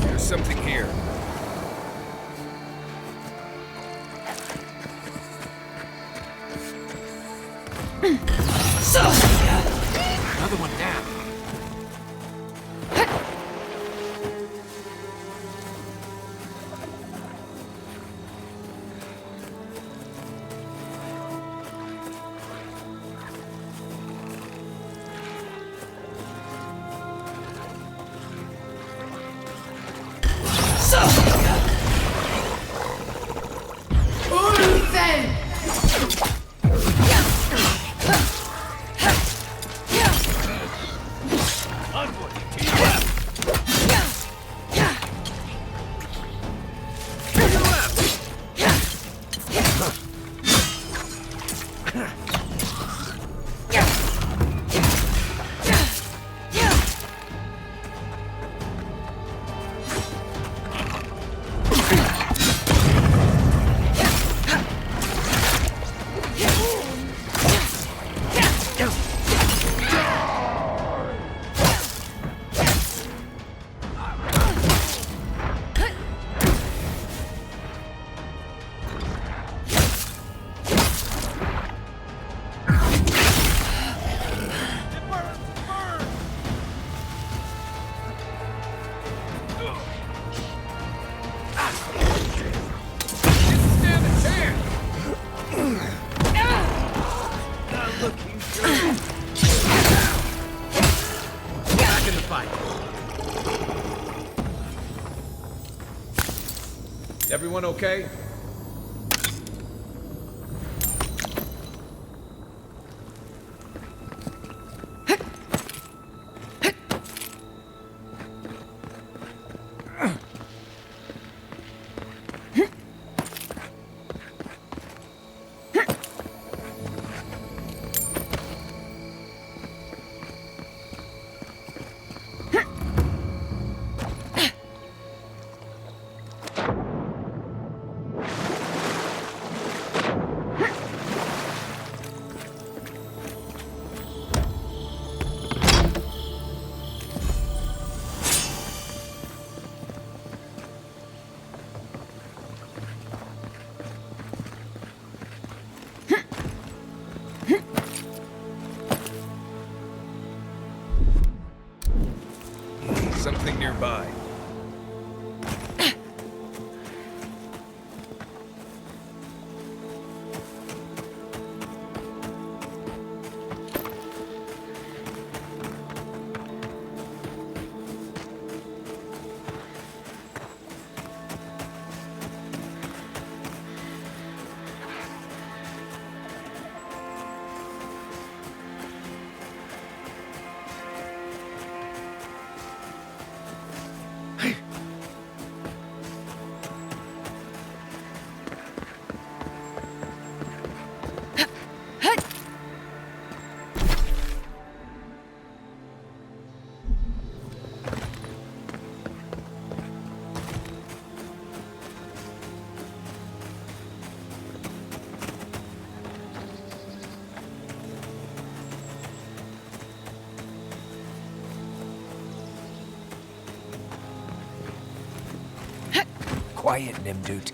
There's something here. Another one down. Everyone okay? Something nearby. Quiet, Nimdut.